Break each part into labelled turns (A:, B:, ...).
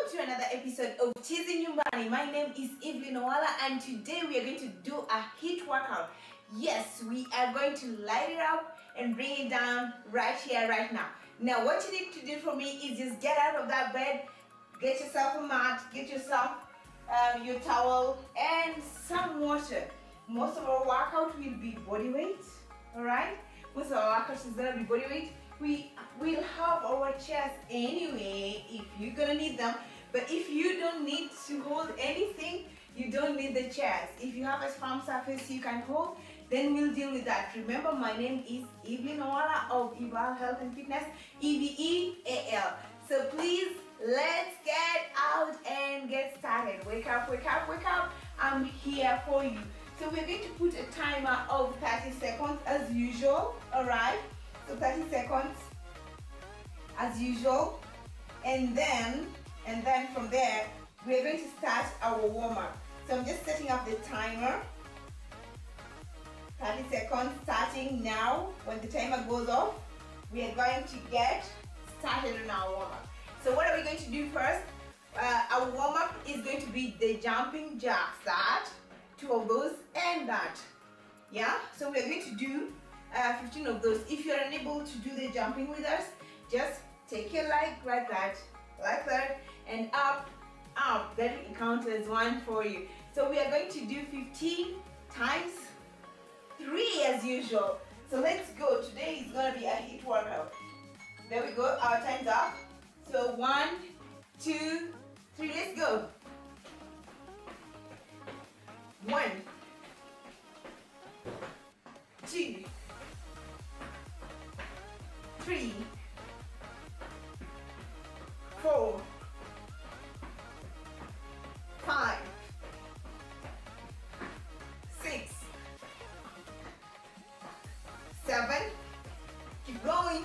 A: welcome to another episode of Cheesy Nyumbani. My name is Evelyn Owala and today we are going to do a HIIT workout. Yes, we are going to light it up and bring it down right here, right now. Now what you need to do for me is just get out of that bed, get yourself a mat, get yourself your towel and some water. Most of our workout will be body weight, alright? Most of our workout is going to be body weight. We will have our chairs anyway if you're gonna need them, but if you don't need to hold anything, you don't need the chairs. If you have a firm surface you can hold, then we'll deal with that. Remember, my name is Evelyn Owala of Eval Health and Fitness, EVEAL. So please, let's get out and get started. Wake up, wake up, wake up. I'm here for you. So we're going to put a timer of 30 seconds as usual, alright? So 30 seconds as usual, and then from there we're going to start our warm-up. So I'm just setting up the timer. 30 seconds starting now. When the timer goes off, we are going to get started on our warm-up. So what are we going to do first? Our warm-up is going to be the jumping jacks, that 2 of those and that, yeah. So we're going to do 15 of those. If you're unable to do the jumping with us, just take your leg like that, and up, that will count as 1 for you. So we are going to do 15 times 3 as usual. So let's go. Today is going to be a HIIT workout. There we go, our time's up. So 1, 2, 3, let's go. 1, 2, 3, 4, 5, 6, 7, keep going,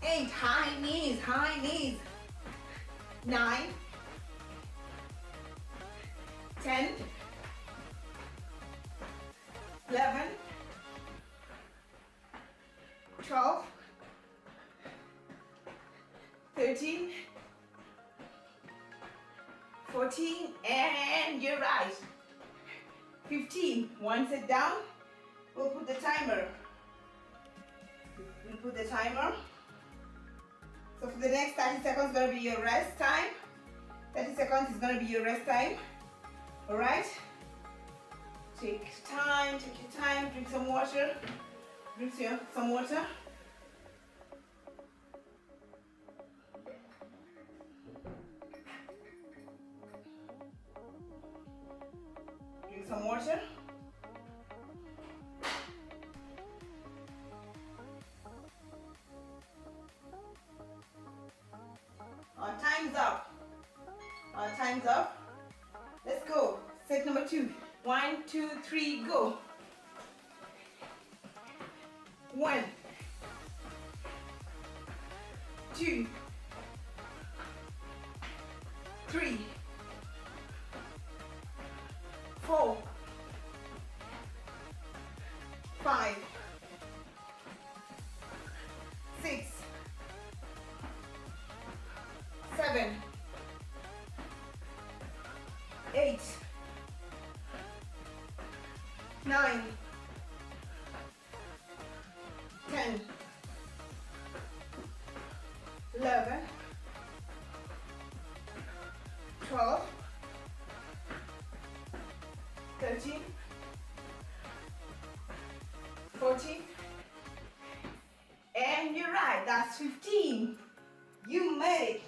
A: 8, high knees, 9, 10, 11, 12, 13, 14, and you're right. 15. One set down. We'll put the timer. So for the next 30 seconds, going to be your rest time. 30 seconds is going to be your rest time. All right. Take your time. Drink some water. Drink some water. Some water. Our time's up. Let's go. Set number 2. 1, 2, 3, go. 1, 2, 3, 4, 5, 6, 7, 8, 9, 10, 11, 12, 13, 14, and you're right, that's 15. You made it.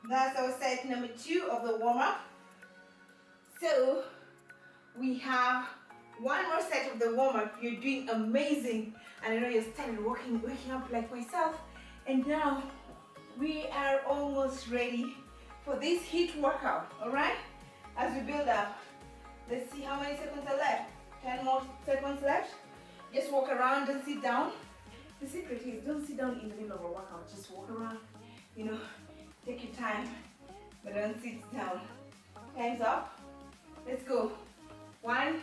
A: That's our set number 2 of the warm-up. So we have one more set of the warm-up. You're doing amazing, and I know you started waking up like myself, and now we are almost ready for this HIIT workout. All right, as we build up, let's see how many seconds are left. 10 more seconds left. Just walk around, don't sit down. The secret is don't sit down in the middle of a workout. Just walk around, you know, take your time, but don't sit down. Time's up. Let's go. 1,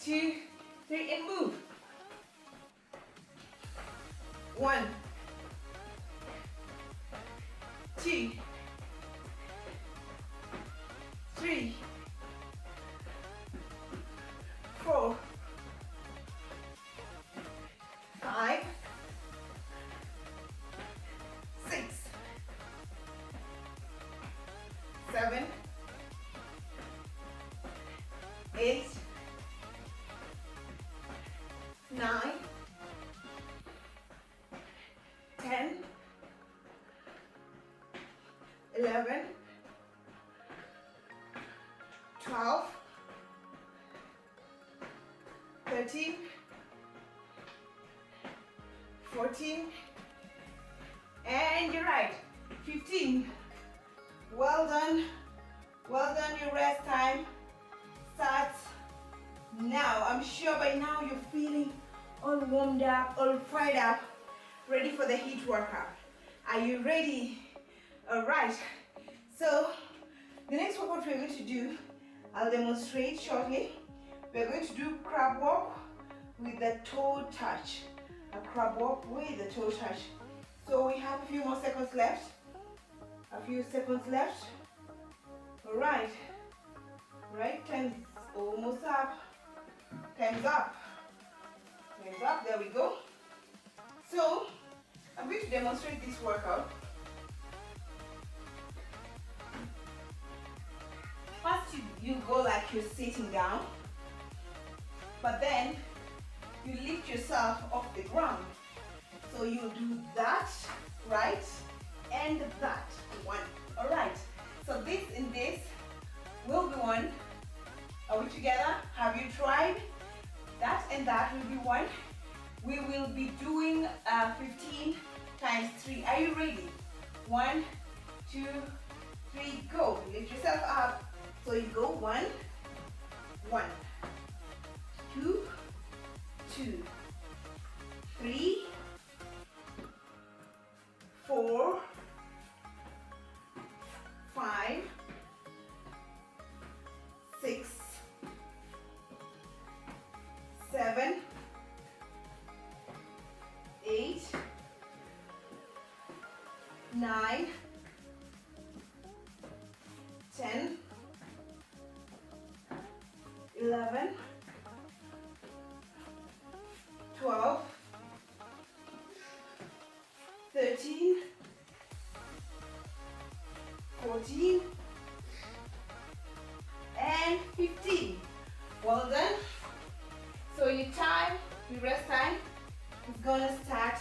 A: 2, 3, and move. 1, 2, 2, 3, 4, 5, 6, 7, 8, 9, 10, 11, 12, 13, 14, and you're right, 15. Well done. Well done. Your rest time starts now. I'm sure by now you're feeling all warmed up, all fired up, ready for the HIIT workout. Are you ready? All right. So the next workout we're going to do, I'll demonstrate shortly. We're going to do crab walk with the toe touch. A crab walk with the toe touch. So we have a few more seconds left. A few seconds left. All right. Right, time's almost up. Time's up. Time's up. There we go. So I'm going to demonstrate this workout. First, you go like you're sitting down, but then you lift yourself off the ground. So you do that, right, and that one. All right. So this and this will be one. Are we together? Have you tried? That and that will be one. We will be doing 15 times 3. Are you ready? 1, 2, 3, go. Lift yourself up. So you go 1, 1, 2, 2, 3, 4, 5, 6, 7, 8, 9, 10, 11, 12, 13, 14, and 15. Well done. So your time, your rest time is gonna start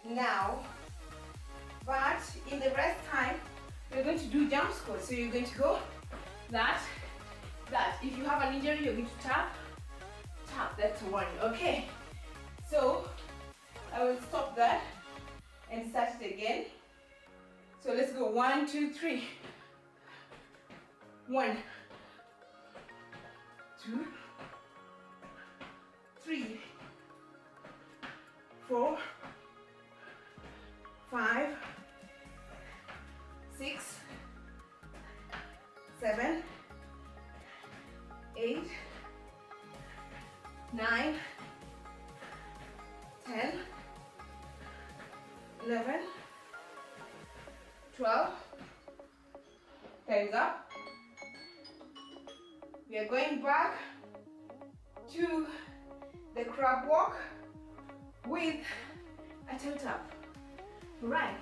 A: now. But in the rest time, we're going to do jump squats. So you're going to go that. If you have an injury, you're going to tap. That's one. Okay. So I will stop that and start it again. So let's go 1, 2, 3. 1, 2, 3, 4, 5, 6, 7, 8, 9, 10, 11, 12. Time's up. We are going back to the crab walk with a toe tap. Right.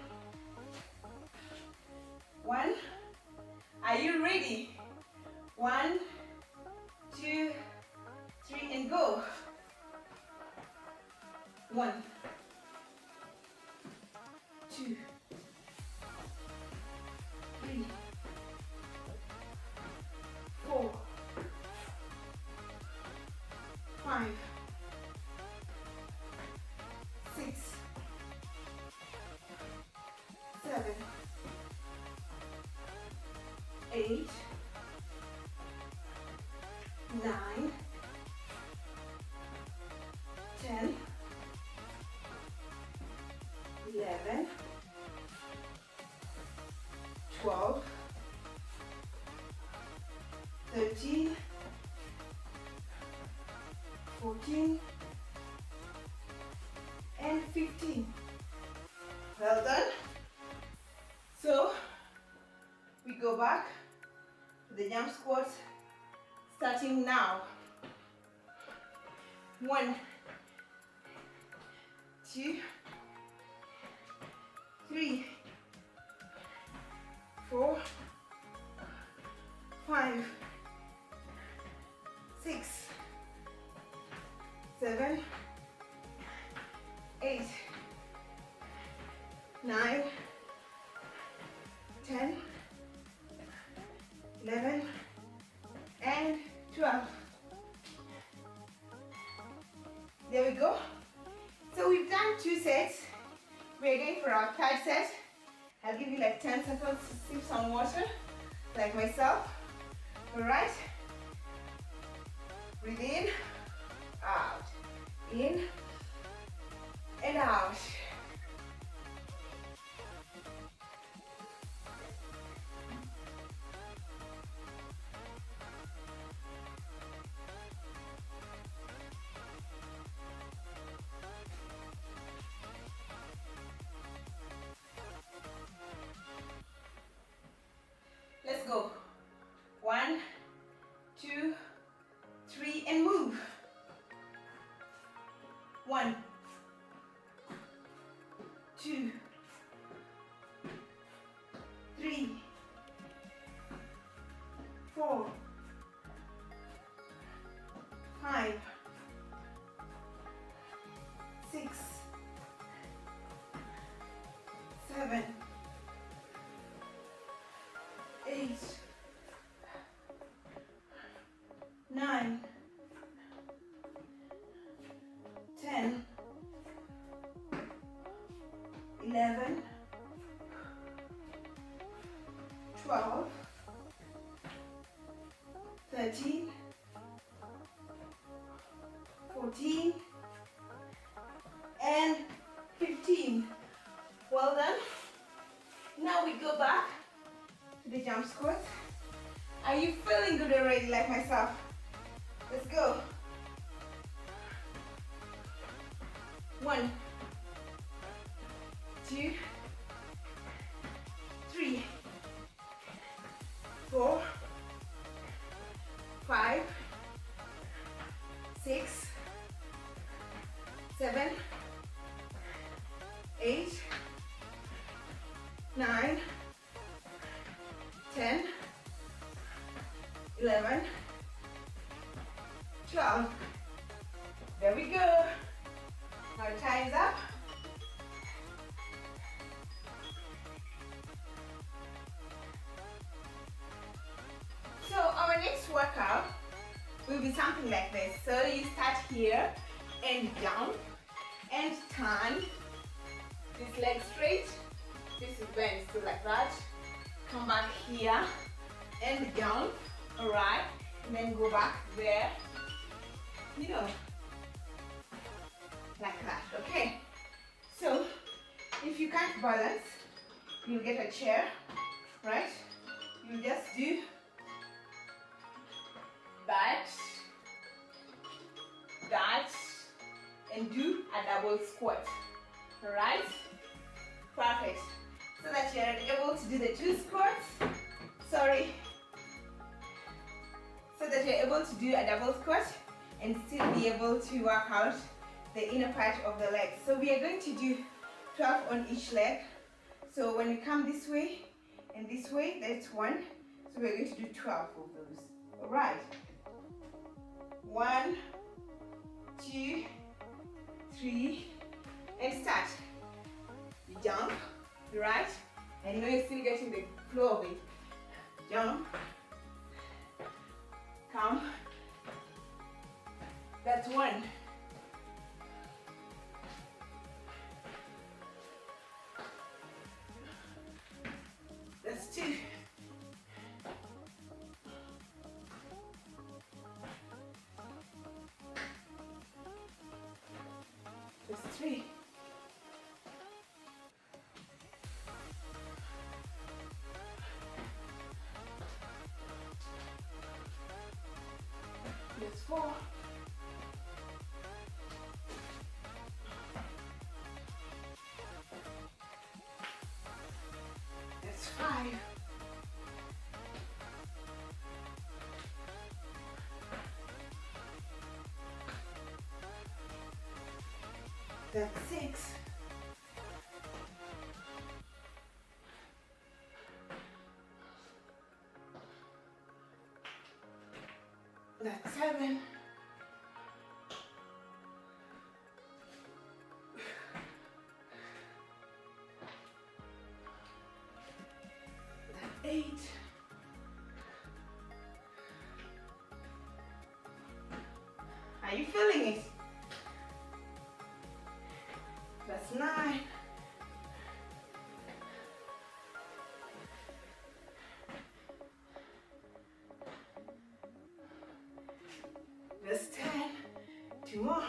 A: 1. Are you ready? 1, 2, 3, and go. 1, 2, 3, 4, 5, 6, 7, 8, 9, 10, 11, 12, 13, 14, and 15. Well done. back to the jump squats, starting now. 1, 2, 3, 4, 5, 6, 7, 8, 9, 10, 11, and 12. There we go. So we've done 2 sets. We're going for our 3rd set. I'll give you like 10 seconds to sip some water, like myself. Alright? Breathe in, out, in, and out. Let's go. 1, 2, 3, and move. 1, 2, 3, 4, 5, 6, 7, 8, 9, 10, 11, 12, 13, 14, and 15. Well done. Now we go back to the jump squats. Are you feeling good already, like myself? Let's go. 1, 2, 3, 4, 5, 6, 7, 8, 9, 10, 11, 12. There we go. Our time's up. So our next workout will be something like this. So you start here and jump and turn. This leg straight. This is bent, so like that. Come back here and jump. Alright, and then go back there, you know, like that. Okay, so if you can't balance, you'll get a chair, right? You just do that, that, and do a double squat. Alright, perfect. So that you're able to do the 2 squats. Sorry. So that you're able to do a double squat and still be able to work out the inner part of the leg. So we are going to do 12 on each leg. So when you come this way and this way, that's 1. So we're going to do 12 of those. Alright. 1, 2, 3, and start. You jump, right? And you know you're still getting the flow of it. Jump. Come. That's 1. That's 2. That's 3. That's 4. That's 5. That's 6. That's 7. That's 8. Are you feeling it? That's 9. That's 10. 2 more.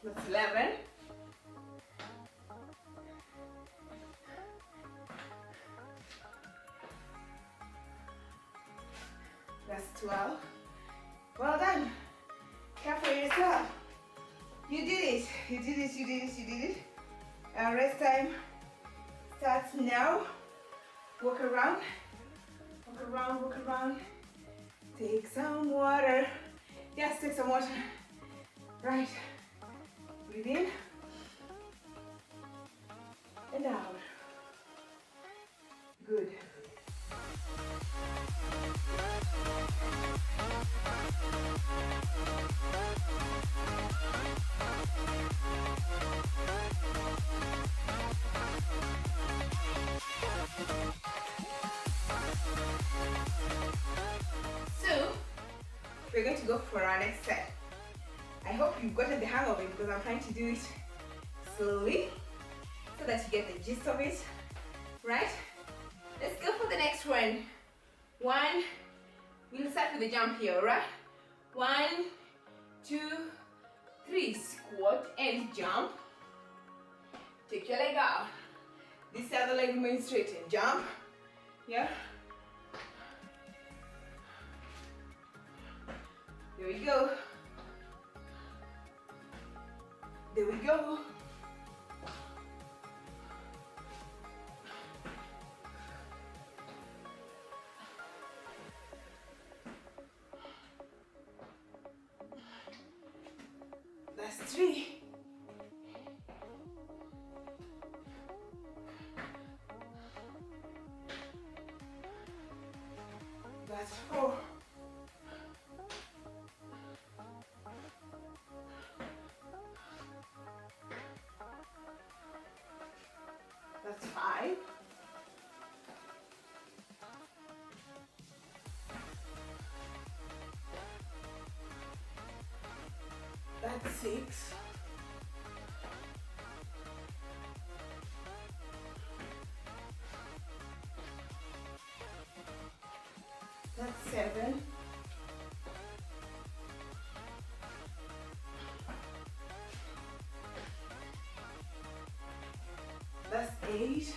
A: That's 11. That's 12. Well done. Clap for yourself. You did it. You did it. You did it. You did it. Our rest time starts now. Walk around. Walk around. Walk around. Take some water. Yes, take some water. Right. Breathe in and out. Good. So, we're going to go for our next set. I hope you've gotten the hang of it because I'm trying to do it slowly so that you get the gist of it, right? Let's go for the next one. 1, we'll start with the jump here, right? 1, 2, 3, squat and jump. Take your leg out. This other leg remains straight and jump. Yeah. There we go. There we go. That's 3. That's 4. That's 5. That's 6. That's 7. That's 8.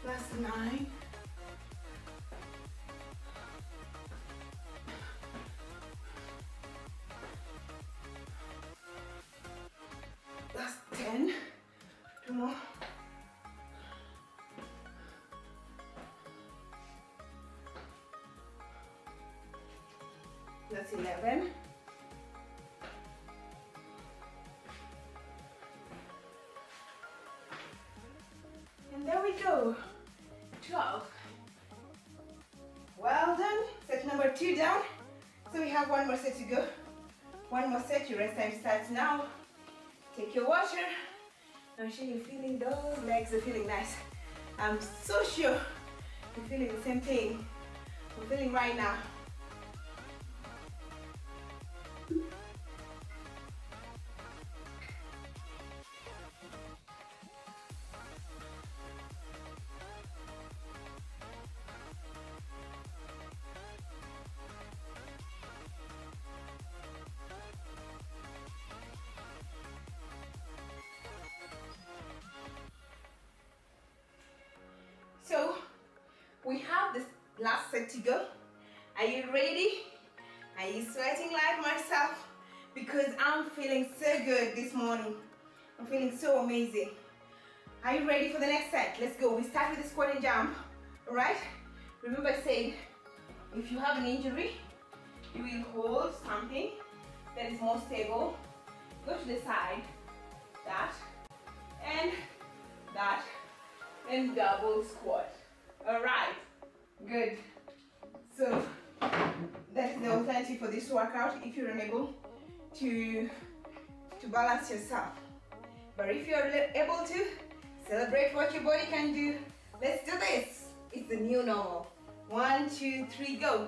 A: That's 9. That's 10. 2 more. That's 11. And there we go. 12. Well done. Set number 2 down. So we have one more set to go. One more set. Your rest time starts now. Take your water. I'm sure you're feeling those legs are feeling nice. I'm so sure you're feeling the same thing I'm feeling right now. So we have this last set to go. Are you ready? Are you sweating like myself? Because I'm feeling so good this morning. I'm feeling so amazing. Are you ready for the next set? Let's go. We start with the squat and jump. Alright? Remember I said, if you have an injury, you will hold something that is more stable. Go to the side. That. And double squat. Alright. Good. So, that is the alternative for this workout if you're unable to balance yourself. But if you're able to, celebrate what your body can do. Let's do this. It's the new normal. 1, 2, 3, go.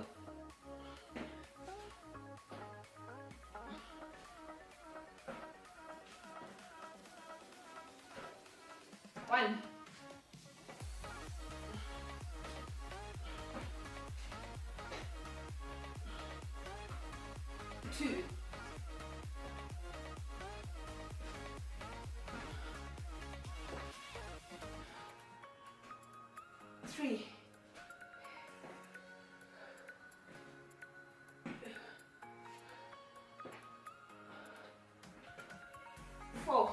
A: 1, 2, 3, 4,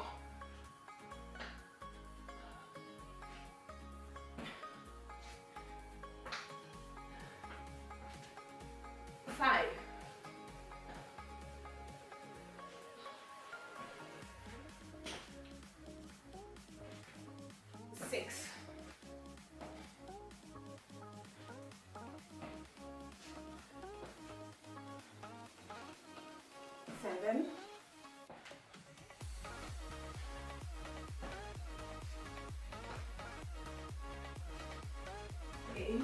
A: 5, 6, 7, 8,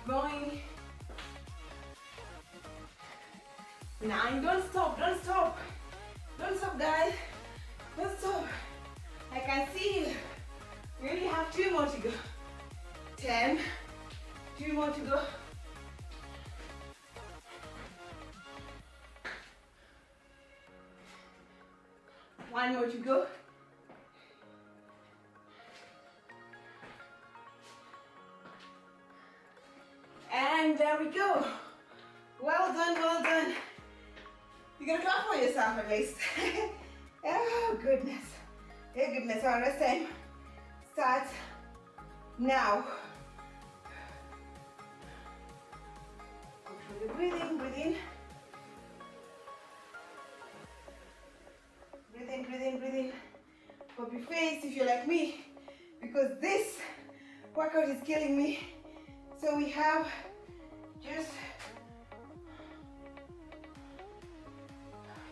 A: going, 9, don't stop, guys, don't stop, I can see you, we only have 2 more to go, 10, 2 more to go, 1 more to go, and there we go. Well done, well done. You're gonna clap for yourself at least. Oh goodness. Oh goodness. Our rest time starts now. Control the breathing, breathe in. Breathe in, breathe in, breathe in. Pop your face if you're like me, because this workout is killing me. So we have just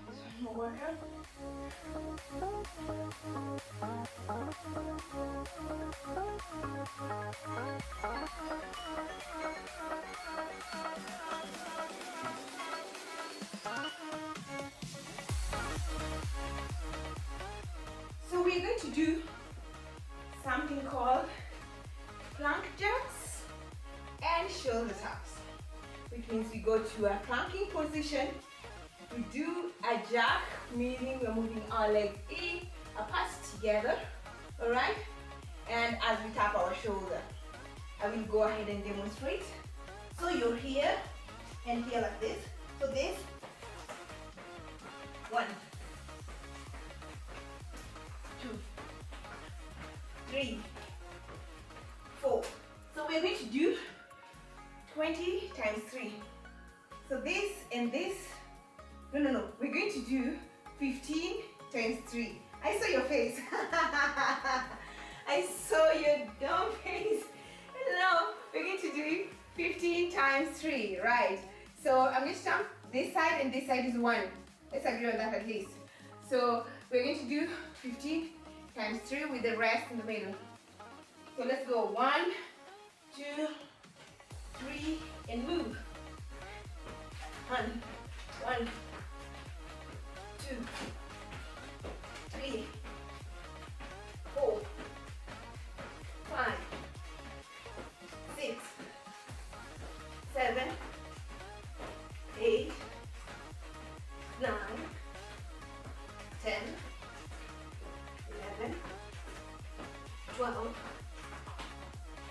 A: this one more workout. So we're going to do something called plank jacks and shoulder taps, which means we go to a planking position, we do a jack, meaning we're moving our legs in, apart together, all right, and as we tap our shoulder. I will go ahead and demonstrate. So you're here and here like this. So this, 1, 2, 3, 4. So we're going to do 20 times 3. So this and this, no, we're going to do 15 times 3. I saw your face. I saw your dumb face. No, we're going to do 15 times 3, right? So I'm going to jump this side and this side is 1. Let's agree on that at least. So we're going to do 15 times 3 with the rest in the middle. So let's go 1, 2, 3, and move. 1, 2, 3, 4, 5, 6, 7, 8, 9, 10, 11, 12,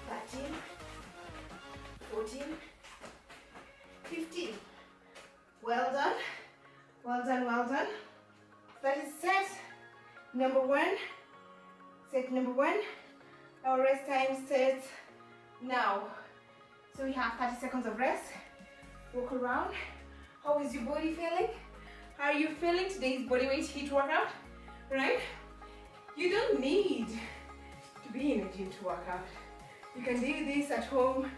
A: 13, 14, 15. Well done. Well done, well done. That is set number 1. Set number 1. Our rest time starts now. So we have 30 seconds of rest. Walk around. How is your body feeling? How are you feeling today's bodyweight HIIT workout? Right? You don't need to be in a gym to work out. You can do this at home,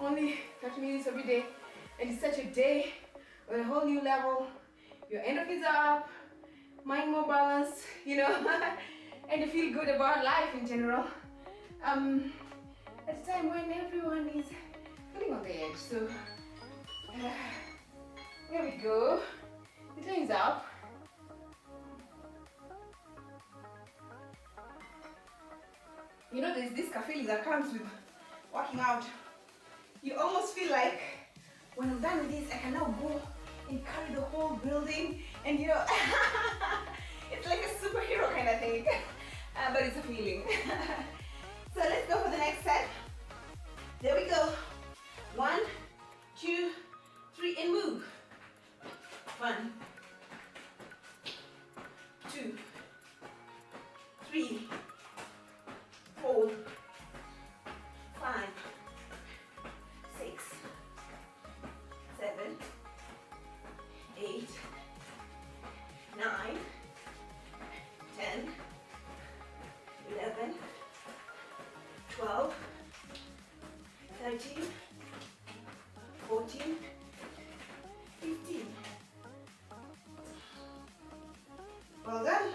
A: only 30 minutes every day, and it's such a day on a whole new level. Your endorphins are up, mind more balanced, you know, and you feel good about life in general. At a time when everyone is feeling on the edge. So here we go. The time is up. You know, there's this feeling that comes with working out. You almost feel like, when I'm done with this, I can now go and carry the whole building, and you know, it's like a superhero kind of thing, but it's a feeling. So let's go for the next set. There we go. 1, 2, 3, and move. 1, 2, 3, 4, 5, 6, 7, 8, 9, 10, 11, 12, 13, 14, 15. Well done.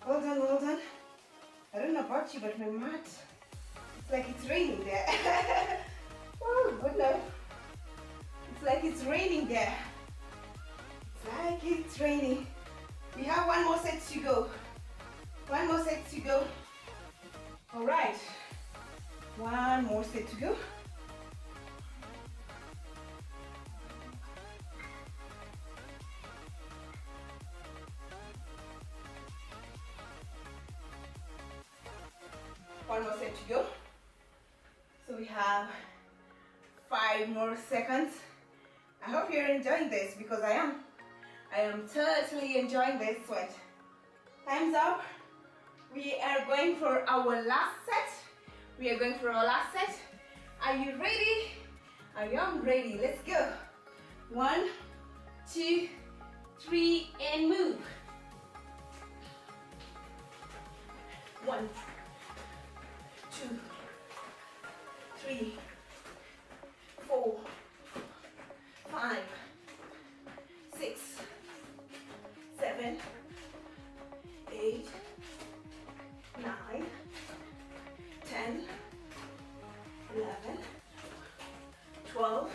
A: Well done, well done. I don't know about you, but my mat, it's like it's raining there. Oh, good luck. It's like it's raining there. It's like it's raining. We have 1 more set to go. 1 more set to go. All right. 1 more set to go. One more set to go. So we have 5 more seconds. I hope you're enjoying this, because I am. I am totally enjoying this sweat. Time's up. We are going for our last set. We are going for our last set. Are you ready? I am ready. Let's go. 1, 2, 3, and move. 1, 2, 3, 4, 5, 6, 7, 8, 9, 10, 11, 12,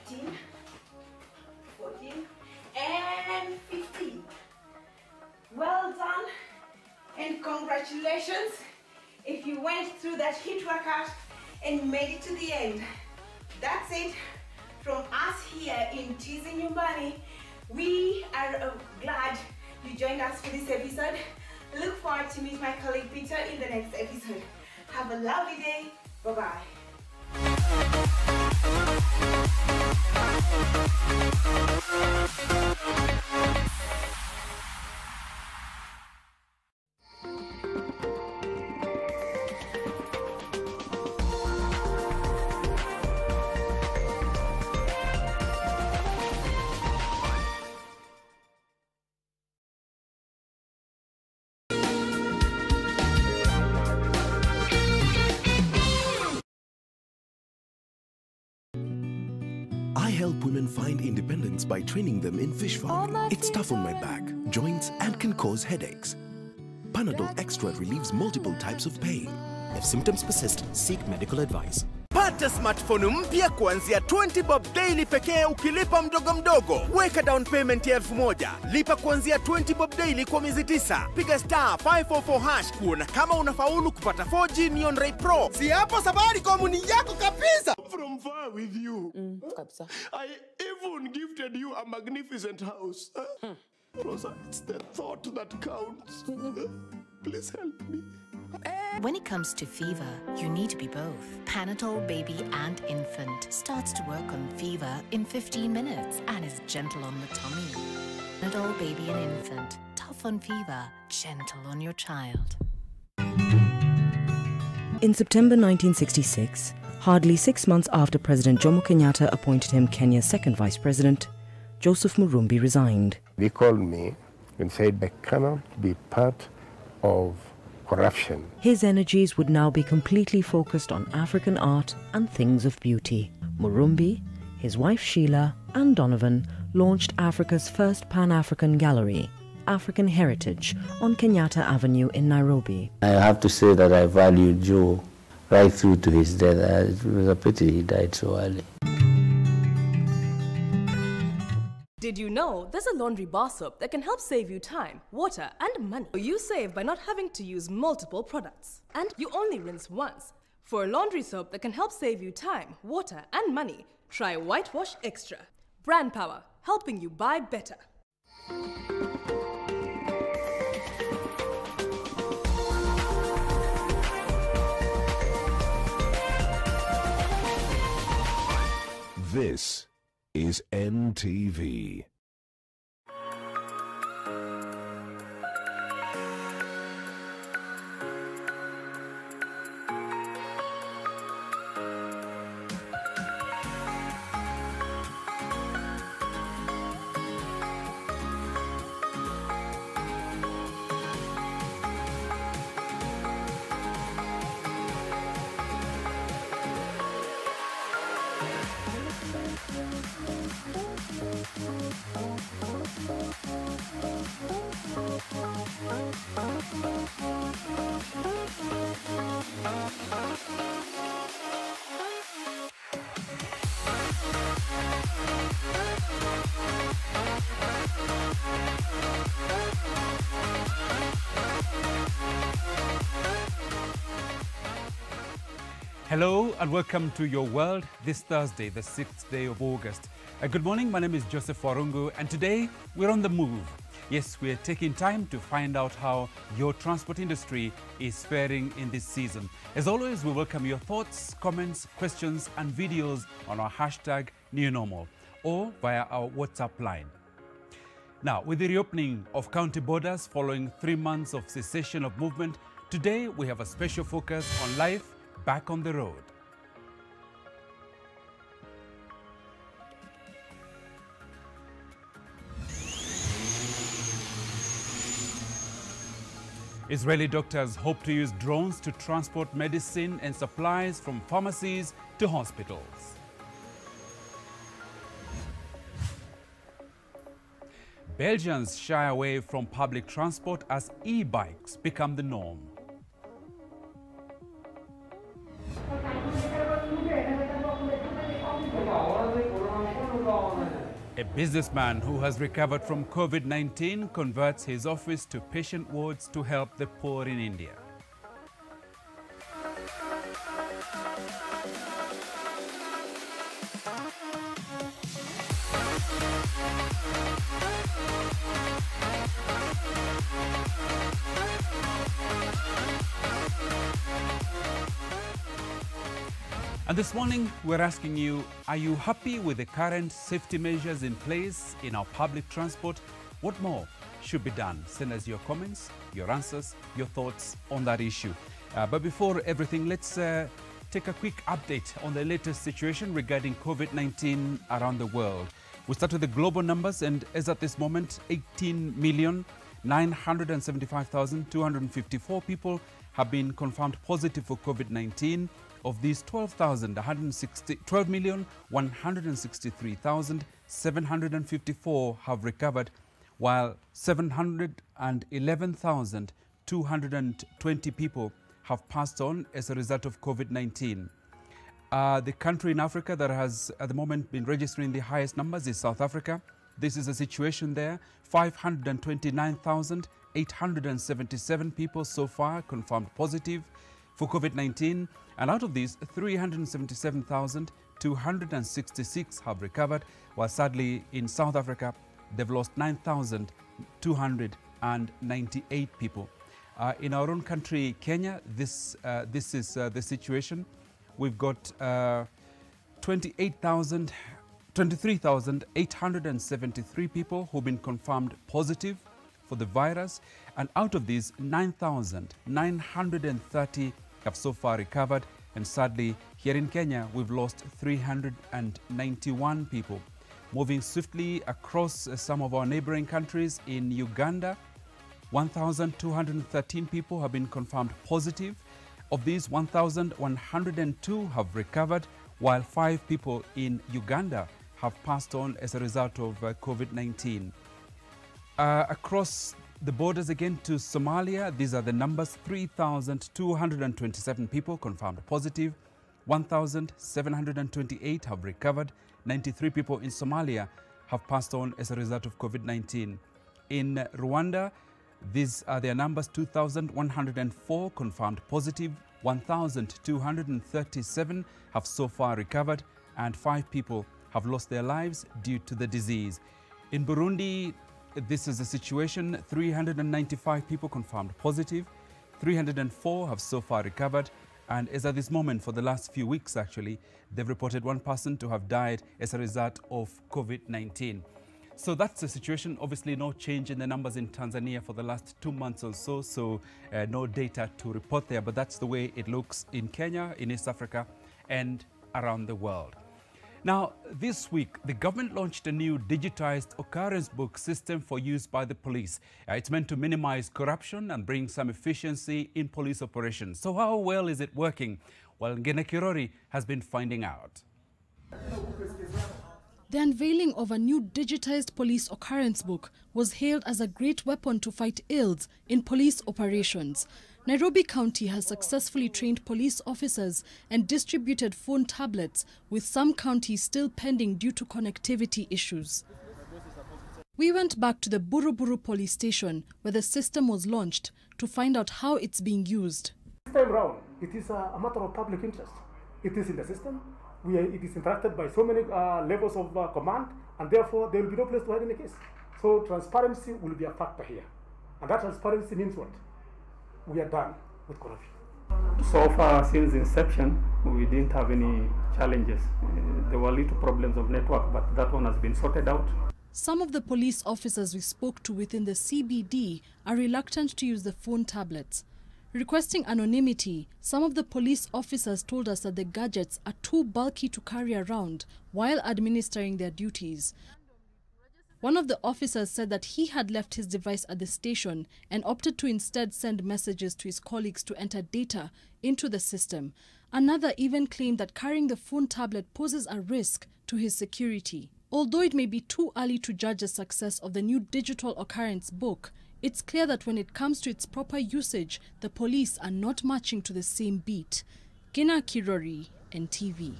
A: 13, 14, and 15. Well done, and congratulations if you went through that HIIT workout and made it to the end. That's it from us here in Teasing Your Money. We are glad you joined us for this episode. Look forward to meet my colleague Peter in the next episode. Have a lovely day. Bye-bye.
B: I help women find independence by training them in fish farming. It's tough on my back, joints, and can cause headaches. Panadol Extra relieves multiple types of pain.
C: If symptoms persist, seek medical advice.
D: Pata smartphone mpya kuanzia 20 bob daily pekee ukilipa mdogo mdogo. Weka down payment ya 1000. Lipa kuanzia 20 bob daily kwa miezi 9. Piga star 544 hash kuona kama unafaulu kupata 4G Neon Ray Pro. Si hapo Safaricom ni yako kabisa.
E: From far with you. I even gifted you a magnificent house. Rosa, it's the thought that counts. Please help me.
F: When it comes to fever, you need to be both. Panadol Baby and Infant starts to work on fever in 15 minutes and is gentle on the tummy. Panadol Baby and Infant, tough on fever, gentle on your child.
G: In September 1966, hardly 6 months after President Jomo Kenyatta appointed him Kenya's second vice president, Joseph Warungu resigned.
H: They called me and said, I cannot be part of corruption.
G: His energies would now be completely focused on African art and things of beauty. Murumbi, his wife Sheila, and Donovan launched Africa's first Pan-African gallery, African Heritage, on Kenyatta Avenue in Nairobi.
I: I have to say that I value Joe right through to his death. It was a pity he died so early.
J: Did you know there's a laundry bar soap that can help save you time, water, and money? You save by not having to use multiple products. And you only rinse once. For a laundry soap that can help save you time, water, and money, try Whitewash Extra. Brand power, helping you buy better.
B: This is NTV.
K: Hello and welcome to Your World this Thursday, the 6th day of August. Good morning, my name is Joseph Warungu and today we're on the move. Yes, we're taking time to find out how your transport industry is faring in this season. As always, we welcome your thoughts, comments, questions and videos on our hashtag #NewNormal or via our WhatsApp line. Now, with the reopening of county borders following 3 months of cessation of movement, today we have a special focus on life back on the road. Israeli doctors hope to use drones to transport medicine and supplies from pharmacies to hospitals. Belgians shy away from public transport as e-bikes become the norm. A businessman who has recovered from COVID-19 converts his office to patient wards to help the poor in India. And this morning, we're asking you, are you happy with the current safety measures in place in our public transport? What more should be done? Send us your comments, your answers, your thoughts on that issue. But before everything, let's take a quick update on the latest situation regarding COVID-19 around the world. We start with the global numbers, and as at this moment, 18,975,254 people have been confirmed positive for COVID-19. Of these, 12,163,754 have recovered, while 711,220 people have passed on as a result of COVID-19. The country in Africa that has at the moment been registering the highest numbers is South Africa. This is the situation there. 529,877 people so far confirmed positive for COVID-19, and out of these, 377,266 have recovered, while sadly in South Africa, they've lost 9,298 people. In our own country, Kenya, this is the situation. We've got 23,873 people who've been confirmed positive for the virus, and out of these, 9,930 have so far recovered. And sadly, here in Kenya, we've lost 391 people. Moving swiftly across some of our neighboring countries, in Uganda, 1,213 people have been confirmed positive. Of these, 1,102 have recovered, while 5 people in Uganda have passed on as a result of COVID-19. Across the borders again to Somalia, these are the numbers: 3,227 people confirmed positive, 1,728 have recovered, 93 people in Somalia have passed on as a result of COVID-19. In Rwanda, these are their numbers: 2,104 confirmed positive, 1,237 have so far recovered, and 5 people have lost their lives due to the disease. In Burundi, this is the situation: 395 people confirmed positive, 304 have so far recovered, and as at this moment, for the last few weeks actually, they've reported 1 person to have died as a result of COVID-19. So that's the situation. Obviously, no change in the numbers in Tanzania for the last 2 months or so, no data to report there, but that's the way it looks in Kenya, in East Africa, and around the world. Now, this week, the government launched a new digitized occurrence book system for use by the police. It's meant to minimize corruption and bring some efficiency in police operations. So how well is it working? Well, Ngene Kirori has been finding out.
L: The unveiling of a new digitized police occurrence book was hailed as a great weapon to fight ills in police operations. Nairobi County has successfully trained police officers and distributed phone tablets, with some counties still pending due to connectivity issues. We went back to the Buruburu police station where the system was launched to find out how it's being used.
M: This time round, it is a matter of public interest. It is in the system. It is interacted by so many levels of command, and therefore there will be no place to hide in the case. So transparency will be a factor here. And that transparency means what? We are done with corruption.
N: So far, since inception, we didn't have any challenges. There were little problems of network, but that one has been sorted out.
L: Some of the police officers we spoke to within the CBD are reluctant to use the phone tablets. Requesting anonymity, some of the police officers told us that the gadgets are too bulky to carry around while administering their duties. One of the officers said that he had left his device at the station and opted to instead send messages to his colleagues to enter data into the system. Another even claimed that carrying the phone tablet poses a risk to his security. Although it may be too early to judge the success of the new digital occurrence book, it's clear that when it comes to its proper usage, the police are not marching to the same beat. Ngene Kirori, NTV.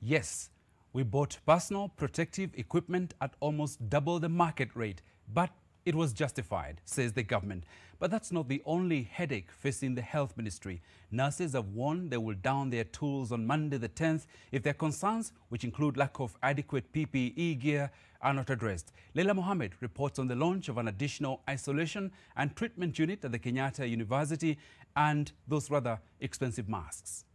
K: Yes, we bought personal protective equipment at almost double the market rate, but it was justified, says the government. But that's not the only headache facing the health ministry. Nurses have warned they will down their tools on Monday the 10th if their concerns, which include lack of adequate PPE gear, are not addressed. Leila Mohammed reports on the launch of an additional isolation and treatment unit at the Kenyatta University and those rather expensive masks.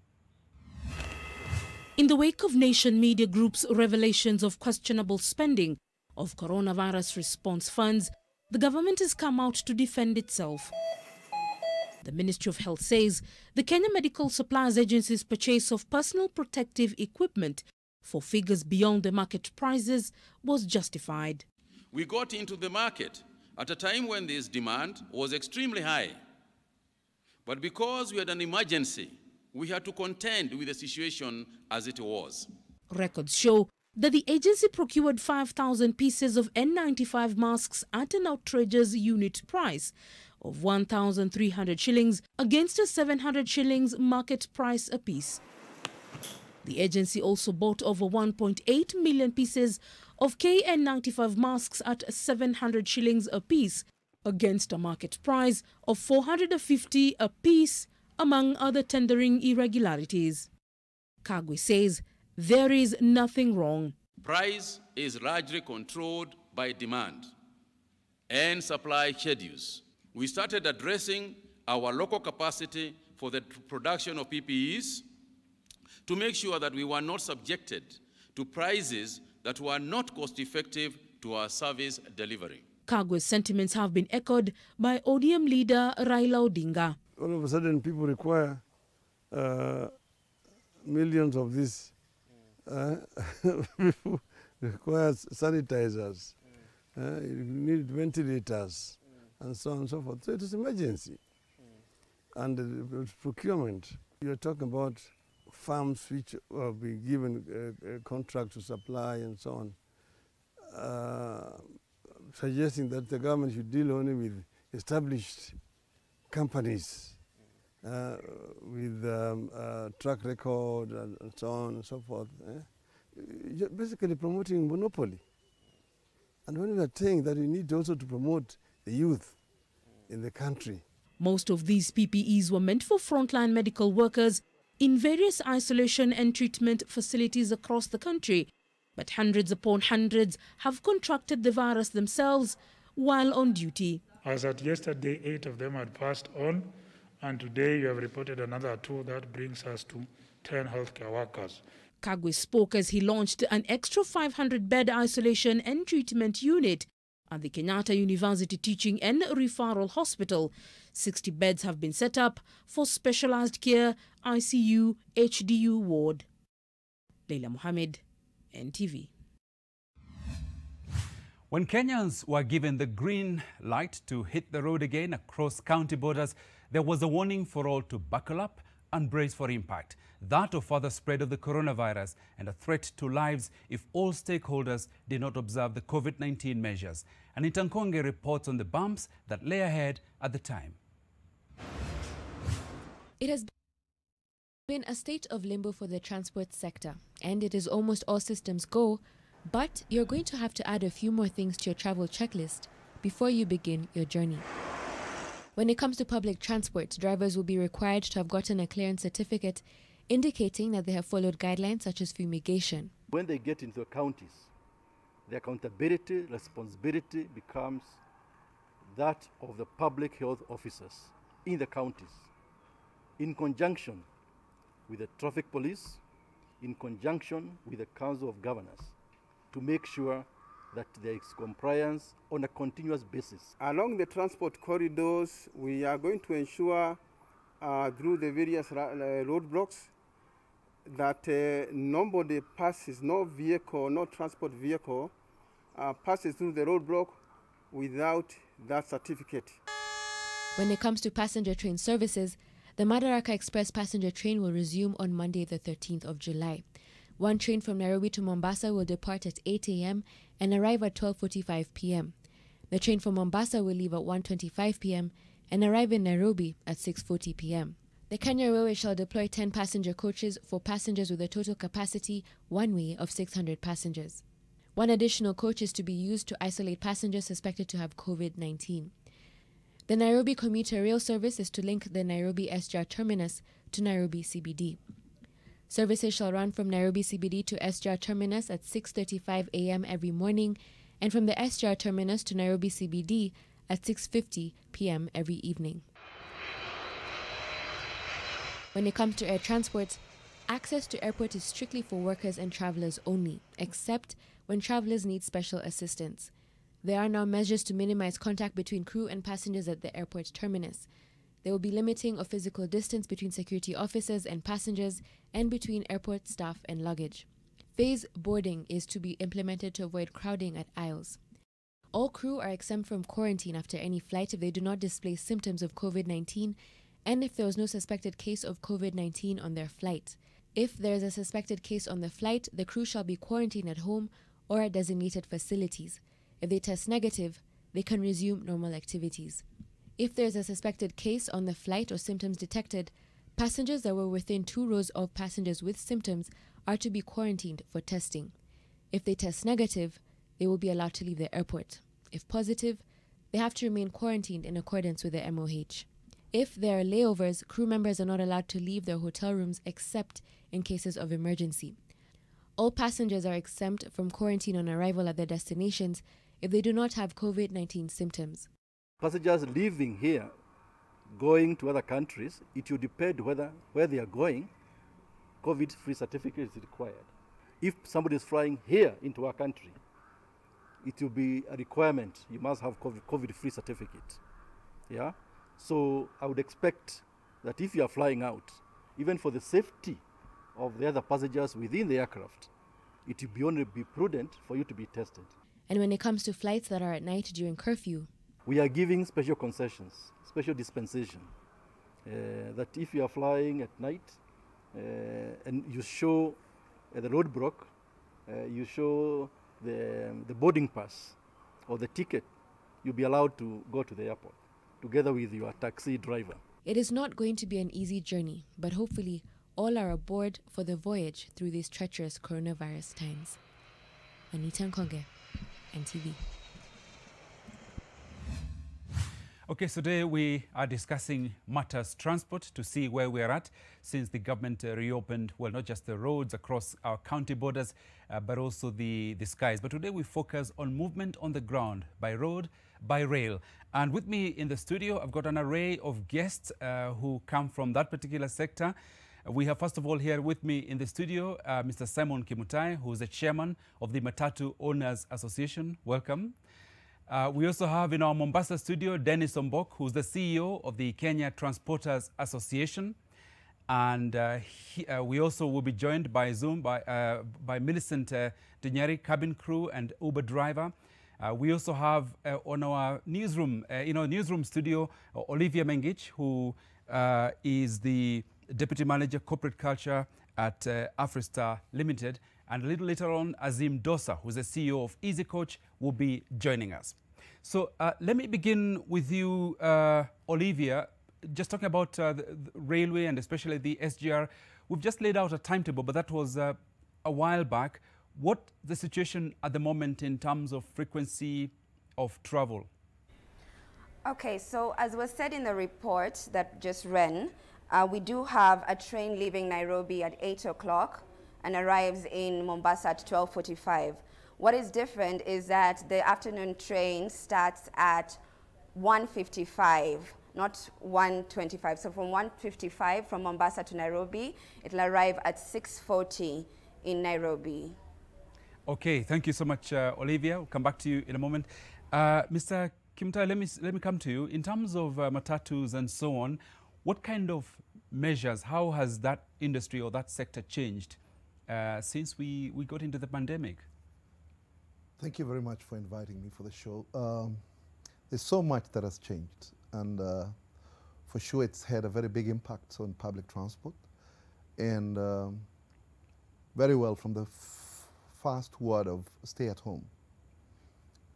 O: In the wake of Nation Media Group's revelations of questionable spending of coronavirus response funds, the government has come out to defend itself. The Ministry of Health says the Kenya Medical Supplies Agency's purchase of personal protective equipment for figures beyond the market prices was justified.
P: We got into the market at a time when this demand was extremely high. But because we had an emergency, we had to contend with the situation as it was.
O: Records show that the agency procured 5,000 pieces of N95 masks at an outrageous unit price of 1,300 shillings against a 700 shillings market price apiece. The agency also bought over 1.8 million pieces of KN95 masks at 700 shillings apiece against a market price of 450 apiece, among other tendering irregularities. Kagwe says there is nothing wrong.
P: Price is largely controlled by demand. and supply schedules. We started addressing our local capacity for the production of PPEs to make sure that we were not subjected to prices that were not cost-effective to our service delivery.
O: Kagwe's sentiments have been echoed by ODM leader Raila Odinga.
Q: All of a sudden, people require millions of these. People require sanitizers. You need ventilators, and so on and so forth. So it is emergency. And procurement. You're talking about farms which will be given a contract to supply and so on, suggesting that the government should deal only with established companies with track record and so on and so forth. You're basically promoting monopoly. And when we are saying that we need also to promote the youth in the country.
O: Most of these PPEs were meant for frontline medical workers in various isolation and treatment facilities across the country. But hundreds upon hundreds have contracted the virus themselves while on duty.
R: As at yesterday, 8 of them had passed on, and today you have reported another 2. That brings us to 10 healthcare workers.
O: Kagwe spoke as he launched an extra 500-bed isolation and treatment unit at the Kenyatta University Teaching and Referral Hospital. 60 beds have been set up for specialized care, ICU, HDU ward. Leila Mohammed, NTV.
K: When Kenyans were given the green light to hit the road again across county borders, there was a warning for all to buckle up and brace for impact. That of further spread of the coronavirus and a threat to lives if all stakeholders did not observe the COVID-19 measures. Anita Nkonge reports on the bumps that lay ahead at the time.
S: It has been a state of limbo for the transport sector, and it is almost all systems go, but you're going to have to add a few more things to your travel checklist before you begin your journey. When it comes to public transport, drivers will be required to have gotten a clearance certificate indicating that they have followed guidelines such as fumigation.
T: When they get into the counties, the accountability, responsibility becomes that of the public health officers in the counties, in conjunction with the traffic police, in conjunction with the Council of Governors, to make sure that there is compliance on a continuous basis.
U: Along the transport corridors, we are going to ensure through the various roadblocks that nobody passes, no vehicle, no transport vehicle passes through the roadblock without that certificate.
S: When it comes to passenger train services, the Madaraka Express passenger train will resume on Monday the 13th of July. One train from Nairobi to Mombasa will depart at 8 a.m. and arrive at 12:45 p.m. The train from Mombasa will leave at 1:25 p.m. and arrive in Nairobi at 6:40 p.m. The Kenya Railway shall deploy 10 passenger coaches for passengers with a total capacity one-way of 600 passengers. One additional coach is to be used to isolate passengers suspected to have COVID-19. The Nairobi commuter rail service is to link the Nairobi SGR terminus to Nairobi CBD. Services shall run from Nairobi CBD to SGR terminus at 6:35 a.m. every morning and from the SGR terminus to Nairobi CBD at 6:50 p.m. every evening. When it comes to air transport, access to airport is strictly for workers and travelers only, except when travelers need special assistance. There are now measures to minimize contact between crew and passengers at the airport terminus. There will be limiting of physical distance between security officers and passengers and between airport staff and luggage. Phase boarding is to be implemented to avoid crowding at aisles. All crew are exempt from quarantine after any flight if they do not display symptoms of COVID-19 and if there was no suspected case of COVID-19 on their flight. If there is a suspected case on the flight, the crew shall be quarantined at home or at designated facilities. If they test negative, they can resume normal activities. If there is a suspected case on the flight or symptoms detected, passengers that were within 2 rows of passengers with symptoms are to be quarantined for testing. If they test negative, they will be allowed to leave the airport. If positive, they have to remain quarantined in accordance with the MOH. If there are layovers, crew members are not allowed to leave their hotel rooms except in cases of emergency. All passengers are exempt from quarantine on arrival at their destinations if they do not have COVID-19 symptoms.
T: Passengers leaving here, going to other countries, it will depend where they are going, COVID-free certificate is required. If somebody is flying here into our country, it will be a requirement. You must have COVID-free certificate. Yeah? So I would expect that if you are flying out, even for the safety of the other passengers within the aircraft, it will only be prudent for you to be tested.
S: And when it comes to flights that are at night during curfew,
T: we are giving special concessions, special dispensation, that if you are flying at night and you show the roadblock, you show the boarding pass or the ticket, you'll be allowed to go to the airport together with your taxi driver.
S: It is not going to be an easy journey, but hopefully all are aboard for the voyage through these treacherous coronavirus times. Anita Nkonge, NTV.
K: Okay, so today we are discussing matters transport to see where we are at since the government reopened, well, not just the roads across our county borders, but also the skies. But today we focus on movement on the ground, by road, by rail. And with me in the studio, I've got an array of guests who come from that particular sector. We have, first of all, here with me in the studio, Mr. Simon Kimutai, who is the chairman of the Matatu Owners Association. Welcome. We also have in our Mombasa studio, Dennis Ombok, who's the CEO of the Kenya Transporters Association. And we also will be joined by Zoom by Millicent Dinyari, cabin crew and Uber driver. We also have on our newsroom, newsroom studio, Olivia Mengich, who is the Deputy Manager Corporate Culture at Afristar Limited. And a little later on, Azim Dosa, who's the CEO of Easy Coach, will be joining us. So let me begin with you, Olivia, just talking about the railway and especially the SGR. We've just laid out a timetable, but that was a while back. What's the situation at the moment in terms of frequency of travel?
A: Okay, so as was said in the report that just ran, we do have a train leaving Nairobi at 8 o'clock and arrives in Mombasa at 12:45. What is different is that the afternoon train starts at 1:55, not 1:25. So from 1:55 from Mombasa to Nairobi, it'll arrive at 6:40 in Nairobi.
K: Okay, thank you so much, Olivia. We'll come back to you in a moment. Mr. Kimutai, let me come to you. In terms of matatus and so on, what kind of measures, how has that industry or that sector changed since we got into the pandemic?
V: Thank you very much for inviting me for the show. There's so much that has changed, and for sure it's had a very big impact on public transport. And very well, from the fast word of stay at home,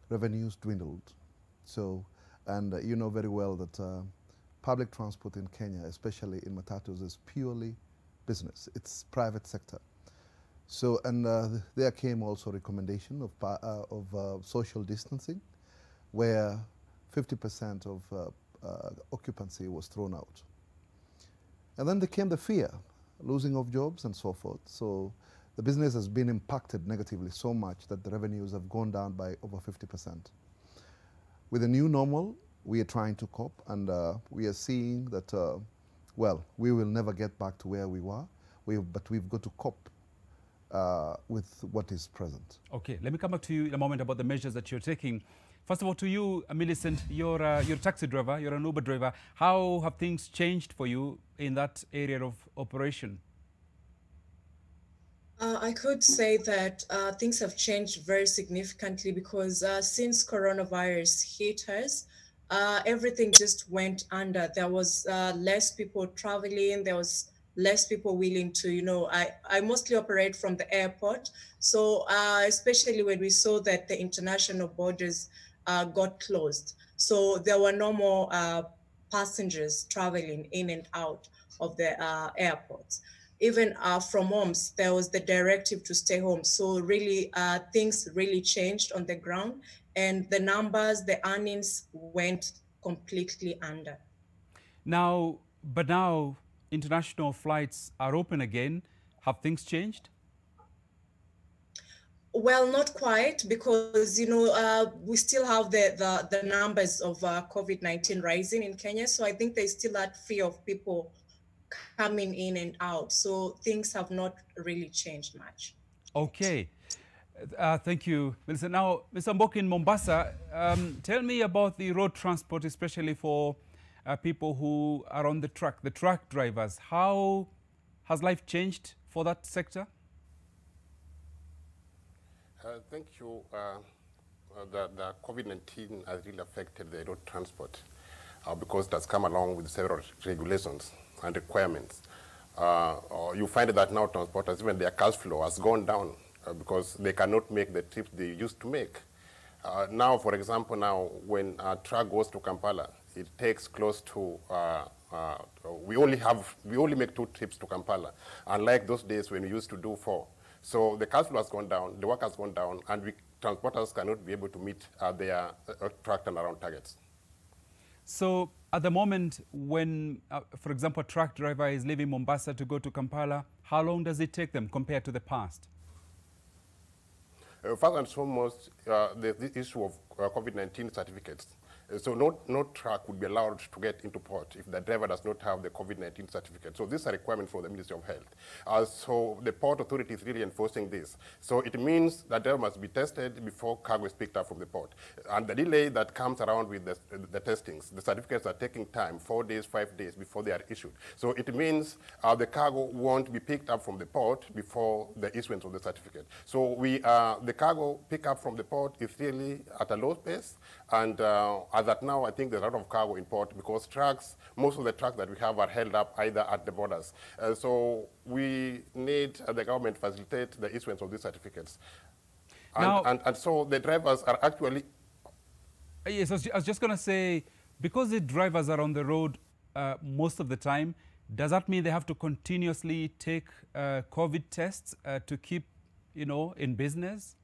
V: revenues dwindled. So, and you know very well that public transport in Kenya, especially in matatus, is purely business. It's private sector. So, and there came also recommendation of social distancing, where 50% of occupancy was thrown out. And then there came the fear, losing of jobs and so forth. So the business has been impacted negatively so much that the revenues have gone down by over 50%. With the new normal, we are trying to cope, and we are seeing that, well, we will never get back to where we were, but we've got to cope with what is present.
K: Okay, let me come back to you in a moment about the measures that you're taking. First of all, to you, Millicent, you're a taxi driver, you're an Uber driver. How have things changed for you in that area of operation?
W: I could say that things have changed very significantly because since coronavirus hit us, everything just went under. There was less people traveling, there was less people willing to, I mostly operate from the airport. So especially when we saw that the international borders got closed. So there were no more passengers traveling in and out of the airports. Even from homes, there was the directive to stay home. So really, things really changed on the ground, and the numbers, the earnings went completely under.
K: Now, but now international flights are open again. Have things changed?
W: Well, not quite, because we still have the numbers of COVID-19 rising in Kenya. So I think there's still that fear of people coming in and out. So things have not really changed much.
K: Okay. Thank you, Melissa. Now, Mr. Mboki in Mombasa, tell me about the road transport, especially for people who are on the truck drivers. How has life changed for that sector?
H: Thank you. The COVID-19 has really affected the road transport because it has come along with several regulations and requirements. You find that now transporters, even their cash flow has gone down because they cannot make the trips they used to make. Now, for example, now when a truck goes to Kampala, it takes close to, we only make 2 trips to Kampala, unlike those days when we used to do 4. So the cash flow has gone down, the work has gone down, and transporters cannot be able to meet their truck turnaround targets.
K: So at the moment, when, for example, a truck driver is leaving Mombasa to go to Kampala, how long does it take them compared to the past?
H: First and foremost, the issue of COVID-19 certificates. So no truck would be allowed to get into port if the driver does not have the COVID-19 certificate. So this is a requirement for the Ministry of Health. So the port authority is really enforcing this. So it means that driver must be tested before cargo is picked up from the port. And the delay that comes around with the testings, the certificates are taking time, 4 days, 5 days before they are issued. So it means the cargo won't be picked up from the port before the issuance of the certificate. So the cargo pickup from the port is really at a low pace. And as at now, I think there's a lot of cargo in port because most of the trucks that we have are held up either at the borders. So we need the government to facilitate the issuance of these certificates. And so the drivers are actually...
K: Yes, I was just going to say, because the drivers are on the road most of the time, does that mean they have to continuously take COVID tests to keep, in business?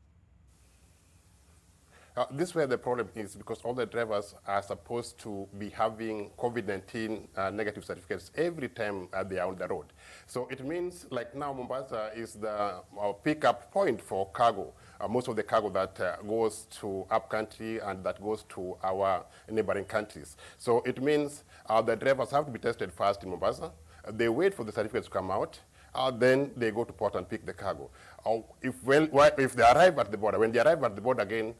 H: This is where the problem is, because all the drivers are supposed to be having COVID-19 negative certificates every time they are on the road. So it means, like now, Mombasa is the pickup point for cargo. Most of the cargo that goes to upcountry and that goes to our neighboring countries. So it means the drivers have to be tested first in Mombasa. They wait for the certificates to come out. Then they go to port and pick the cargo. If they arrive at the border, when they arrive at the border again,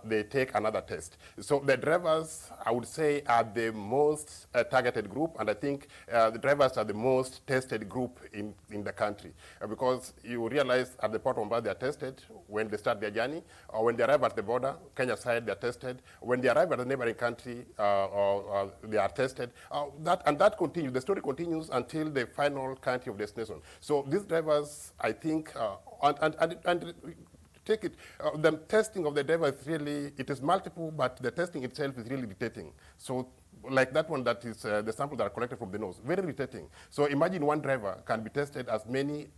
H: they take another test. So the drivers, I would say, are the most targeted group, and I think the drivers are the most tested group in the country. Because you realize at the port of Mombasa, they are tested when they start their journey, or when they arrive at the border, Kenya side, they are tested. When they arrive at the neighboring country, they are tested. That continues. The story continues until the final country of destination. So these drivers, I think, take it, the testing of the driver is really, it is multiple, but the testing itself is really irritating. So like that one that is the samples that are collected from the nose, very irritating. So imagine one driver can be tested as many,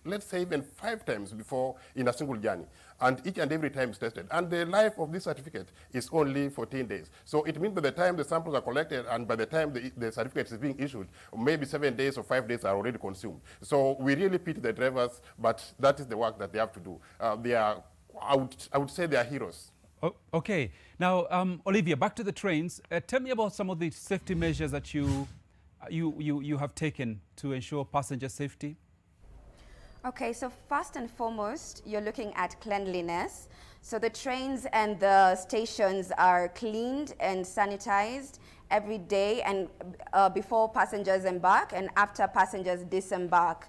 H: let's say even 5 times before in a single journey. And each and every time is tested. And the life of this certificate is only 14 days. So it means by the time the samples are collected and by the time the certificate is being issued, maybe 7 days or 5 days are already consumed. So we really pity the drivers, but that is the work that they have to do. I would say they are heroes.
K: Oh, okay. Now, Olivia, back to the trains. Tell me about some of the safety measures that you have taken to ensure passenger safety.
A: Okay, so first and foremost, you're looking at cleanliness. So the trains and the stations are cleaned and sanitized every day, and before passengers embark and after passengers disembark.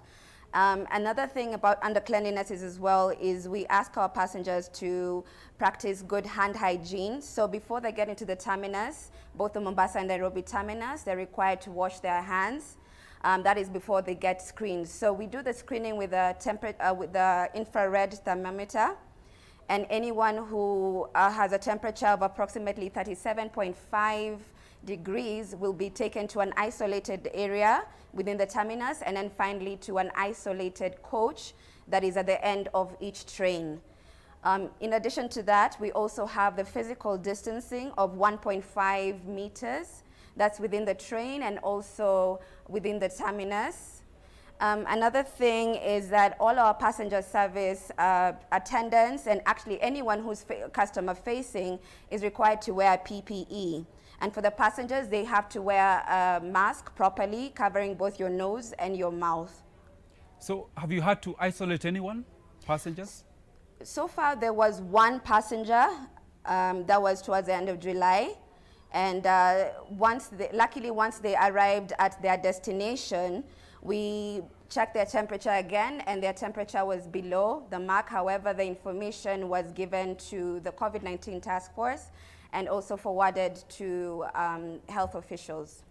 A: Another thing about under cleanliness as well is we ask our passengers to practice good hand hygiene. So before they get into the terminus, both the Mombasa and Nairobi terminus, they're required to wash their hands. That is before they get screened. So we do the screening with the infrared thermometer, and anyone who has a temperature of approximately 37.5 degrees will be taken to an isolated area within the terminus, and then finally to an isolated coach that is at the end of each train. In addition to that, we also have the physical distancing of 1.5 meters. That's within the train and also within the terminus. Another thing is that all our passenger service attendants and actually anyone who's customer facing is required to wear PPE. And for the passengers, they have to wear a mask properly, covering both your nose and your mouth.
K: So have you had to isolate anyone, passengers?
A: So far, there was one passenger that was towards the end of July. And luckily, once they arrived at their destination, we checked their temperature again, and their temperature was below the mark. However, the information was given to the COVID-19 task force and also forwarded to health officials.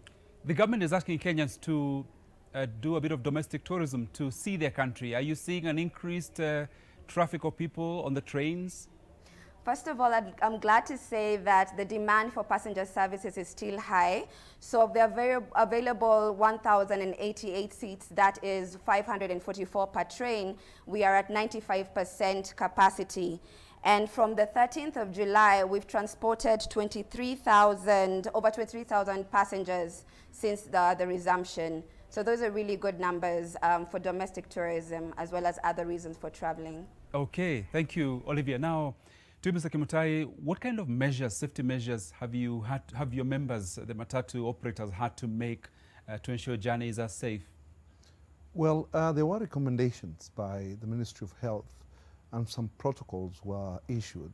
K: The government is asking Kenyans to do a bit of domestic tourism to see their country. Are you seeing an increased traffic of people on the trains?
A: First of all, I'm glad to say that the demand for passenger services is still high. So of the available 1,088 seats, that is 544 per train, we are at 95% capacity. And from the 13th of July, we've transported over 23,000 passengers since the resumption. So those are really good numbers for domestic tourism as well as other reasons for traveling.
K: Okay, thank you, Olivia. Now, to Mr. Kimutai, what kind of measures, safety measures, have your members, the matatu operators, had to make to ensure journeys are safe?
V: Well, there were recommendations by the Ministry of Health, and some protocols were issued,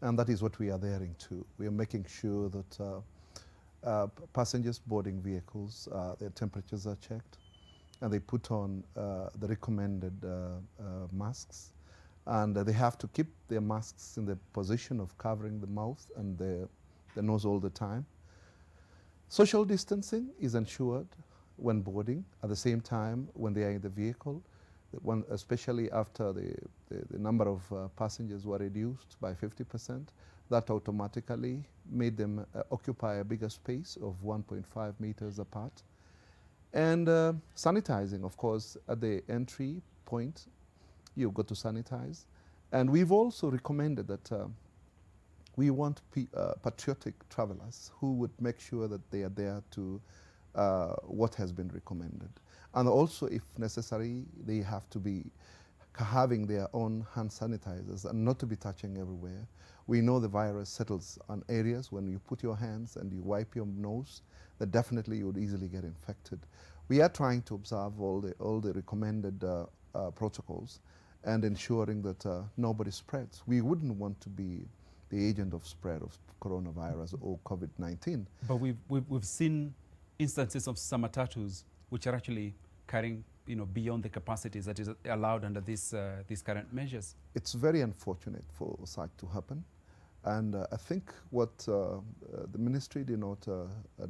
V: and that is what we are adhering to. We are making sure that passengers boarding vehicles, their temperatures are checked, and they put on the recommended masks. And they have to keep their masks in the position of covering the mouth and the nose all the time. Social distancing is ensured when boarding. At the same time, when they are in the vehicle, especially after the number of passengers were reduced by 50%, that automatically made them occupy a bigger space of 1.5 meters apart. And sanitizing, of course, at the entry point, you've got to sanitize. And we've also recommended that we want patriotic travelers who would make sure that they are there to what has been recommended. And also, if necessary, they have to be having their own hand sanitizers and not to be touching everywhere. We know the virus settles on areas when you put your hands and you wipe your nose, that definitely you would easily get infected. We are trying to observe all the recommended protocols and ensuring that nobody spreads. We wouldn't want to be the agent of spread of coronavirus or COVID-19.
K: But we've seen instances of some matatus which are actually carrying beyond the capacities that is allowed under these current measures.
V: It's very unfortunate for such to happen. And I think what the ministry did not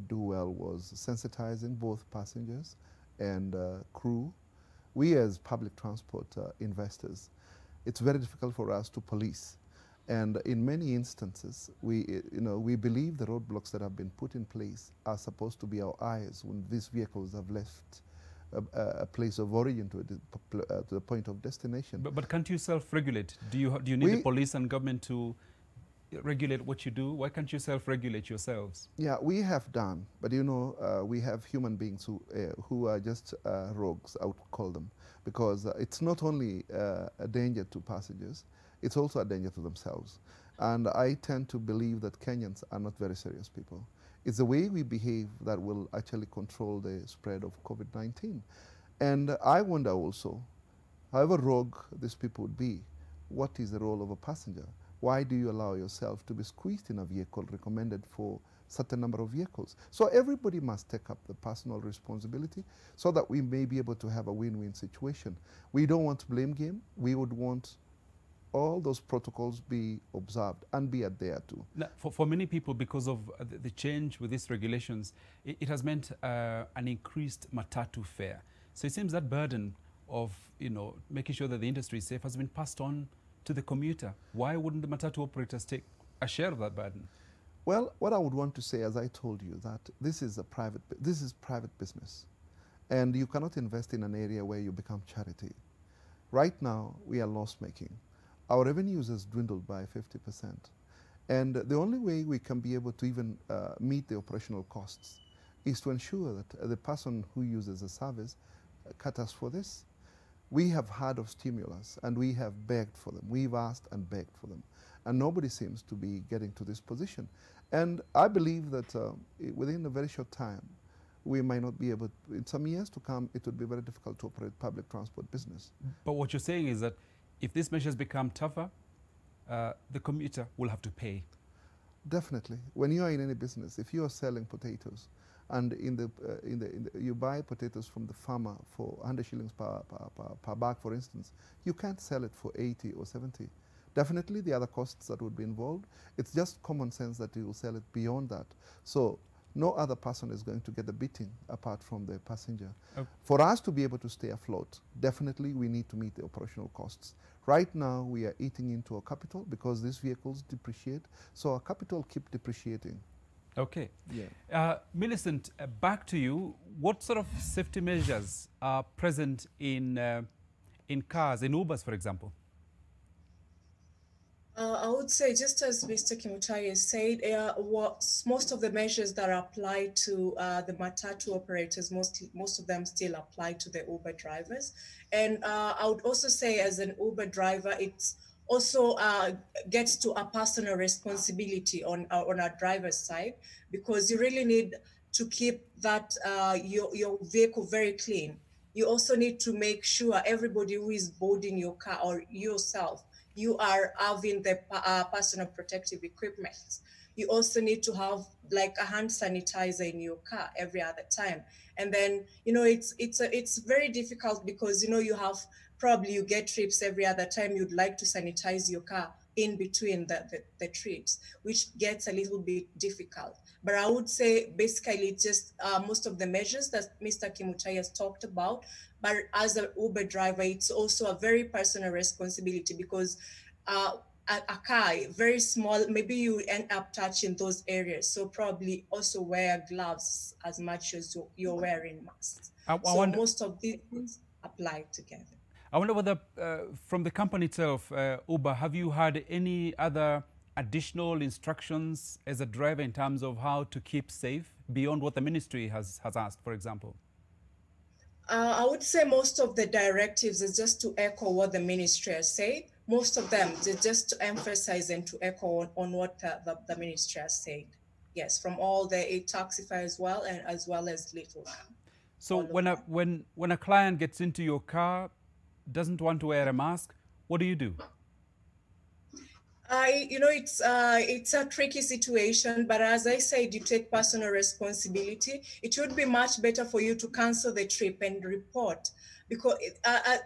V: do well was sensitizing both passengers and crew. We as public transport investors, it's very difficult for us to police. And in many instances, we believe the roadblocks that have been put in place are supposed to be our eyes when these vehicles have left a place of origin to the point of destination.
K: But can't you self-regulate? Do you need the police and government to regulate what you do? Why can't you self-regulate yourselves?
V: Yeah, we have done, but we have human beings who are just rogues, I would call them, because it's not only a danger to passengers, it's also a danger to themselves. And I tend to believe that Kenyans are not very serious people. It's the way we behave that will actually control the spread of COVID-19. And I wonder also, however rogue these people would be, what is the role of a passenger? Why do you allow yourself to be squeezed in a vehicle recommended for certain number of vehicles? So everybody must take up the personal responsibility so that we may be able to have a win-win situation. We don't want blame game. We would want all those protocols be observed and be adhered to.
K: Now, for many people, because of the change with these regulations, it has meant an increased matatu fare. So it seems that burden of making sure that the industry is safe has been passed on to the commuter. Why wouldn't the matatu operators take a share of that burden?
V: Well, what I would want to say, as I told you, that this is private business, and you cannot invest in an area where you become charity. Right now, we are loss-making. Our revenues has dwindled by 50%, and the only way we can be able to even meet the operational costs is to ensure that the person who uses the service cut us for this. We have heard of stimulus and we have begged for them. We've asked and begged for them. And nobody seems to be getting to this position. And I believe that within a very short time, we might not be able, in some years to come, it would be very difficult to operate public transport business.
K: But what you're saying is that if these measures become tougher, the commuter will have to pay.
V: Definitely. When you are in any business, if you are selling potatoes, and you buy potatoes from the farmer for 100 shillings per bag, for instance, you can't sell it for 80 or 70. Definitely the other costs that would be involved, it's just common sense that you will sell it beyond that. So no other person is going to get the beating apart from the passenger. Oh. For us to be able to stay afloat, definitely we need to meet the operational costs. Right now we are eating into our capital because these vehicles depreciate, so our capital keep depreciating.
K: Okay.
V: Yeah.
K: Millicent, back to you. What sort of safety measures are present in cars, in Ubers, for example?
W: I would say, just as Mr. Kimutai said, most of the measures that apply to the matatu operators, most of them still apply to the Uber drivers. And I would also say, as an Uber driver, it's also gets to a personal responsibility on our driver's side, because you really need to keep that your vehicle very clean. You also need to make sure everybody who is boarding your car or yourself, you are having the personal protective equipment. You also need to have like a hand sanitizer in your car every other time. And then, you know, it's very difficult because, you know, you have probably you get trips every other time you'd like to sanitize your car in between the trips, which gets a little bit difficult. But I would say basically it's just most of the measures that Mr. Kimutai has talked about. But as an Uber driver, it's also a very personal responsibility because a car, very small, maybe you end up touching those areas. So probably also wear gloves as much as you're wearing masks. So most of these things apply together.
K: I wonder whether from the company itself, Uber, have you had any other additional instructions as a driver in terms of how to keep safe beyond what the ministry has asked, for example?
W: I would say most of the directives is just to echo what the ministry has said. Most of them is just to emphasize and to echo on what the ministry has said. Yes, from all the taxify as well, and as well as little.
K: So when a client gets into your car, doesn't want to wear a mask, what do you do?
W: You know, it's a tricky situation, but as I said, you take personal responsibility. It would be much better for you to cancel the trip and report, because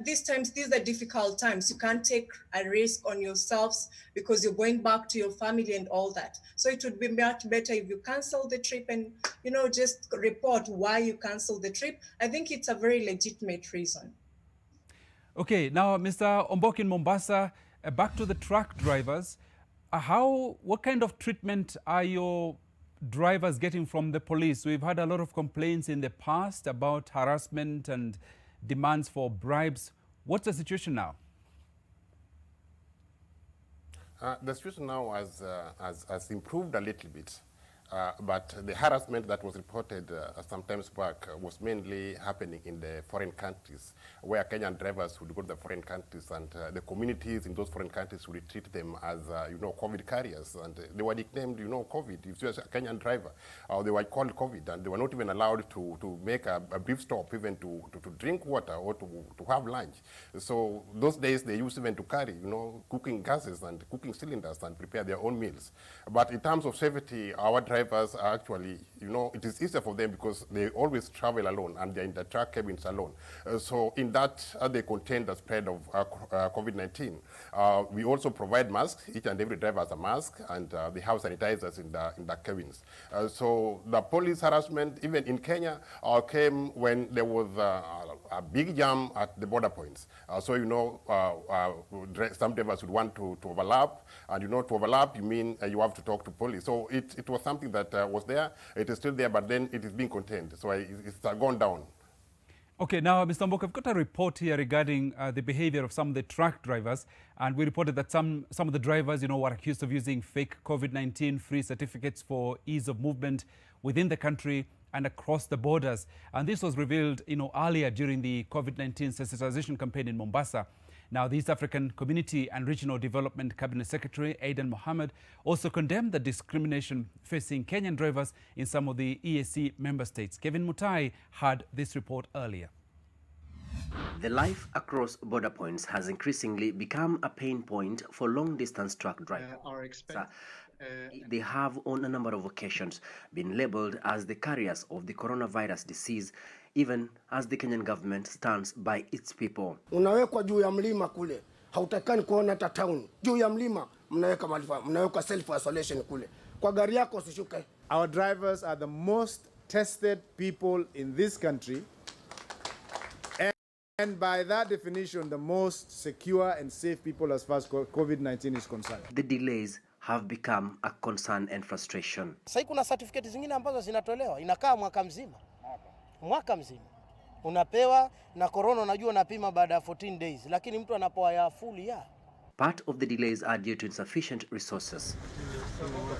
W: these are difficult times. You can't take a risk on yourselves because you're going back to your family and all that. So it would be much better if you cancel the trip and, you know, just report why you canceled the trip. I think it's a very legitimate reason.
K: Okay, now, Mr. Ombok in Mombasa, back to the truck drivers. What kind of treatment are your drivers getting from the police? We've had a lot of complaints in the past about harassment and demands for bribes. What's the situation now?
H: The situation now has improved a little bit. But the harassment that was reported some times back was mainly happening in the foreign countries, where Kenyan drivers would go to the foreign countries, and the communities in those foreign countries would treat them as, you know, COVID carriers. And they were nicknamed, you know, COVID. If you were a Kenyan driver, they were called COVID, and they were not even allowed to make a brief stop, even to drink water or to have lunch. So those days they used even to carry, you know, cooking gases and cooking cylinders and prepare their own meals. But in terms of safety, our drivers are actually, you know, it is easier for them because they always travel alone and they're in the truck cabins alone. So in that, they contain the spread of COVID-19. We also provide masks. Each and every driver has a mask, and they have sanitizers in the cabins. So the police harassment, even in Kenya, came when there was a big jam at the border points. So, you know, some drivers would want to overlap, and, you know, to overlap, you mean you have to talk to police. So it was something that was there. It is still there, but then it is being contained. So it's gone down.
K: Okay, now, Mr. Mbok, I've got a report here regarding the behavior of some of the truck drivers, and we reported that some of the drivers, you know, were accused of using fake COVID-19 free certificates for ease of movement within the country and across the borders. And this was revealed, earlier during the COVID-19 sensitization campaign in Mombasa. Now, the East African Community and Regional Development Cabinet Secretary Aidan Mohammed also condemned the discrimination facing Kenyan drivers in some of the EAC member states. Kevin Mutai had this report earlier.
C: The life across border points has increasingly become a pain point for long-distance truck drivers. They have, on a number of occasions, been labelled as the carriers of the coronavirus disease, even as the Kenyan government stands by its people.
D: Unawekwa juu ya mlima kule, hautakani kuona hata town. Juu ya mlima, mnaweka self-isolation kule. Kwa gari yako usishuke.
E: Our drivers are the most tested people in this country. And by that definition, the most secure and safe people as far as COVID-19 is concerned.
C: The delays have become a concern and frustration.
D: Sasa kuna certificate zingine ambazo zinatolewa, inakaa mwaka mzima. Mwaka mzima. Unapewa na corona unajua unapima baada ya 14 days, lakini mtu anapoa ya full ya.
C: Part of the delays are due to insufficient resources.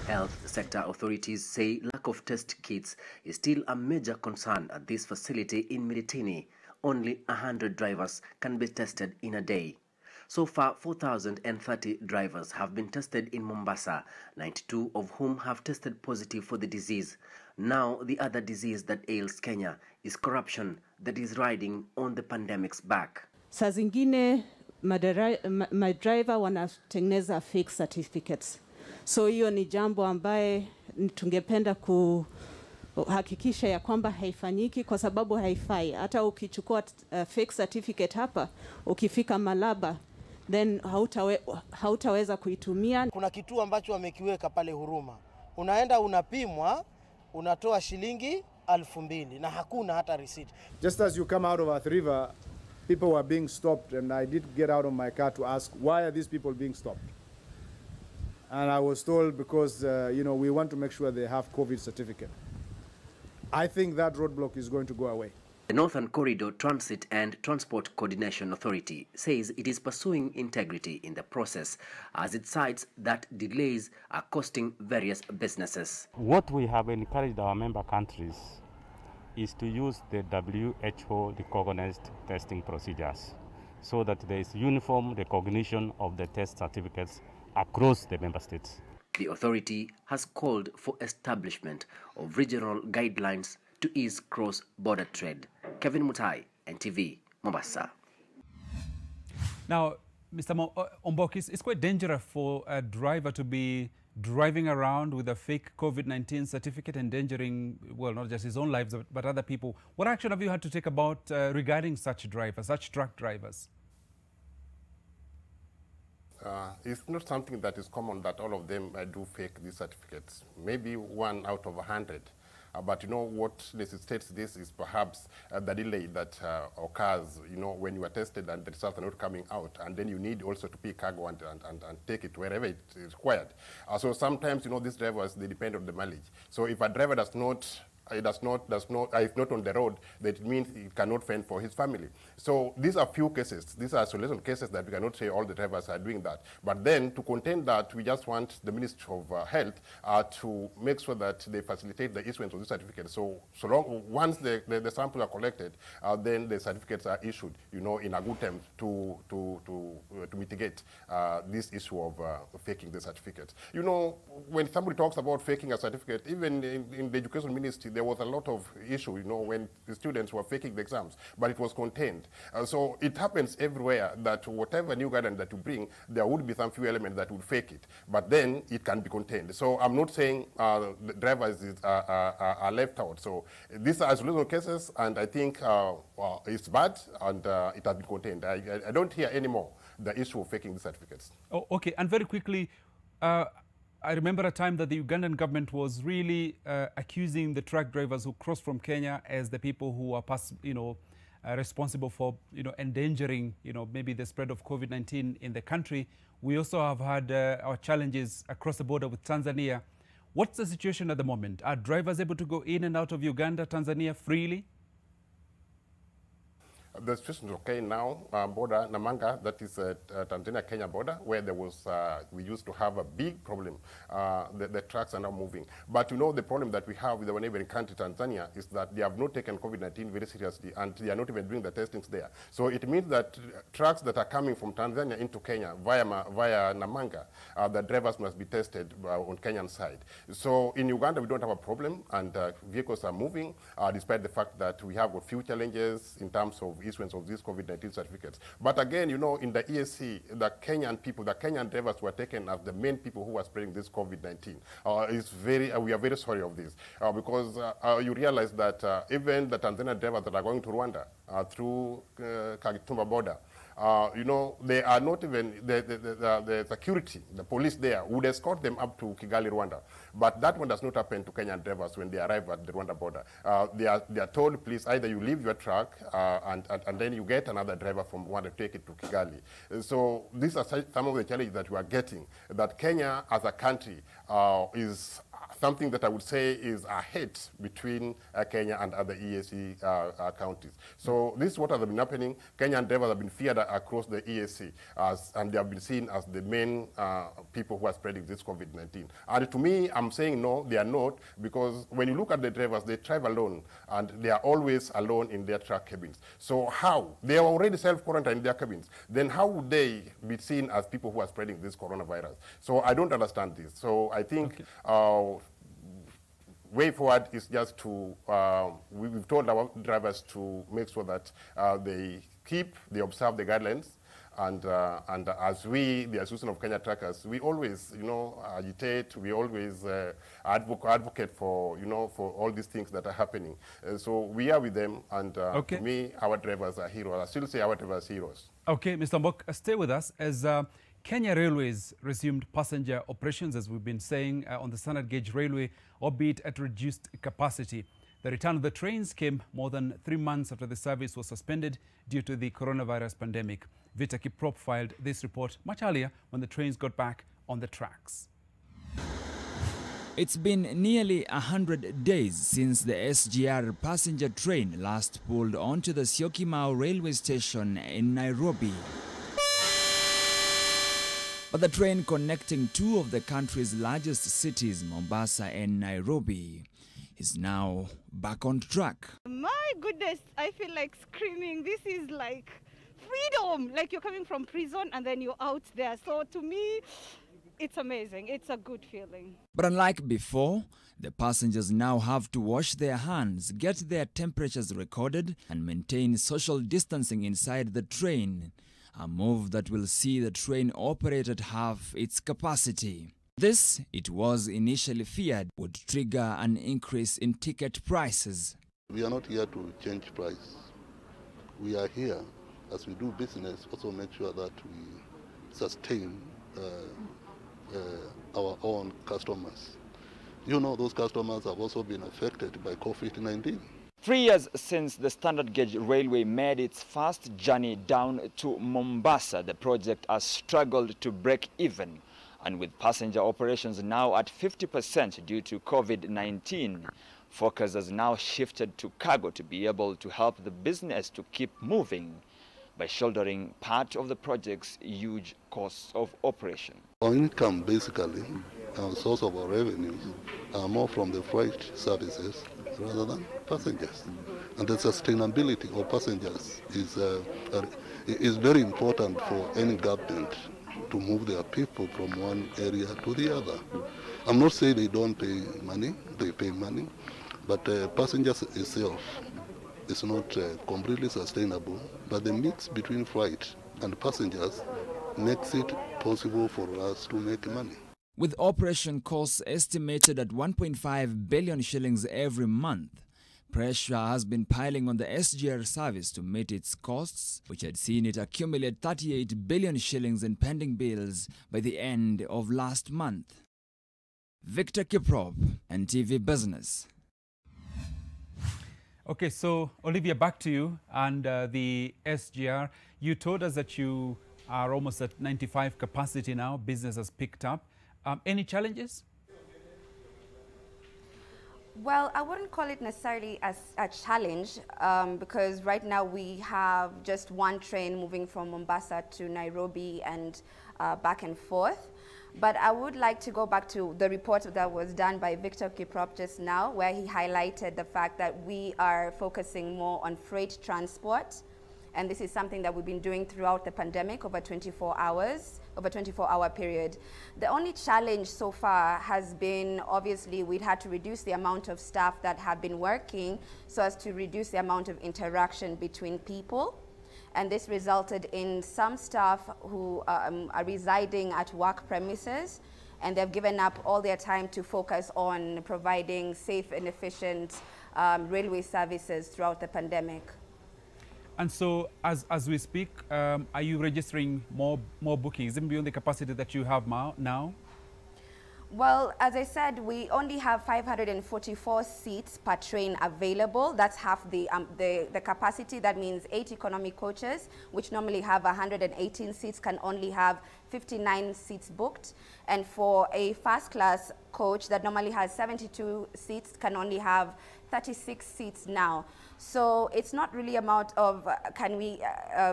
C: Health sector authorities say lack of test kits is still a major concern at this facility in Miritini. Only 100 drivers can be tested in a day. So far, 4,030 drivers have been tested in Mombasa, 92 of whom have tested positive for the disease. Now, the other disease that ails Kenya is corruption that is riding on the pandemic's back.
X: Saa zingine madriver wanatengeneza fake certificates. So hiyo ni jambo ambaye tungependa hakikisha ya kwamba haifanyiki kwa sababu haifai. Hata ukichukua fake certificate hapa, ukifika Malaba, then hautaweza kuitumia.
D: Kuna kituo ambacho wamekiweka pale Huruma. Unaenda unapimwa, unatoa shilingi 2,000 na hakuna hata receipt.
E: Just as you come out of Athi River, people were being stopped, and I did get out of my car to ask, why are these people being stopped? And I was told because, we want to make sure they have COVID certificate. I think that roadblock is going to go away.
C: The Northern Corridor Transit and Transport Coordination Authority says it is pursuing integrity in the process, as it cites that delays are costing various businesses.
Y: What we have encouraged our member countries is to use the WHO recognized testing procedures so that there is uniform recognition of the test certificates across the member states.
C: The authority has called for establishment of regional guidelines to ease cross-border trade. Kevin Mutai, NTV, Mombasa.
K: Now, Mr. Ombokis, it's quite dangerous for a driver to be driving around with a fake COVID-19 certificate, endangering, well, not just his own lives, but other people. What action have you had to take about regarding such drivers, such truck drivers?
H: It's not something that is common that all of them do fake these certificates. Maybe 1 out of 100. But what necessitates this is perhaps the delay that occurs, when you are tested and the results are not coming out, and then you need also to pick cargo and take it wherever it is required. So sometimes, these drivers, they depend on the mileage. So if a driver is not on the road, that means he cannot fend for his family. So these are few cases. These are isolation cases that we cannot say all the drivers are doing that. But then to contain that, we just want the Ministry of Health to make sure that they facilitate the issuance of the certificates. So once the samples are collected, then the certificates are issued, in a good time to mitigate this issue of faking the certificates. When somebody talks about faking a certificate, even in the Education Ministry, there was a lot of issue, when the students were faking the exams, but it was contained. So it happens everywhere that whatever new guidance that you bring, there would be some few elements that would fake it, but then it can be contained. So I'm not saying the drivers are left out. So these are isolation cases, and I think it's bad, and it has been contained. I don't hear anymore the issue of faking the certificates.
K: Oh, okay, and very quickly, I remember a time that the Ugandan government was really accusing the truck drivers who crossed from Kenya as the people who are, responsible for, endangering, maybe the spread of COVID-19 in the country. We also have had our challenges across the border with Tanzania. What's the situation at the moment? Are drivers able to go in and out of Uganda, Tanzania freely?
H: The situation is okay now. Border Namanga, that is Tanzania-Kenya border, where there was we used to have a big problem. The trucks are now moving. But you know the problem that we have with our neighboring country, Tanzania, is that they have not taken COVID-19 very seriously, and they are not even doing the testings there. So it means that trucks that are coming from Tanzania into Kenya via Namanga, the drivers must be tested on Kenyan side. So in Uganda, we don't have a problem, and vehicles are moving, despite the fact that we have a few challenges in terms of issuance of these COVID-19 certificates. But again, you know, in the EAC, the Kenyan people, the Kenyan drivers were taken as the main people who were spreading this COVID-19. We are very sorry of this, because you realize that even the Tanzanian drivers that are going to Rwanda through Kagitumba border, you know, they are not even, the security, the police there would escort them up to Kigali, Rwanda. But that one does not happen to Kenyan drivers when they arrive at the Rwanda border. They are told, please, either you leave your truck and then you get another driver from Rwanda to take it to Kigali. So these are some of the challenges that we are getting, that Kenya as a country is something that I would say is a hate between Kenya and other EAC counties. So this is what has been happening. Kenyan drivers have been feared across the EAC, and they have been seen as the main people who are spreading this COVID-19. And to me, I'm saying no, they are not, because when you look at the drivers, they drive alone, and they are always alone in their truck cabins. So how? They are already self-quarantined in their cabins. Then how would they be seen as people who are spreading this coronavirus? So I don't understand this. So I think way forward is just to, we've told our drivers to make sure that they observe the guidelines, and as we, the Association of Kenya Truckers, we always, you know, agitate, we always advocate for, you know, for all these things that are happening. So we are with them, and to me, our drivers are heroes. I still say our drivers are heroes. Okay, Mr. Mbok, stay with us as Kenya Railways resumed passenger operations, as we've been saying, on the standard gauge railway, albeit at reduced capacity. The return of the trains came more than 3 months after the service was suspended due to the coronavirus pandemic. Vita Kiprop filed this report much earlier when the trains got back on the tracks.
B: It's been nearly 100 days since the SGR passenger train last pulled onto the Syokimau railway station in Nairobi. But the train connecting two of the country's largest cities, Mombasa and Nairobi, is now back on track.
F: My goodness, I feel like screaming. This is like freedom, like you're coming from prison and then you're out there. So to me, it's amazing. It's a good feeling.
B: But unlike before, the passengers now have to wash their hands, get their temperatures recorded, and maintain social distancing inside the train. A move that will see the train operate at half its capacity. This, it was initially feared, would trigger an increase in ticket prices.
G: We are not here to change price. We are here, as we do business, also make sure that we sustain our own customers. You know, those customers have also been affected by COVID-19.
B: 3 years since the standard gauge railway made its first journey down to Mombasa, the project has struggled to break even. And with passenger operations now at 50% due to COVID-19, focus has now shifted to cargo to be able to help the business to keep moving by shouldering part of the project's huge costs of operation.
G: Our income, basically, our source of our revenues are more from the freight services rather than passengers. And the sustainability of passengers is very important for any government to move their people from one area to the other. I'm not saying they don't pay money, they pay money, but passengers itself is not completely sustainable, but the mix between freight and passengers makes it possible for us to make money.
B: With operation costs estimated at 1.5 billion shillings every month, pressure has been piling on the SGR service to meet its costs, which had seen it accumulate 38 billion shillings in pending bills by the end of last month. Victor Kiprop, NTV Business.
K: Okay, so Olivia, back to you and the SGR. You told us that you are almost at 95 capacity now. Business has picked up. Any challenges?
A: Well, I wouldn't call it necessarily as a challenge because right now we have just one train moving from Mombasa to Nairobi and back and forth. But I would like to go back to the report that was done by Victor Kiprop just now, where he highlighted the fact that we are focusing more on freight transport. And this is something that we've been doing throughout the pandemic over 24 hours, over 24-hour period. The only challenge so far has been, obviously, we'd had to reduce the amount of staff that have been working so as to reduce the amount of interaction between people. And this resulted in some staff who are residing at work premises, and they've given up all their time to focus on providing safe and efficient railway services throughout the pandemic.
K: And so, as we speak, are you registering more bookings, even beyond the capacity that you have now?
A: Well, as I said, we only have 544 seats per train available. That's half the capacity. That means 8 economy coaches, which normally have 118 seats, can only have 59 seats booked. And for a first class coach that normally has 72 seats, can only have 36 seats now. So it's not really a matter of can we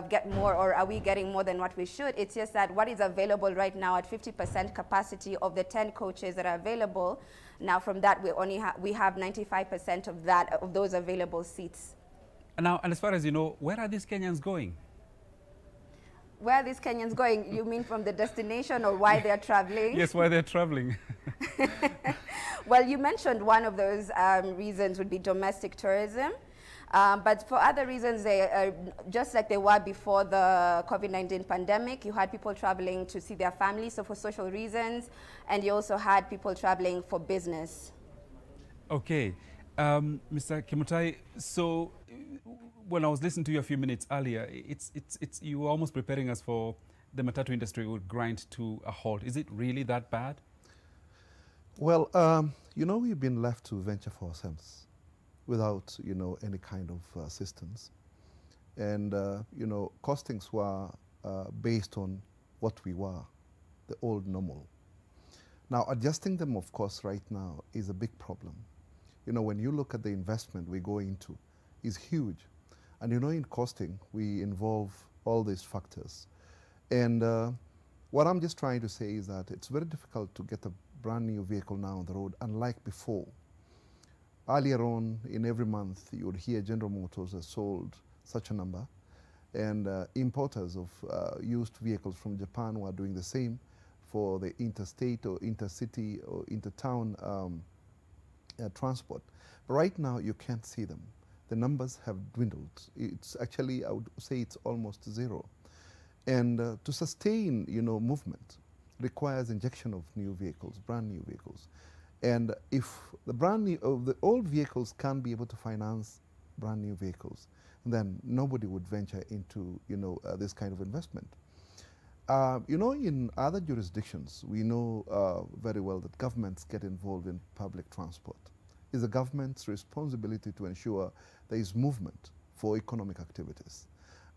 A: get more or are we getting more than what we should. It's just that what is available right now at 50% capacity of the 10 coaches that are available. Now from that we have 95% of those available seats.
K: And now, and as far as you know, where are these Kenyans going?
A: Where are these Kenyans going? You mean from the destination or why they're traveling?
K: Yes, why they're traveling.
A: Well, you mentioned one of those reasons would be domestic tourism. But for other reasons, they are just like they were before the COVID-19 pandemic. You had people traveling to see their families, so for social reasons, and you also had people traveling for business.
K: Okay. Mr. Kimutai, so when I was listening to you a few minutes earlier, you were almost preparing us for the matatu industry would grind to a halt. Is it really that bad?
V: Well, you know, we've been left to venture for ourselves without, you know, any kind of assistance. And, you know, costings were based on what we were, the old normal. Now, adjusting them, of course, right now is a big problem. You know, when you look at the investment we go into, is huge. And, you know, in costing, we involve all these factors. And what I'm just trying to say is that it's very difficult to get a brand new vehicle now on the road, unlike before. Earlier on, in every month, you would hear General Motors has sold such a number, and importers of used vehicles from Japan were doing the same for the interstate or intercity or intertown transport. But right now, you can't see them. The numbers have dwindled. It's actually, I would say it's almost zero. And to sustain, you know, movement requires injection of new vehicles, brand new vehicles. And if the old vehicles can't be able to finance brand new vehicles, then nobody would venture into, you know, this kind of investment. You know, in other jurisdictions, we know very well that governments get involved in public transport. It's the government's responsibility to ensure there is movement for economic activities.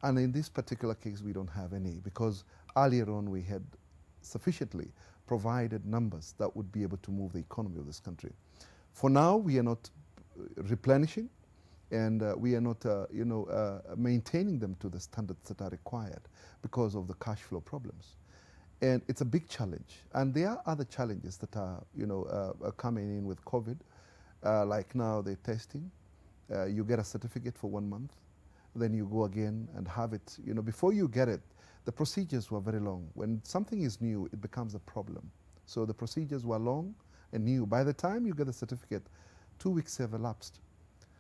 V: And in this particular case, we don't have any, because earlier on we had sufficiently provided numbers that would be able to move the economy of this country. For now, we are not replenishing, and we are not, you know, maintaining them to the standards that are required because of the cash flow problems. And it's a big challenge. And there are other challenges that are, you know, coming in with COVID, like now the testing. You get a certificate for 1 month, then you go again and have it. You know, before you get it, the procedures were very long. When something is new, it becomes a problem. So the procedures were long and new. By the time you get the certificate, 2 weeks have elapsed.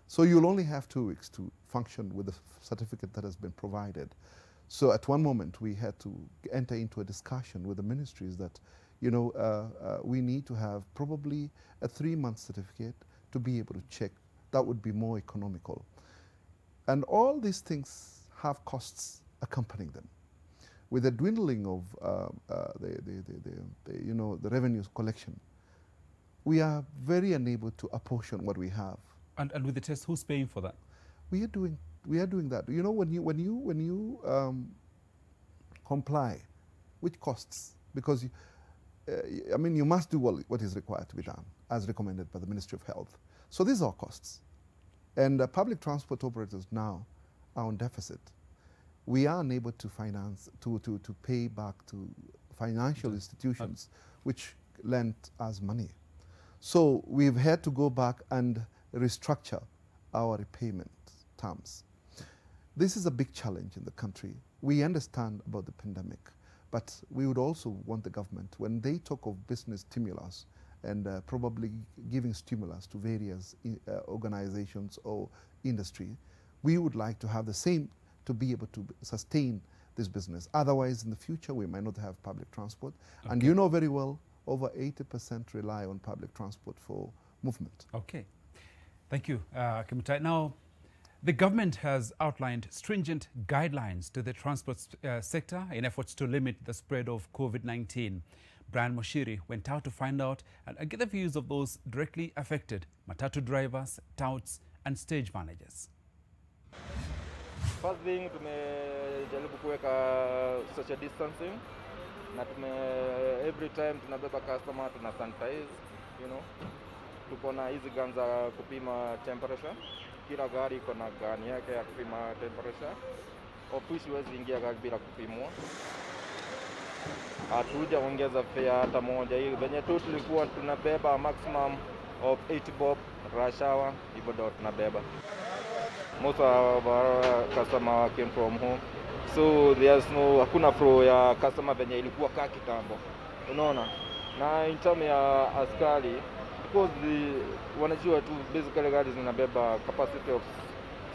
V: So you'll only have 2 weeks to function with the certificate that has been provided. So at one moment, we had to enter into a discussion with the ministries that, you know, we need to have probably a 3-month certificate to be able to check. That would be more economical. And all these things have costs accompanying them. With the dwindling of you know, the revenues collection, we are very unable to apportion what we have.
K: And with the test, who's paying for that?
V: We are doing that. You know, when you comply, which costs, because I mean, you must do what is required to be done, as recommended by the Ministry of Health. So these are costs. And public transport operators now are on deficit. We are unable to finance, to pay back to financial institutions which lent us money. So we've had to go back and restructure our repayment terms. This is a big challenge in the country. We understand about the pandemic, but we would also want the government, when they talk of business stimulus and probably giving stimulus to various organizations or industry, we would like to have the same to be able to sustain this business. Otherwise, in the future, we might not have public transport. Okay. And you know very well, over 80% rely on public transport for movement.
K: Okay. Thank you, Kimutai. Now, the government has outlined stringent guidelines to the transport sector in efforts to limit the spread of COVID-19. Brian Moshiri went out to find out and get the views of those directly affected: matatu drivers, touts, and stage managers.
I: First thing, tumejaribu kuweka social distancing, na every time tunabeba customer tuna sanitize, you know. Tuko na hizi guns za kupima temperature. Kila gari iko na gun yake ya kupima temperature. Ofisi huwezi ingia gari bila kupimwa. Hatujaongeza fare hata moja. Hii venye tu tulikuwa tunabeba maximum of 8 bob rush hour, hivyo ndio tunabeba. Most of our customer came from home, so there's no, hakuna flow ya customer venye ilikuwa kaa kitambo, unaona. Na in term ya askari, because wanajua tu basically gari zinabeba capacity of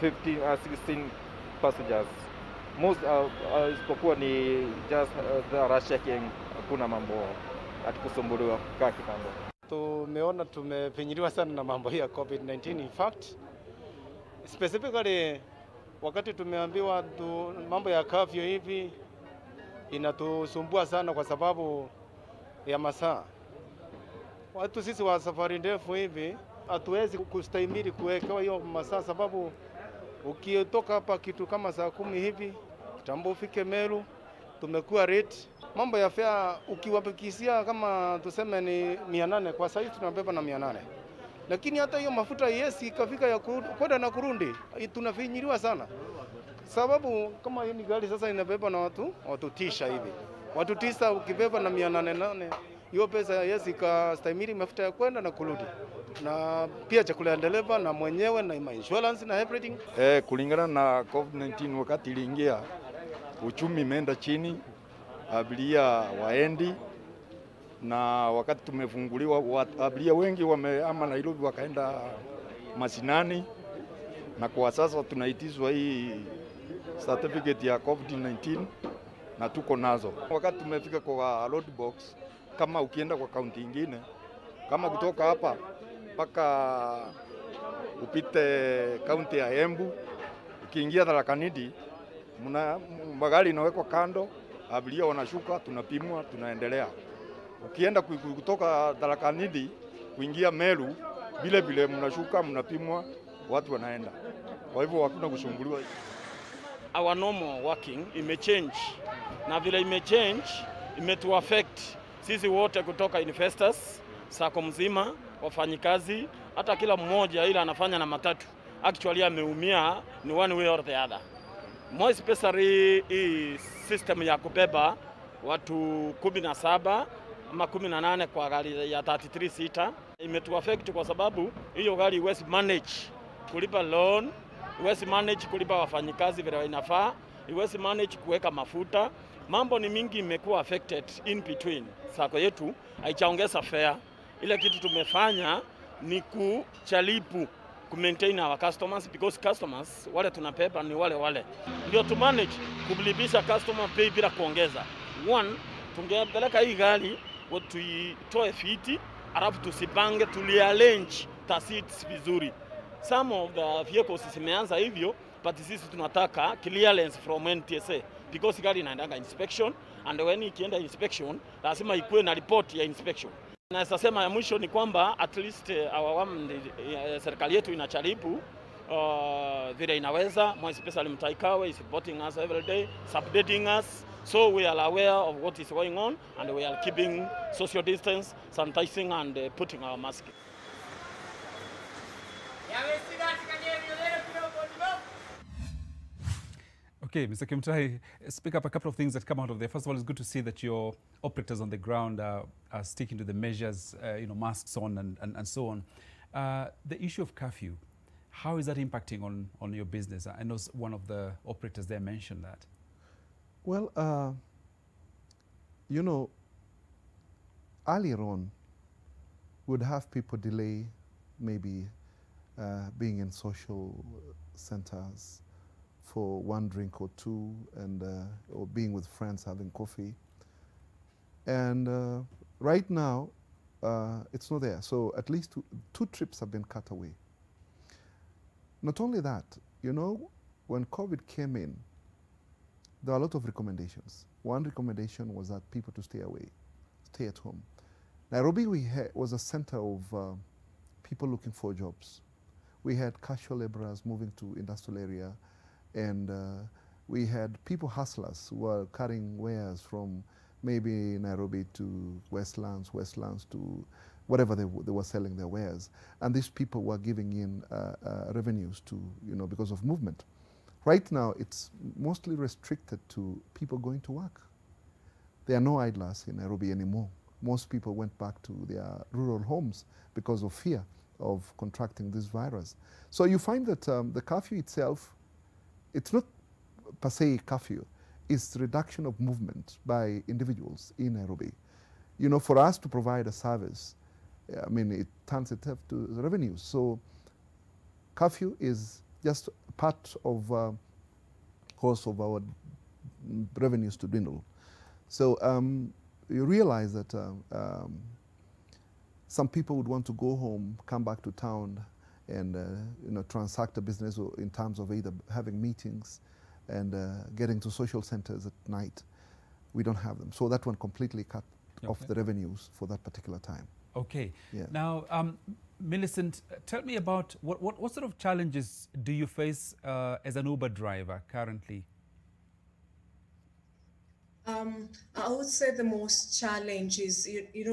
I: 16 passengers. Most isipokuwa ni just the rush checking, hakuna mambo atikusumbuliwa kaa kitambo.
J: Tumeona tumefinyiliwa sana na mambo ya COVID-19. In fact, specifically wakati tumeambiwa mambo ya curfew hivi inatusumbua sana kwa sababu ya masaa. Watu sisi wa safari ndefu hivi hatuwezi kustahimili kuwekewa hiyo masaa, sababu ukitoka hapa kitu kama saa 10 hivi kitambo ufike Meru, tumekuwa rate. Mambo ya fare ukiwapikisia kama tuseme ni 800, kwa sasa tunabeba na 800. Lakini hata hiyo mafuta yes ikafika ya kwenda na kurundi, tunafinyiliwa sana. Sababu kama hii ni gari sasa inabeba na watu tisha hivi. Watu tisa ukibeba na 800, hiyo pesa yes ikastahimili mafuta ya kwenda na kurudi. Na pia chakula ya dereva na mwenyewe na insurance na everything.
L: Kulingana na COVID-19 wakati iliingia, uchumi imeenda chini, abiria waendi, na wakati tumefunguliwa abiria wengi wamehama Nairobi wakaenda mashinani, na kwa sasa tunaitizwa hii certificate ya COVID-19 na tuko nazo. Wakati tumefika kwa roadbox, kama ukienda kwa kaunti ingine, kama kutoka hapa mpaka upite kaunti ya Embu, ukiingia Tharaka Nithi, magari inawekwa kando, abiria wanashuka, tunapimwa, tunaendelea. Ukienda kutoka Tharaka Nithi kuingia Meru, vile vile mnashuka, mnapimwa, watu wanaenda. Kwa hivyo hakuna kusumbuliwa.
M: Our normal working imechange, na vile imechange imetu affect sisi wote kutoka investors, sako mzima, wafanyikazi, hata kila mmoja ile anafanya na matatu. Actually ameumia ni one way or the other. More especially hii system ya kubeba watu 17 ama 18 kwa gari ya 33 seater imetu affect kwa sababu hiyo gari huwezi manage kulipa loan, huwezi manage kulipa wafanyikazi vile inafaa, huwezi manage kuweka mafuta. Mambo ni mingi imekuwa affected in between. Sako yetu haichaongeza fare. Ile kitu tumefanya ni kuchalipu maintain our customers, because customers wale tunapepa ni wale. Ndio tu manage kublibisha customer pay bila kuongeza. One, tungepeleka hii gari tuitoe fiti, alafu tusipange, tuliarrange seats vizuri. Some of the vehicles zimeanza hivyo, but sisi tunataka clearance from NTSA, because gari inaendanga inspection, and when ikienda inspection lazima ikuwe na report ya inspection. Na sasa sema ya mwisho ni kwamba at least serikali yetu inacharibu vile inaweza, more especially Mtaikawe is supporting us every day, updating us, so we are aware of what is going on, and we are keeping social distance, sanitizing, and putting our mask.
K: Okay, Mr. Kimtai, speak up a couple of things that come out of there. First of all, it's good to see that your operators on the ground are sticking to the measures, masks on and so on. The issue of curfew, how is that impacting on your business? I know one of the operators there mentioned that.
V: Well, earlier on, would have people delay maybe being in social centers for one drink or two, and or being with friends having coffee. And right now, it's not there. So at least two trips have been cut away. Not only that, when COVID came in, there are a lot of recommendations. One recommendation was that people to stay away, stay at home. Nairobi was a center of people looking for jobs. We had casual laborers moving to industrial area, and we had people, hustlers, who were carrying wares from maybe Nairobi to Westlands to whatever they were selling their wares. And these people were giving in revenues to, because of movement. Right now, it's mostly restricted to people going to work. There are no idlers in Nairobi anymore. Most people went back to their rural homes because of fear of contracting this virus. So you find that the curfew itself, it's not per se curfew, it's reduction of movement by individuals in Nairobi. For us to provide a service, I mean, it turns itself to revenues. So curfew is just part of course of our revenues to dwindle. So you realize that some people would want to go home, come back to town, and transact a business in terms of either having meetings and getting to social centers at night. We don't have them. So that one completely cut off the revenues for that particular time.
K: Okay.
V: Yeah.
K: Now, Millicent, tell me about what sort of challenges do you face as an Uber driver currently?
W: I would say the most challenge is,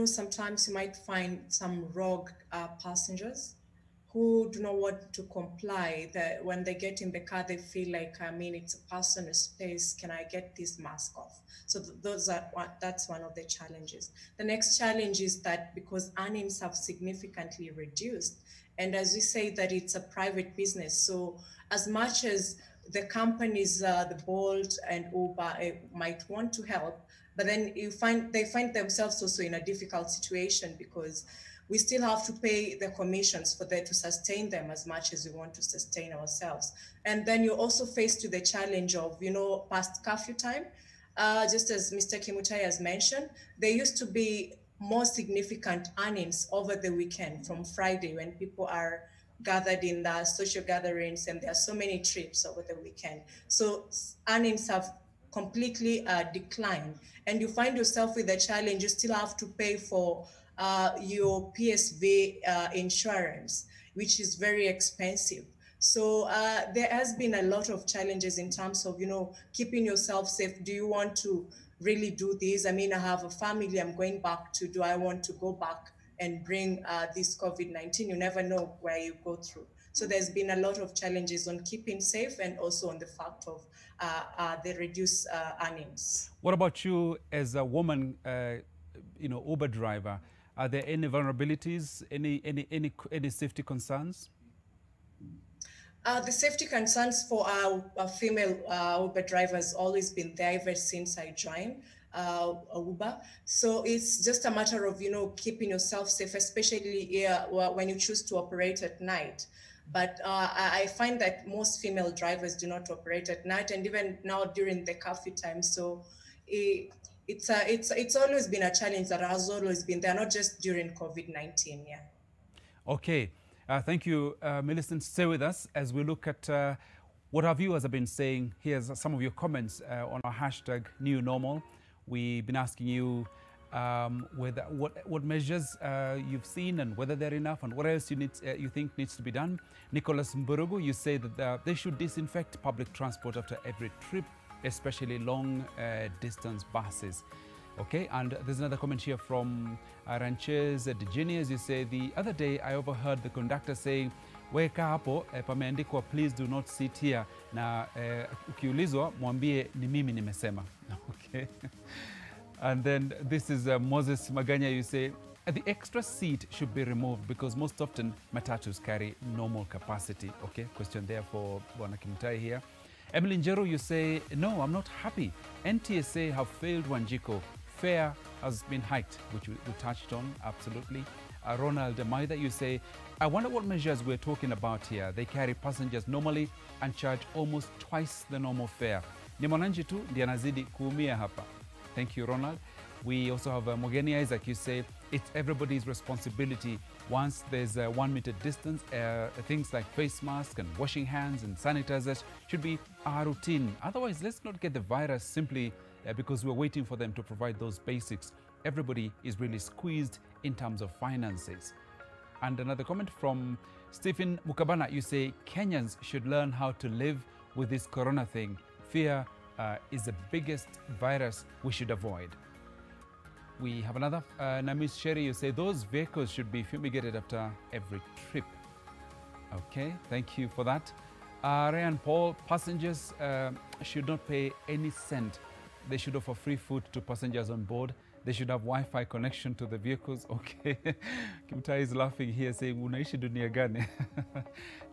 W: sometimes you might find some rogue passengers who do not want to comply. That when they get in the car, they feel like, it's a personal space. Can I get this mask off? So that's one of the challenges. The next challenge is that because earnings have significantly reduced, and as we say that it's a private business, so as much as the companies, the Bolt and Uber might want to help, but then they find themselves also in a difficult situation because we still have to pay the commissions for them to sustain them as much as we want to sustain ourselves. And then you're also faced with the challenge of, past curfew time. Just as Mr. Kimutai has mentioned, there used to be more significant earnings over the weekend from Friday when people are gathered in the social gatherings, and there are so many trips over the weekend. So earnings have completely declined, and you find yourself with a challenge. You still have to pay for your PSV insurance, which is very expensive. So there has been a lot of challenges in terms of, keeping yourself safe. Do you want to really do this? I have a family I'm going back to. Do I want to go back and bring this COVID-19? You never know where you go through. So there's been a lot of challenges on keeping safe and also on the fact of the reduced earnings.
K: What about you as a woman, Uber driver? Are there any vulnerabilities, any safety concerns?
W: The safety concerns for our female Uber drivers always been there ever since I joined Uber. So it's just a matter of, keeping yourself safe, especially when you choose to operate at night. But I find that most female drivers do not operate at night, and even now during the curfew time. So it's always been a challenge that has always been there, not just during COVID-19. Yeah.
K: Okay. Thank you, Millicent. Stay with us as we look at what our viewers have been saying. Here's some of your comments on our hashtag New Normal. We've been asking you, whether what measures you've seen and whether they're enough and what else you think needs to be done. Nicholas Mburugu, you say that they should disinfect public transport after every trip, especially long distance buses. Okay, and there's another comment here from Ranches Digenius. You say, the other day I overheard the conductor saying, weka hapo pameandikwa please do not sit here, na ukiulizwa mwambie ni mimi nimesema. Okay. And then this is Moses Maganya. You say, the extra seat should be removed because most often matatus carry normal capacity. Okay, question there for Bwana Kimutai here. Emily Njeru, you say, no, I'm not happy. NTSA have failed Wanjiko. Fare has been hiked, which we touched on, absolutely. Ronald Maida, you say, I wonder what measures we're talking about here. They carry passengers normally and charge almost twice the normal fare. Ni mwananchi tu ndiye anazidi kuumia hapa. Thank you, Ronald. We also have Mogeni Isaac. You say, it's everybody's responsibility. Once there's a 1 meter distance, things like face masks and washing hands and sanitizers should be our routine. Otherwise, let's not get the virus simply because we're waiting for them to provide those basics. Everybody is really squeezed in terms of finances. And another comment from Stephen Mukabana. You say, Kenyans should learn how to live with this corona thing. Fear is the biggest virus we should avoid. We have another, Namis Sherry, you say those vehicles should be fumigated after every trip. Okay, thank you for that. Ryan Paul, passengers should not pay any cent. They should offer free food to passengers on board. They should have Wi-Fi connection to the vehicles. Okay, Kimtai is laughing here saying, unaishi dunia gani?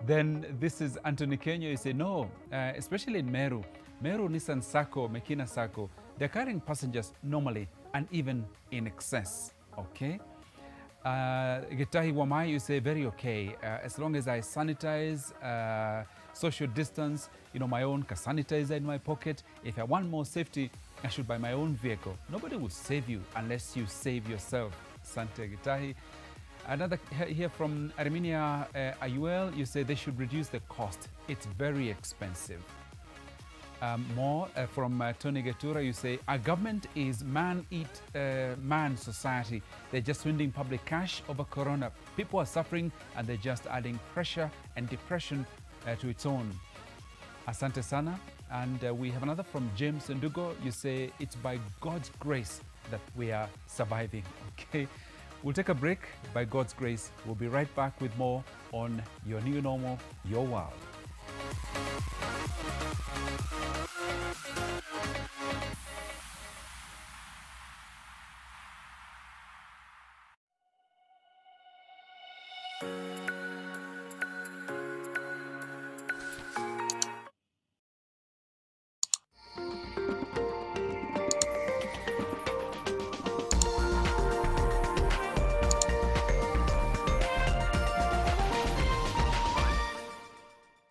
K: Then this is Anthony Kenya. You say, no, especially in Meru. Meru, Nissan Sacco, Mekina Sacco, they're carrying passengers normally and even in excess, okay? Getahi Wamai, you say, very okay. As long as I sanitize, social distance, you know, my own sanitizer in my pocket. If I want more safety, I should buy my own vehicle. Nobody will save you unless you save yourself. Sante Getahi. Another here from Armenia Ayuel, you say they should reduce the cost. It's very expensive. More from Tony Getura, you say, our government is man society. They're just swindling public cash over corona. People are suffering and they're just adding pressure and depression to its own. Asante sana. And we have another from James Ndugo. You say, it's by God's grace that we are surviving. Okay, we'll take a break. By God's grace, we'll be right back with more on Your New Normal, Your World.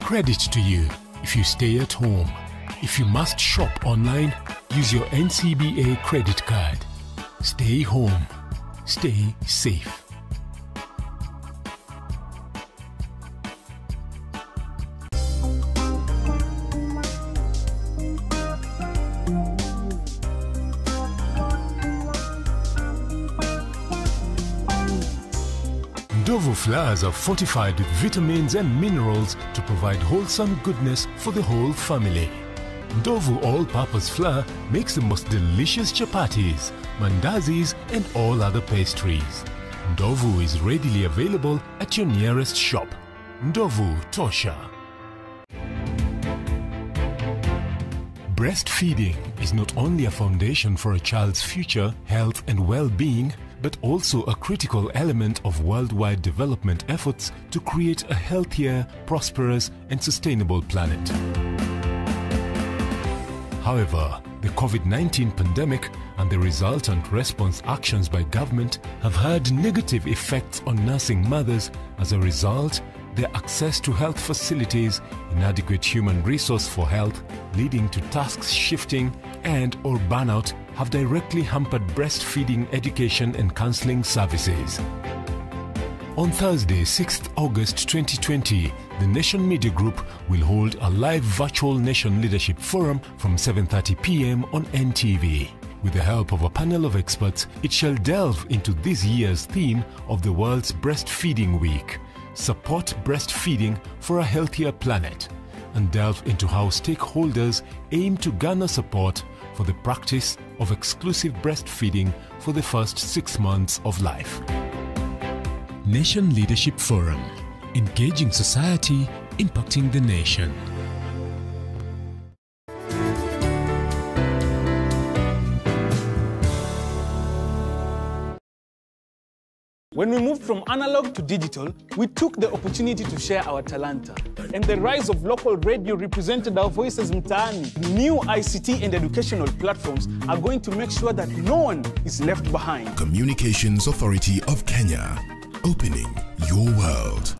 N: Credit to you if you stay at home. If you must shop online, use your NCBA credit card. Stay home. Stay safe. Ndovu flowers are fortified with vitamins and minerals to provide wholesome goodness for the whole family. Ndovu all-purpose flour makes the most delicious chapatis, mandazis and all other pastries. Ndovu is readily available at your nearest shop. Ndovu Tosha. Breastfeeding is not only a foundation for a child's future, health and well-being, but also a critical element of worldwide development efforts to create a healthier, prosperous and sustainable planet. However, the COVID-19 pandemic and the resultant response actions by government have had negative effects on nursing mothers. As a result, their access to health facilities, inadequate human resource for health, leading to tasks shifting and/or burnout have directly hampered breastfeeding education and counseling services. On Thursday, 6th August 2020, the Nation Media Group will hold a live virtual Nation Leadership Forum from 7:30 p.m. on NTV. With the help of a panel of experts, it shall delve into this year's theme of the World's Breastfeeding Week, Support Breastfeeding for a Healthier Planet, and delve into how stakeholders aim to garner support for the practice of exclusive breastfeeding for the first 6 months of life. Nation Leadership Forum, engaging society, impacting the nation.
O: When we moved from analog to digital, we took the opportunity to share our talanta. And the rise of local radio represented our voices mtaani. New ICT and educational platforms are going to make sure that no one is left behind.
P: Communications Authority of Kenya, opening your world.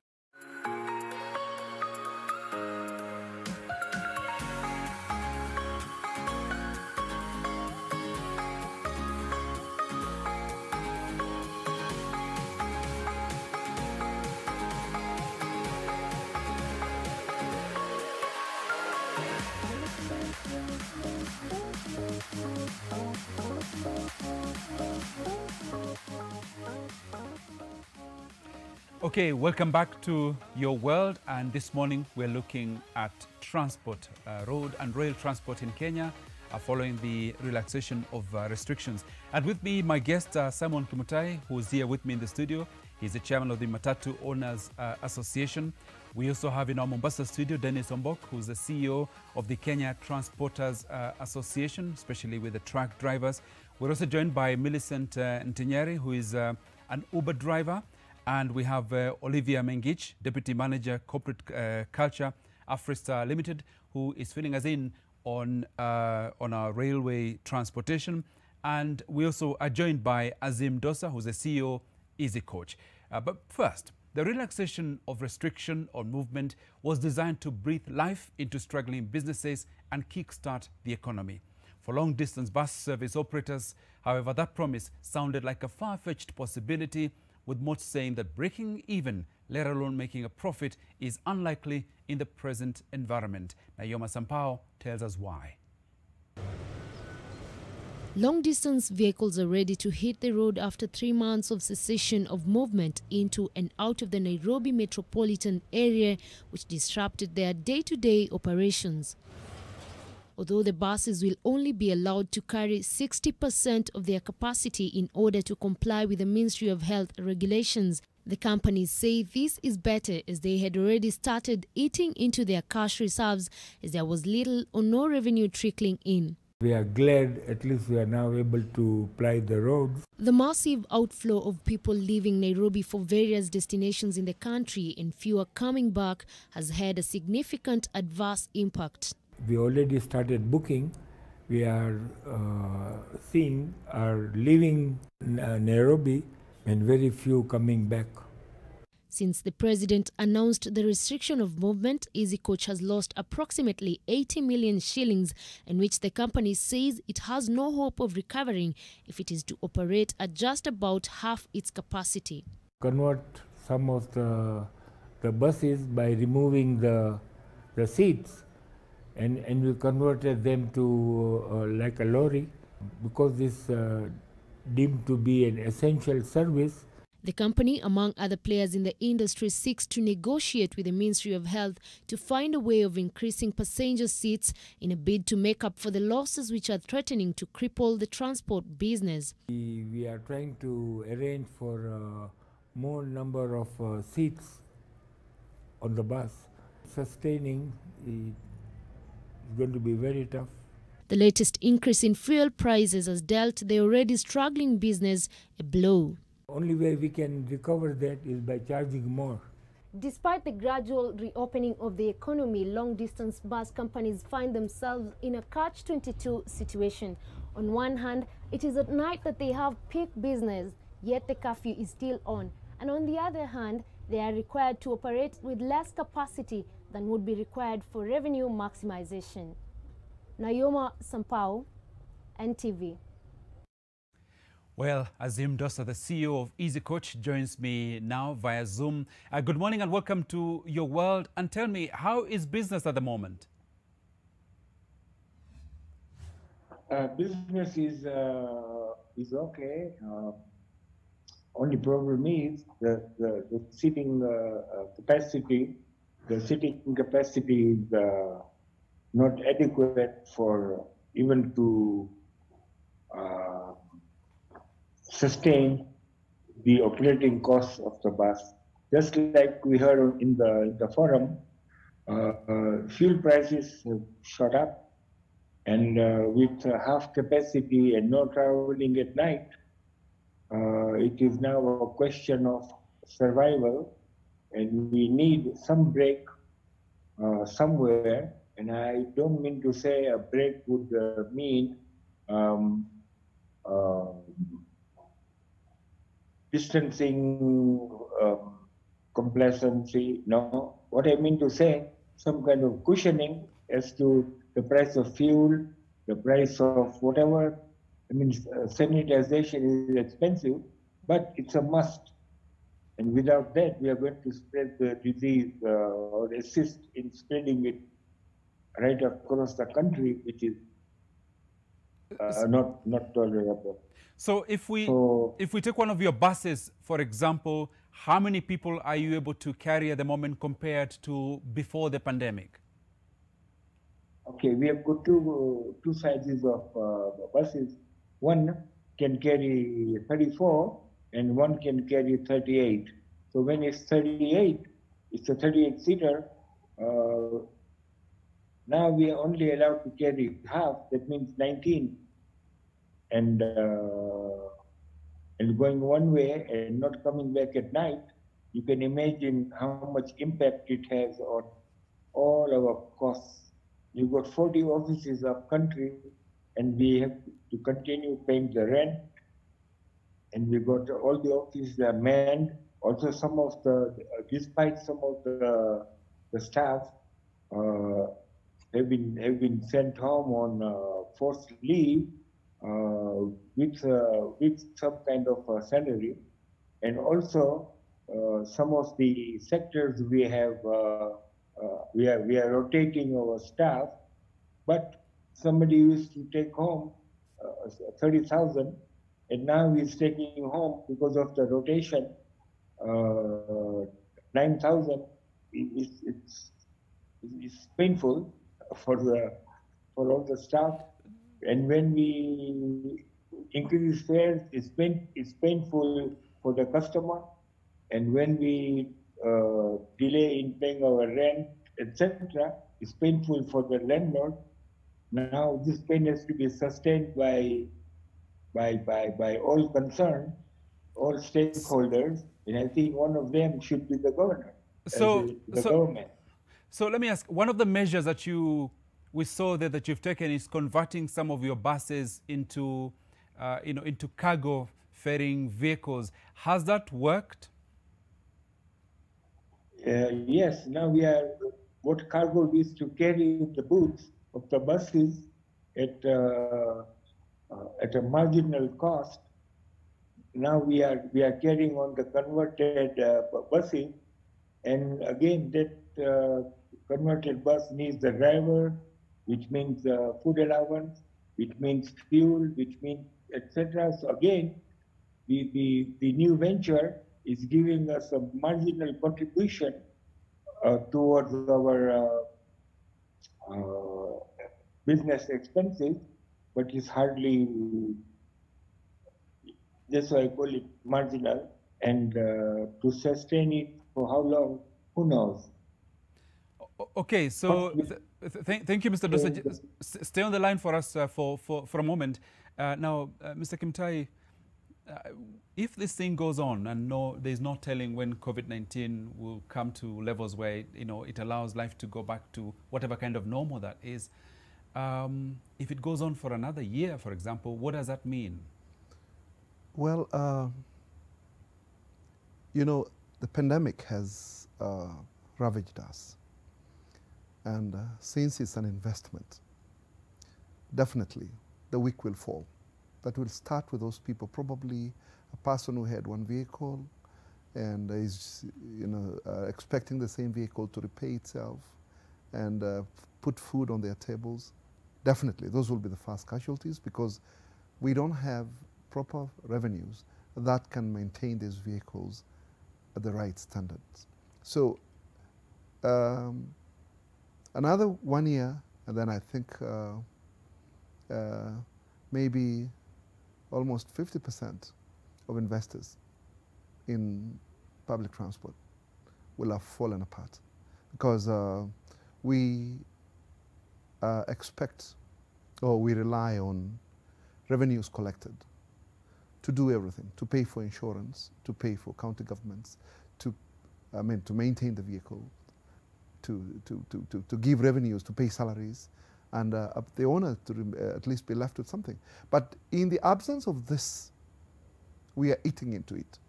K: Okay, welcome back to Your World, and this morning we're looking at transport, road and rail transport in Kenya following the relaxation of restrictions. And with me, my guest, Simon Kimutai, who's here with me in the studio. He's the chairman of the Matatu Owners Association. We also have in our Mombasa studio, Dennis Ombok, who's the CEO of the Kenya Transporters Association, especially with the truck drivers. We're also joined by Millicent Ntinyeri, who is an Uber driver. And we have Olivia Mengich, Deputy Manager, Corporate Culture, Afrista Limited, who is filling us in on our railway transportation. And we also are joined by Azim Dosa, who's the CEO, Easy Coach. But first, the relaxation of restriction on movement was designed to breathe life into struggling businesses and kickstart the economy. For long-distance bus service operators, however, that promise sounded like a far-fetched possibility, with most saying that breaking even, let alone making a profit, is unlikely in the present environment. Nayoma Sampao tells us why.
Q: Long-distance vehicles are ready to hit the road after 3 months of cessation of movement into and out of the Nairobi metropolitan area, which disrupted their day-to-day operations. Although the buses will only be allowed to carry 60% of their capacity in order to comply with the Ministry of Health regulations, the companies say this is better as they had already started eating into their cash reserves as there was little or no revenue trickling in.
R: We are glad at least we are now able to ply the roads.
Q: The massive outflow of people leaving Nairobi for various destinations in the country and fewer coming back has had a significant adverse impact.
R: We already started booking. We are seeing are leaving Nairobi and very few coming back.
Q: Since the president announced the restriction of movement, Easy Coach has lost approximately 80 million shillings, in which the company says it has no hope of recovering if it is to operate at just about half its capacity.
R: Convert some of the buses by removing the seats. And we converted them to like a lorry because this deemed to be an essential service.
Q: The company, among other players in the industry, seeks to negotiate with the Ministry of Health to find a way of increasing passenger seats in a bid to make up for the losses which are threatening to cripple the transport business.
R: We are trying to arrange for more number of seats on the bus. Sustaining is going to be very tough.
Q: The latest increase in fuel prices has dealt the already struggling business a blow.
R: Only way we can recover that is by charging more.
Q: Despite the gradual reopening of the economy, long-distance bus companies find themselves in a catch-22 situation. On one hand, it is at night that they have peak business, yet the curfew is still on. And on the other hand, they are required to operate with less capacity than would be required for revenue maximization. Nayoma Sampao, NTV.
K: Well, Azim Dosa, the CEO of Easy Coach, joins me now via Zoom. Good morning and welcome to Your World. And tell me, how is business at the moment?
R: Business is okay. Only problem is the seating capacity. The seating capacity is not adequate for even to sustain the operating costs of the bus. Just like we heard in the forum, fuel prices have shot up, and with half capacity and no traveling at night, it is now a question of survival, and we need some break somewhere. And I don't mean to say a break would mean um, uh, distancing, complacency. No, what I mean to say, some kind of cushioning as to the price of fuel, the price of whatever. I mean, sanitization is expensive, but it's a must. And without that, we are going to spread the disease or assist in spreading it right across the country, which is not tolerable.
K: So if we take one of your buses, for example, how many people are you able to carry at the moment compared to before the pandemic?
R: Okay, we have got two sizes of buses. One can carry 34 and one can carry 38. So when it's 38, it's a 38-seater. Now we are only allowed to carry half, that means 19. And going one way and not coming back at night, you can imagine how much impact it has on all our costs. You've got 40 offices up country, and we have to continue paying the rent. And we got all the offices are manned. Also, some of despite some of the staff have been sent home on forced leave with some kind of salary, and also some of the sectors we are rotating our staff, but somebody used to take home 30,000, and now he's taking home because of the rotation 9,000. It's painful for all the staff, and when we increase fares, it's painful for the customer, and when we delay in paying our rent, etc., it's painful for the landlord. Now this pain has to be sustained by all concerned, all stakeholders, and I think one of them should be the governor, the government.
K: So let me ask, one of the measures that we saw there that you've taken is converting some of your buses into, into cargo ferrying vehicles. Has that worked?
R: Yes, now we are, what cargo we used to carry in the boots of the buses at a marginal cost. Now we are carrying on the converted buses, and again that converted bus needs the driver, which means food allowance, which means fuel, which means etc. So again, the new venture is giving us a marginal contribution towards our business expenses, but it's hardly, that's why I call it marginal, and to sustain it for how long, who knows.
K: Okay, so thank you, Mr. Dosa. Stay on the line for us for a moment. Now, Mr. Kimtai, if this thing goes on, and there's no telling when COVID-19 will come to levels where it allows life to go back to whatever kind of normal that is, if it goes on for another year, for example, what does that mean?
V: Well, the pandemic has ravaged us. And since it's an investment, definitely the weak will fall. But we'll start with those people, probably a person who had one vehicle and is expecting the same vehicle to repay itself and put food on their tables. definitely those will be the first casualties, because we don't have proper revenues that can maintain these vehicles at the right standards. So another 1 year, and then I think maybe almost 50% of investors in public transport will have fallen apart, because we expect, or we rely on revenues collected to do everything, to pay for insurance, to pay for county governments, to maintain the vehicle, to give revenues, to pay salaries, and the owner to at least be left with something. But in the absence of this, we are eating into it.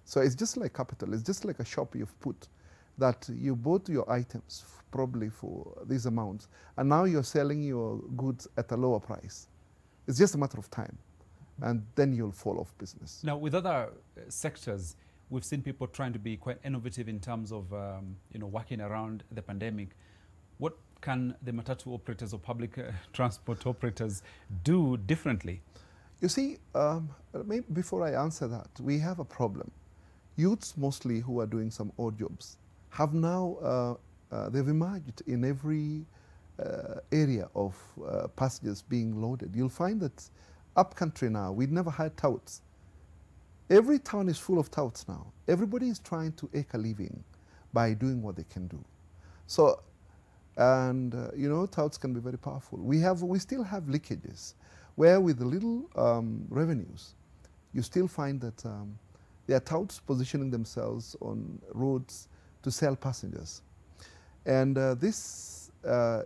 V: So it's just like capital. It's just like a shop you've put, that you bought your items probably for these amounts, and now you're selling your goods at a lower price. It's just a matter of time, and then you'll fall off business.
K: Now, with other sectors, we've seen people trying to be quite innovative in terms of working around the pandemic. What can the matatu operators or public transport operators do differently?
V: You see, maybe before I answer that, we have a problem. Youths mostly who are doing some odd jobs have now, they've emerged in every area of passengers being loaded. You'll find that up country now, we'd never had touts. Every town is full of touts now. Everybody is trying to eke a living by doing what they can do. So, and touts can be very powerful. We still have leakages, where with the little revenues, you still find that there are touts positioning themselves on roads to sell passengers. And this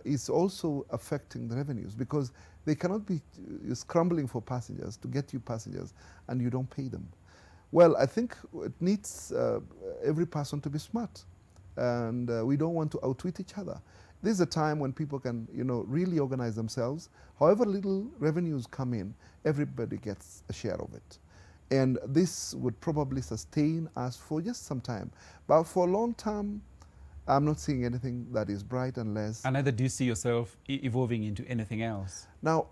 V: is also affecting the revenues, because they cannot be scrambling for passengers to get you passengers and you don't pay them. Well, I think it needs every person to be smart, and we don't want to outwit each other. This is a time when people can, really organize themselves. However little revenues come in, everybody gets a share of it. And this would probably sustain us for just some time. But for a long term, I'm not seeing anything that is bright unless...
K: And neither do you see yourself evolving into anything else?
V: Now,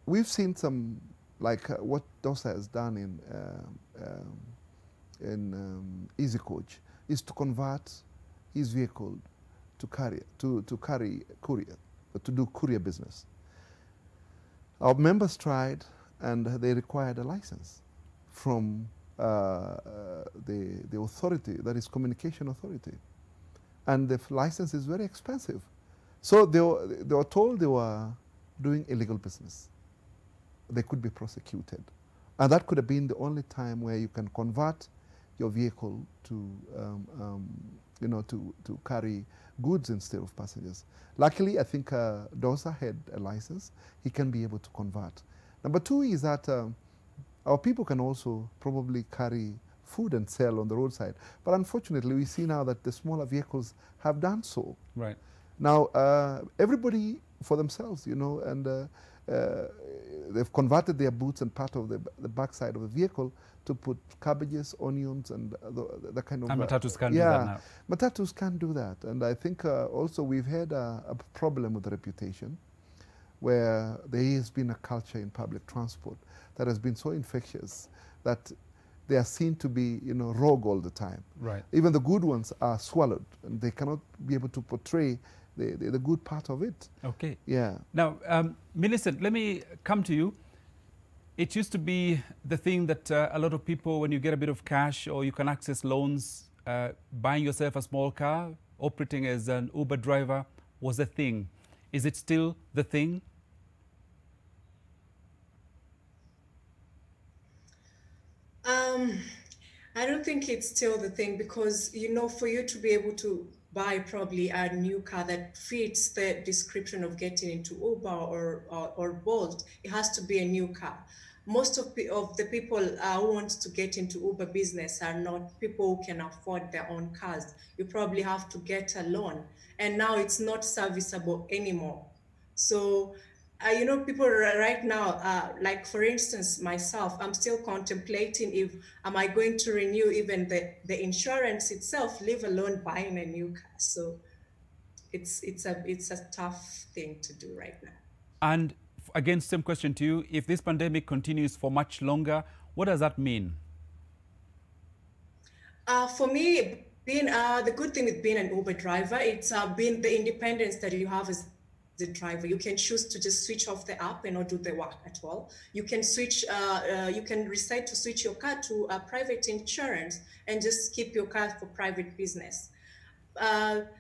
V: we've seen some, like what Dosa has done in Easy Coach, is to convert his vehicle to carry courier, to do courier business. Our members tried, and they required a license from the authority, that is Communication Authority. And the license is very expensive. So they were told they were doing illegal business. They could be prosecuted. And that could have been the only time where you can convert your vehicle to, to carry goods instead of passengers. Luckily, I think Dosa had a license. He can be able to convert. Number two is that our people can also probably carry food and sell on the roadside. But unfortunately, we see now that the smaller vehicles have done so.
K: Right.
V: Now, everybody for themselves, and they've converted their boots and part of the backside of the vehicle to put cabbages, onions, and the kind of...
K: And matatus can't do that now.
V: Matatus can't do that. And I think also we've had a problem with the reputation, where there has been a culture in public transport that has been so infectious that they are seen to be, rogue all the time.
K: Right.
V: Even the good ones are swallowed, and they cannot be able to portray the good part of it.
K: Okay.
V: Yeah.
K: Now, Millicent, let me come to you. It used to be the thing that a lot of people, when you get a bit of cash or you can access loans, buying yourself a small car, operating as an Uber driver was a thing. Is it still the thing?
W: I don't think it's still the thing, because, for you to be able to buy probably a new car that fits the description of getting into Uber or Bolt, it has to be a new car. Most of the people who want to get into Uber business are not people who can afford their own cars. You probably have to get a loan, and now it's not serviceable anymore. So, people right now, like for instance, myself, I'm still contemplating am I going to renew even the insurance itself, leave alone buying a new car. So it's a tough thing to do right now.
K: And again, same question to you. If this pandemic continues for much longer, what does that mean?
W: For me, being the good thing with being an Uber driver, it's been the independence that you have as the driver. You can choose to just switch off the app and not do the work at all. You can switch, you can decide to switch your car to a private insurance and just keep your car for private business.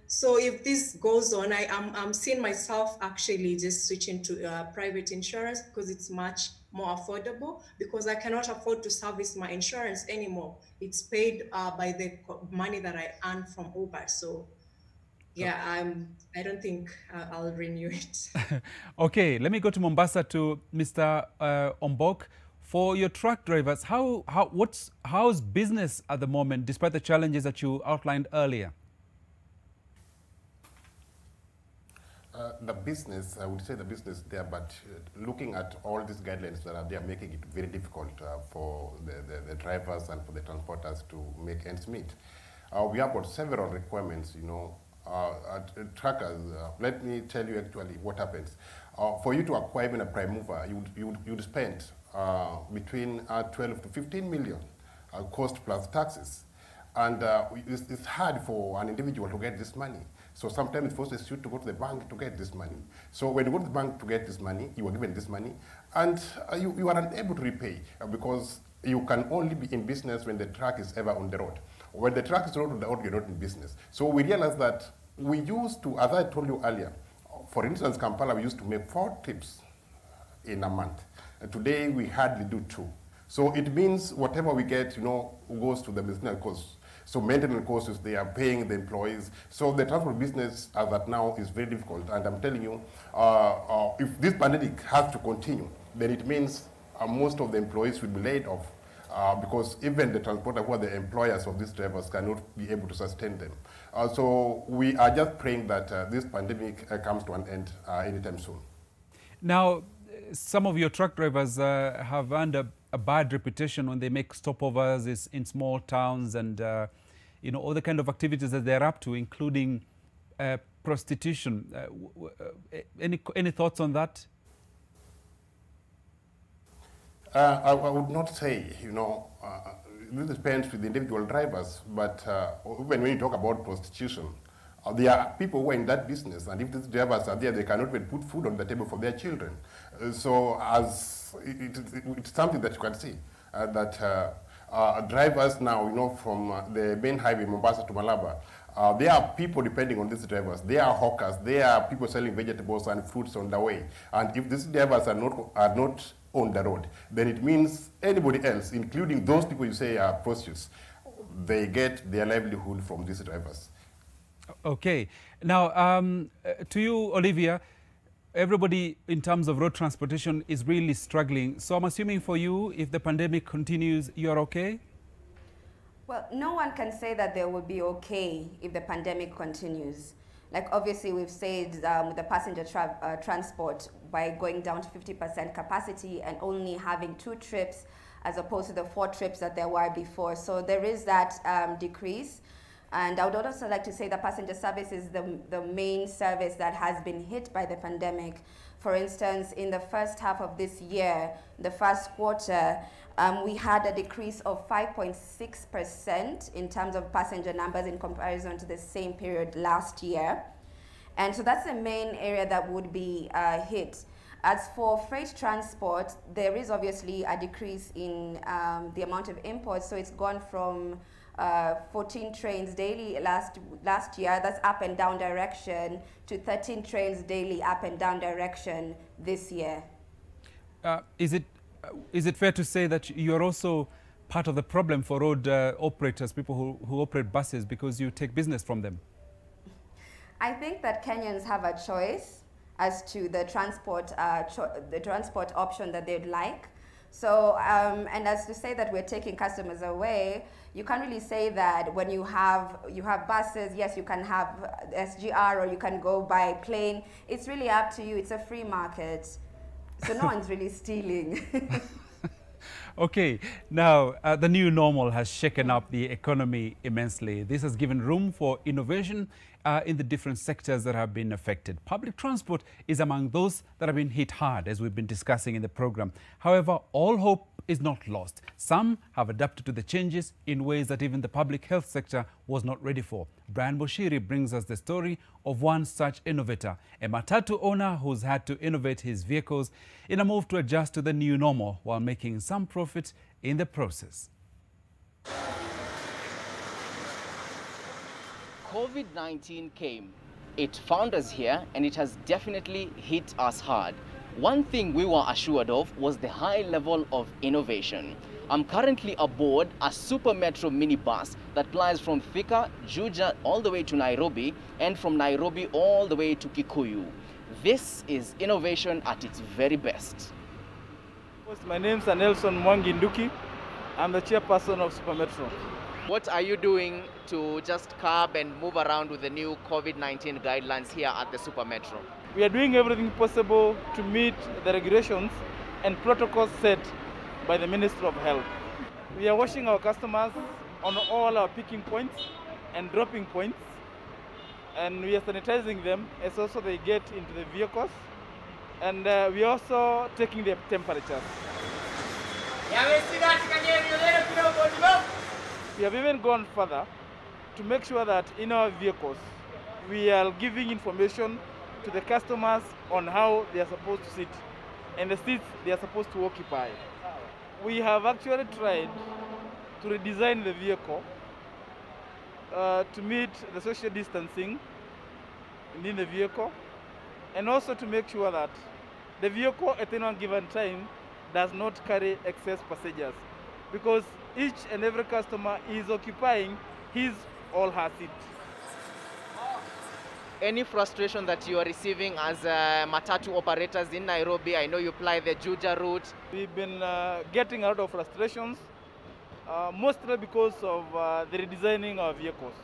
W: So if this goes on, I'm seeing myself actually just switching to private insurance because it's much more affordable, because I cannot afford to service my insurance anymore. It's paid by the money that I earn from Uber. So yeah, I don't think I'll renew it.
K: Okay, let me go to Mombasa to Mr. Ombok. For your truck drivers, how's business at the moment, despite the challenges that you outlined earlier?
H: The business, I would say the business there, but looking at all these guidelines that are there, making it very difficult for the drivers and for the transporters to make ends meet. We have got several requirements, you know, trackers. Let me tell you actually what happens. For you to acquire even a prime mover, you'd spend between 12 to 15 million cost plus taxes. And it's hard for an individual to get this money. So sometimes it forces you to go to the bank to get this money. So when you go to the bank to get this money, you are given this money, and you are unable to repay because you can only be in business when the truck is ever on the road. When the truck is not on the road, you're not in business. So we realized that we used to, as I told you earlier, for instance, Kampala, we used to make 4 trips in a month. And today, we hardly do 2. So it means whatever we get, you know, goes to the business costs. So maintenance costs, they are paying the employees. So the transport business as at now is very difficult. And I'm telling you, if this pandemic has to continue, then it means most of the employees will be laid off because even the transporter who are the employers of these drivers cannot be able to sustain them. So we are just praying that this pandemic comes to an end anytime soon.
K: Now, some of your truck drivers have earned a bad reputation when they make stopovers in small towns and you know, all the kind of activities that they're up to, including prostitution. Any thoughts on that?
H: I would not say, you know, this depends with the individual drivers, but even when you talk about prostitution, there are people who are in that business, and if these drivers are there, they cannot even put food on the table for their children. So as it's something that you can see, that drivers now, you know, from the main highway, Mombasa to Malaba, there are people depending on these drivers. There are hawkers, there are people selling vegetables and fruits on the way. And if these drivers are not on the road, then it means anybody else, including those people you say are prostitutes, they get their livelihood from these drivers.
K: Okay. Now, to you, Olivia, everybody in terms of road transportation is really struggling. So I'm assuming for you, if the pandemic continues, you're okay?
A: Well, no one can say that they will be okay if the pandemic continues. Like obviously we've said with the passenger transport, by going down to 50% capacity and only having 2 trips as opposed to the 4 trips that there were before. So there is that decrease. And I would also like to say that passenger service is the main service that has been hit by the pandemic. For instance, in the first half of this year, the first quarter, we had a decrease of 5.6% in terms of passenger numbers in comparison to the same period last year. And so that's the main area that would be hit. As for freight transport, there is obviously a decrease in the amount of imports. So it's gone from 14 trains daily last year, that's up and down direction, to 13 trains daily up and down direction this year.
K: Is it fair to say that you're also part of the problem for road operators, people who operate buses, because you take business from them?
A: I think that Kenyans have a choice as to the transport option that they'd like. So, and as to say that we're taking customers away, you can't really say that when you have buses. Yes, you can have SGR or you can go by plane. It's really up to you. It's a free market, so no one's really stealing.
K: Okay, now the new normal has shaken up the economy immensely. This has given room for innovation in the different sectors that have been affected. Public transport is among those that have been hit hard, as we've been discussing in the program. However, all hope is not lost. Some have adapted to the changes in ways that even the public health sector was not ready for. Brian Boshiri brings us the story of one such innovator, a matatu owner who's had to innovate his vehicles in a move to adjust to the new normal while making some profit in the process.
D: COVID-19 came. It found us here and it has definitely hit us hard. One thing we were assured of was the high level of innovation. I'm currently aboard a Super Metro minibus that plies from Thika, Juja all the way to Nairobi and from Nairobi all the way to Kikuyu. This is innovation at its very best.
J: My name is Nelson Mwangi Nduki. I'm the chairperson of Super Metro.
D: What are you doing to just curb and move around with the new COVID-19 guidelines here at the Super Metro?
J: We are doing everything possible to meet the regulations and protocols set by the Ministry of Health. We are washing our customers on all our picking points and dropping points, and we are sanitizing them as also they get into the vehicles, and we are also taking their temperatures. We have even gone further to make sure that in our vehicles we are giving information to the customers on how they are supposed to sit and the seats they are supposed to occupy. We have actually tried to redesign the vehicle to meet the social distancing within the vehicle, and also to make sure that the vehicle at any one given time does not carry excess passengers, because each and every customer is occupying his or her seat.
D: Any frustration that you are receiving as matatu operators in Nairobi? I know you ply the Juja route.
J: We've been getting a lot of frustrations, mostly because of the redesigning of vehicles.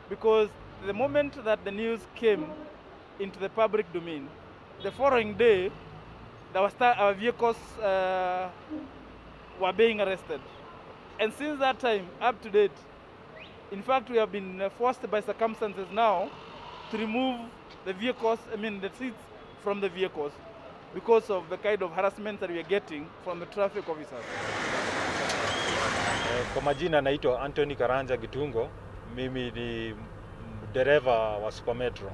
J: Because the moment that the news came into the public domain, the following day, our vehicles were being arrested. And since that time, up to date, in fact, we have been forced by circumstances now to remove the vehicles, the seats from the vehicles, because of the kind of harassment that we are getting from the traffic officers.
S: Kwa majina naitwa Anthony Karanja Gitungo, mimi ni dereva wa Super Metro.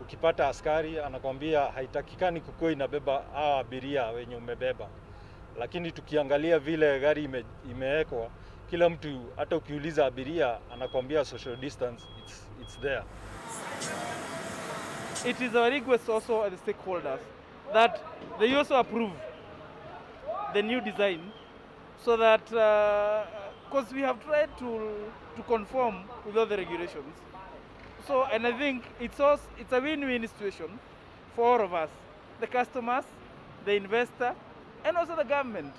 S: Ukipata askari anakwambia haitakikani kukuwa inabeba hawa abiria wenye umebeba. Lakini tukiangalia vile gari imewekwa, kila mtu hata ukiuliza abiria anakwambia social distance, it's there.
J: It is our request also as the stakeholders that they also approve the new design, so that, because we have tried to conform with all the regulations. So, and I think it's a win-win situation for all of us, the customers, the investor, and also the government.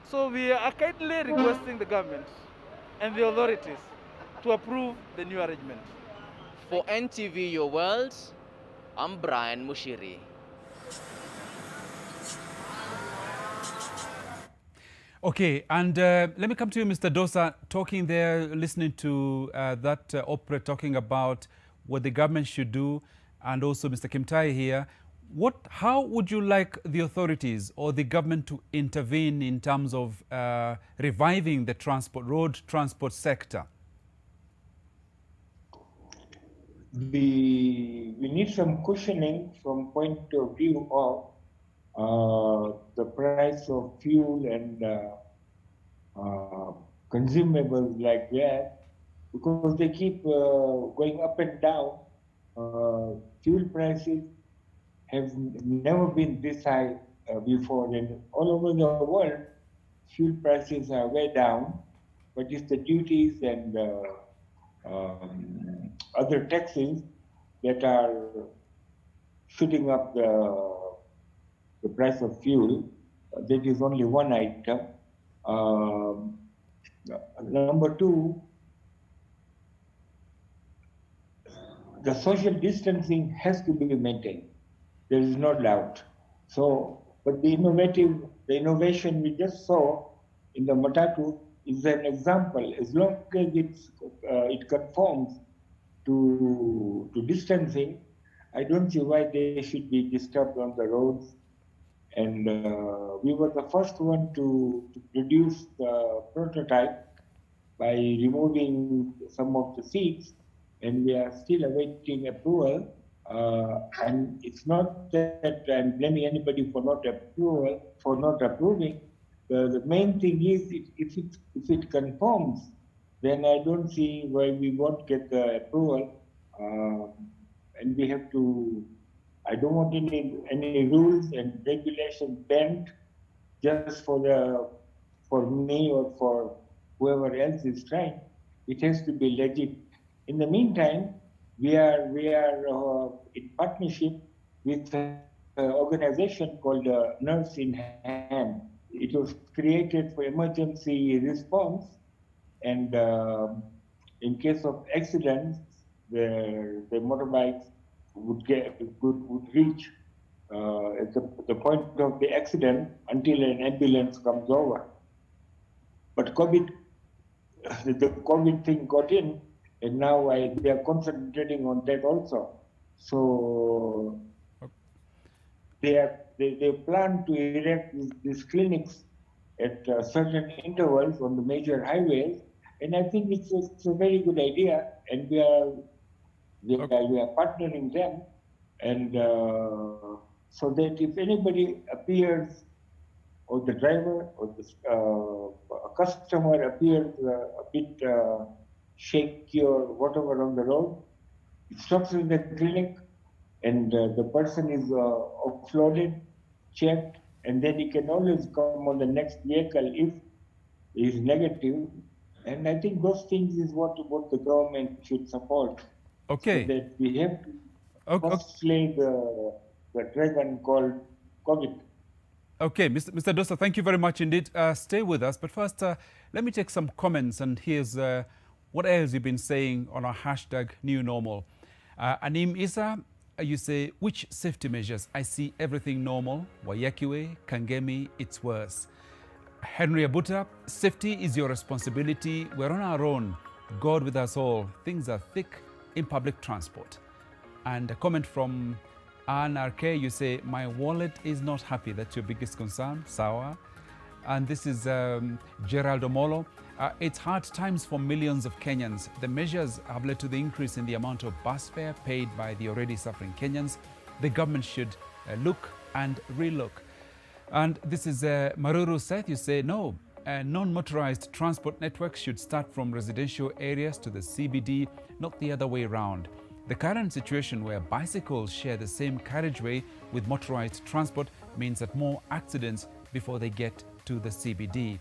J: So we are kindly requesting the government and the authorities to approve the new arrangement.
D: For NTV Your World, I'm Brian Mushiri.
K: Okay, and let me come to you, Mr. Dosa, talking there, listening to that opera talking about what the government should do, and also Mr. Kimtai here. How would you like the authorities or the government to intervene in terms of reviving the road transport sector?
R: We need some cushioning from point of view of the price of fuel and consumables like that, because they keep going up and down. Fuel prices have never been this high before, and all over the world, fuel prices are way down, but it's the duties and other taxes that are shooting up the price of fuel. That is only one item. Number two, the social distancing has to be maintained. There is no doubt. So, but the innovation we just saw in the matatu is an example. As long as it conforms to distancing, I don't see why they should be disturbed on the roads. And we were the first one to produce the prototype by removing some of the seats, and we are still awaiting approval. And it's not that I'm blaming anybody for not approving. The main thing is if it conforms, then I don't see why we won't get the approval. And we have to. I don't want any rules and regulations bent just for me or for whoever else is trying. It has to be legit. In the meantime, we are in partnership with an organization called Nurse in Hand. It was created for emergency response, and in case of accidents, the motorbikes would reach at the point of the accident until an ambulance comes over. But the COVID thing got in, and now they are concentrating on that also. So they plan to erect these clinics at certain intervals on the major highways, and I think it's a very good idea, and we are partnering them, and so that if anybody appears, or the driver or a customer appears a bit shaky or whatever on the road, it stops in the clinic, and the person is offloaded, checked, and then he can always come on the next vehicle if he is negative. And I think those things is what the government should support.
K: Okay.
R: So that we have to first slay the dragon called COVID.
K: Okay, Mr. Dosa, thank you very much indeed. Stay with us. But first, let me take some comments, and here's what else you've been saying on our hashtag New Normal. Anim Isa, you say, which safety measures? I see everything normal. Wayakiwe, Kangemi, it's worse. Henry Abuta, safety is your responsibility. We're on our own. God with us all. Things are thick in public transport. And a comment from NRK, you say, my wallet is not happy. That's your biggest concern. Sawa. And this is Gerald Omolo. It's hard times for millions of Kenyans. The measures have led to the increase in the amount of bus fare paid by the already suffering Kenyans. The government should look and relook. And this is Maruru Seth. You say, no, non-motorized transport networks should start from residential areas to the CBD, not the other way around. The current situation where bicycles share the same carriageway with motorized transport means that more accidents before they get to the CBD.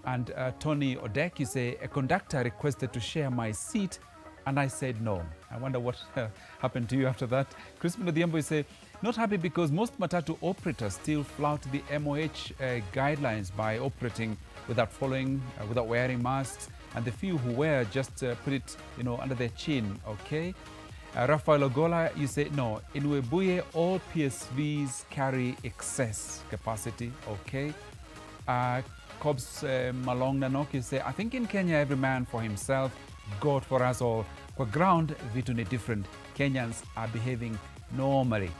K: And Tony Odek, you say, a conductor requested to share my seat and I said no. I wonder what happened to you after that. Crispin Odhiambo, you say, not happy because most matatu operators still flout the MOH guidelines by operating without without wearing masks, and the few who wear just put it, under their chin, okay? Rafael Ogola, you say, no, in Webuye, all PSVs carry excess capacity, okay? Cobbs Malong Nanok, you say, I think in Kenya, every man for himself, God for us all. For ground, vitu ni different. Kenyans are behaving normally.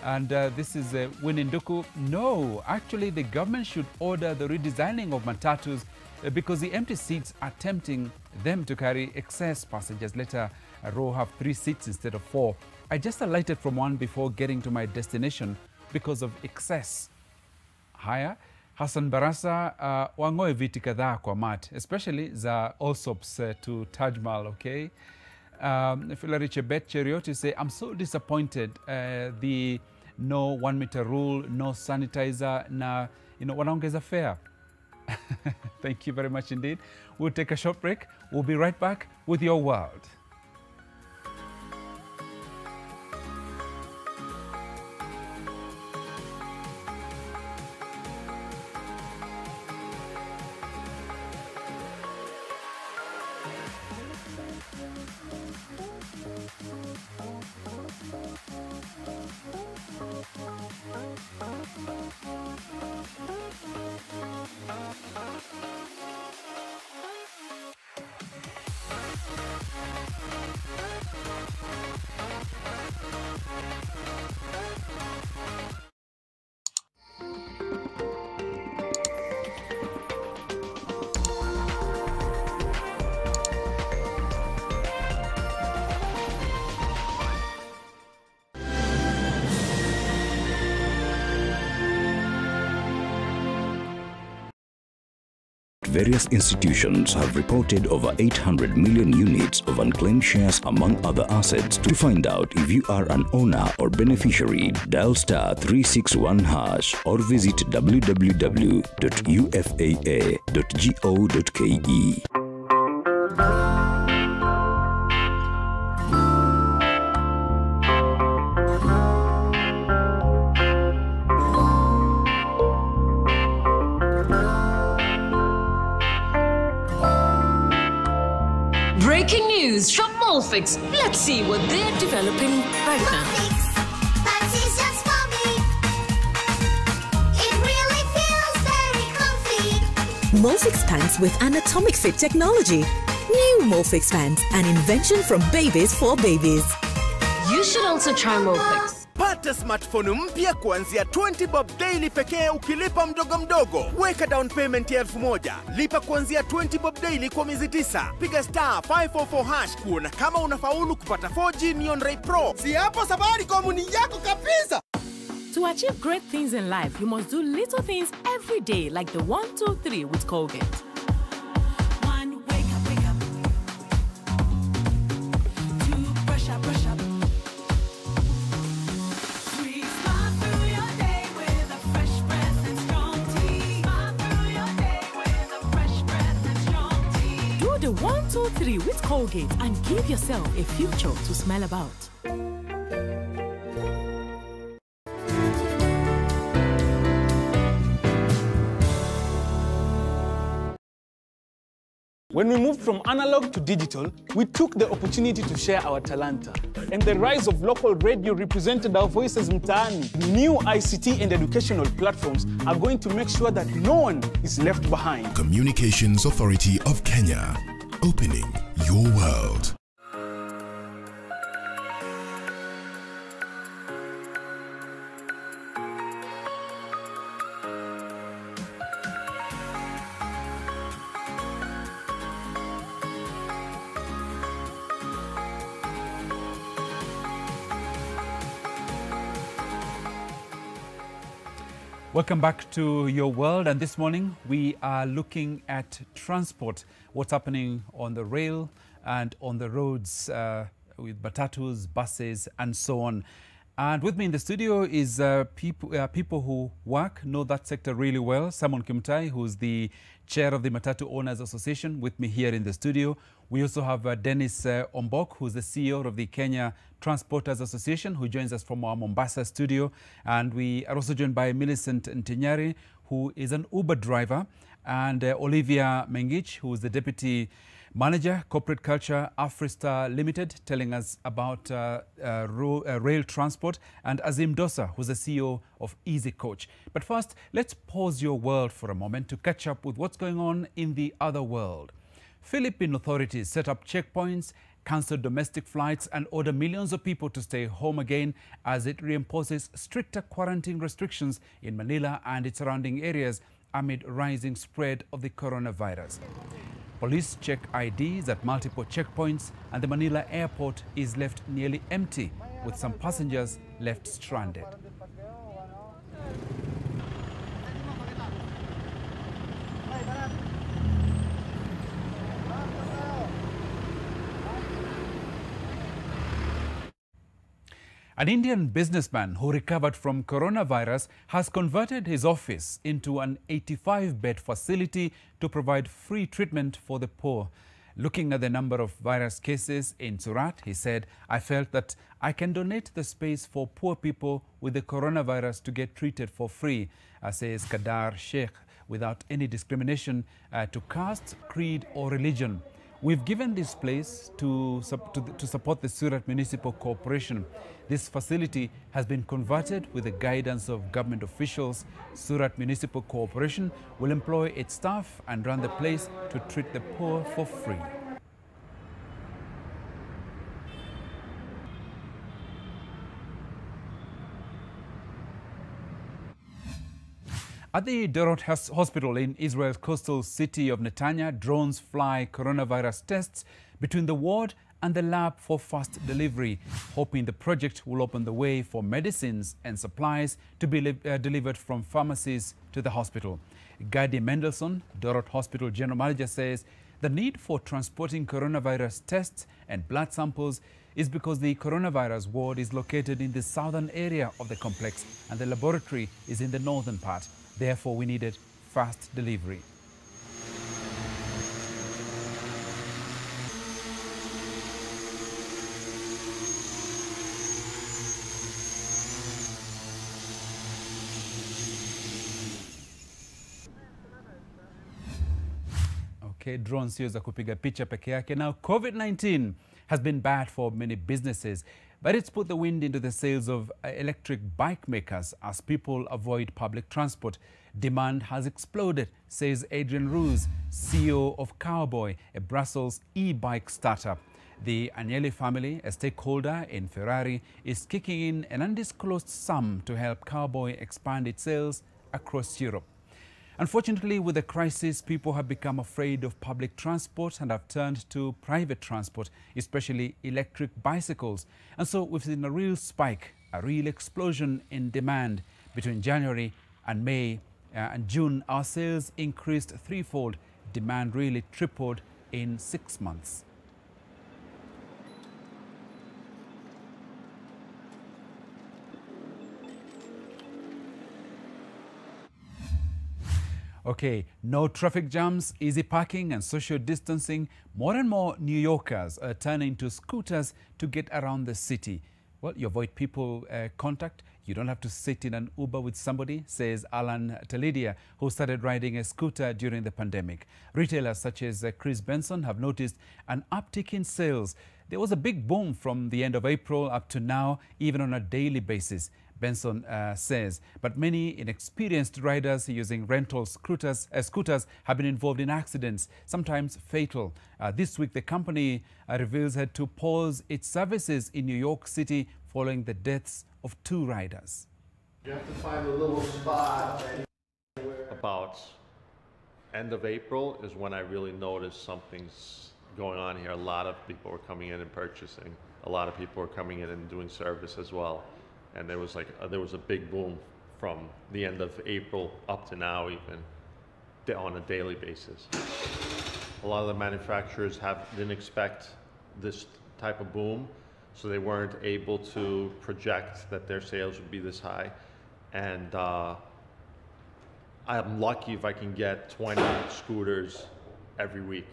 K: And this is Wininduku. No, actually, the government should order the redesigning of matatus because the empty seats are tempting them to carry excess passengers. Let a row have 3 seats instead of 4. I just alighted from one before getting to my destination because of excess. Haya, Hassan Barasa, wangoe viti kadhaa kwa mat, especially za Allsops to Taj Mahal, okay? Filari Chebet Cheriot, you say, I'm so disappointed. The no 1 meter rule, no sanitizer, na, wanaongeza fare. Thank you very much indeed. We'll take a short break. We'll be right back with Your World.
E: various institutions have reported over 800 million units of unclaimed shares among other assets. To find out if you are an owner or beneficiary, dial *361# or visit www.ufaa.go.ke.
T: Breaking news from Molfix. Let's see what they're developing right now.
U: Pants is just for me. It really feels very comfy.
X: Molfix pants with anatomic fit technology. New Molfix pants, an invention from babies for babies.
T: You should also try Molfix.
Y: Pata smartphone mpya kuanzia 20 bob daily pekee ukilipa mdogo mdogo. Weka down payment ya 1000. Lipa kuanzia 20 bob daily kwa miezi 9. Piga *544# kuona kama unafaulu kupata 4G Neon Ray Pro. Si hapo Safaricom ni yako kabisa.
Z: To achieve great things in life, you must do little things every day, like the 1, 2, 3 with Colgate.
U: 1, wake up, wake up. 2, brush up, brush up. 3, smile through your day with a fresh breath and strong tea. Smile through your day with a fresh breath and strong tea.
Z: Do the 1, 2, 3 with Colgate and give yourself a future to smile about.
O: When we moved from analog to digital, we took the opportunity to share our talanta. And the rise of local radio represented our voices mtaani. New ICT and educational platforms are going to make sure that no one is left behind.
P: Communications Authority of Kenya, opening your world.
K: Welcome back to Your World, and this morning we are looking at transport, what's happening on the rail and on the roads with matatus, buses and so on. And with me in the studio is people who know that sector really well. Simon Kimtai, who's the chair of the Matatu Owners Association, with me here in the studio. We also have Dennis Ombok, who's the CEO of the Kenya Transporters Association, who joins us from our Mombasa studio. And we are also joined by Millicent Ntinyari, who is an Uber driver, and Olivia Mengich, who is the Deputy Manager, Corporate Culture, Afristar Limited, telling us about rail transport, and Azim Dosa, who's the CEO of Easy Coach. But first, let's pause Your World for a moment to catch up with what's going on in the other world. Philippine authorities set up checkpoints, cancel domestic flights and order millions of people to stay home again as it reimposes stricter quarantine restrictions in Manila and its surrounding areas amid rising spread of the coronavirus. Police check IDs at multiple checkpoints and the Manila airport is left nearly empty, with some passengers left stranded. An Indian businessman who recovered from coronavirus has converted his office into an 85-bed facility to provide free treatment for the poor. Looking at the number of virus cases in Surat, he said, "I felt that I can donate the space for poor people with the coronavirus to get treated for free," says Kadar Sheikh, without any discrimination to caste, creed or religion. "We've given this place to support the Surat Municipal Corporation. This facility has been converted with the guidance of government officials. Surat Municipal Corporation will employ its staff and run the place to treat the poor for free." At the Dorot Hospital in Israel's coastal city of Netanya, drones fly coronavirus tests between the ward and the lab for fast delivery, hoping the project will open the way for medicines and supplies to be delivered from pharmacies to the hospital. Gadi Mendelssohn, Dorot Hospital General Manager, says the need for transporting coronavirus tests and blood samples is because the coronavirus ward is located in the southern area of the complex and the laboratory is in the northern part. Therefore, we needed fast delivery. Okay, drone sio za kupiga picha peke yake. Now, COVID-19 has been bad for many businesses, but it's put the wind into the sails of electric bike makers as people avoid public transport. Demand has exploded, says Adrian Roos, CEO of Cowboy, a Brussels e-bike startup. The Agnelli family, a stakeholder in Ferrari, is kicking in an undisclosed sum to help Cowboy expand its sales across Europe. Unfortunately, with the crisis, people have become afraid of public transport and have turned to private transport, especially electric bicycles. And so we've seen a real spike, a real explosion in demand. Between January and May and June, our sales increased threefold. Demand really tripled in 6 months. Okay, no traffic jams, easy parking and social distancing. More and more New Yorkers are turning to scooters to get around the city. Well, you avoid people contact. You don't have to sit in an Uber with somebody, says Alan Talidia, who started riding a scooter during the pandemic. Retailers such as Chris Benson have noticed an uptick in sales. There was a big boom from the end of April up to now, even on a daily basis. Benson says, but many inexperienced riders using rental scooters have been involved in accidents, sometimes fatal. This week, the company reveals had to pause its services in New York City following the deaths of 2 riders.
B: You have to find a little spot. About end of April is when I really noticed something's going on here. A lot of people were coming in and purchasing. A lot of people were coming in and doing service as well. And there was a big boom from the end of April up to now, even on a daily basis. A lot of the manufacturers didn't expect this type of boom, so they weren't able to project that their sales would be this high. And I'm lucky if I can get 20 scooters every week.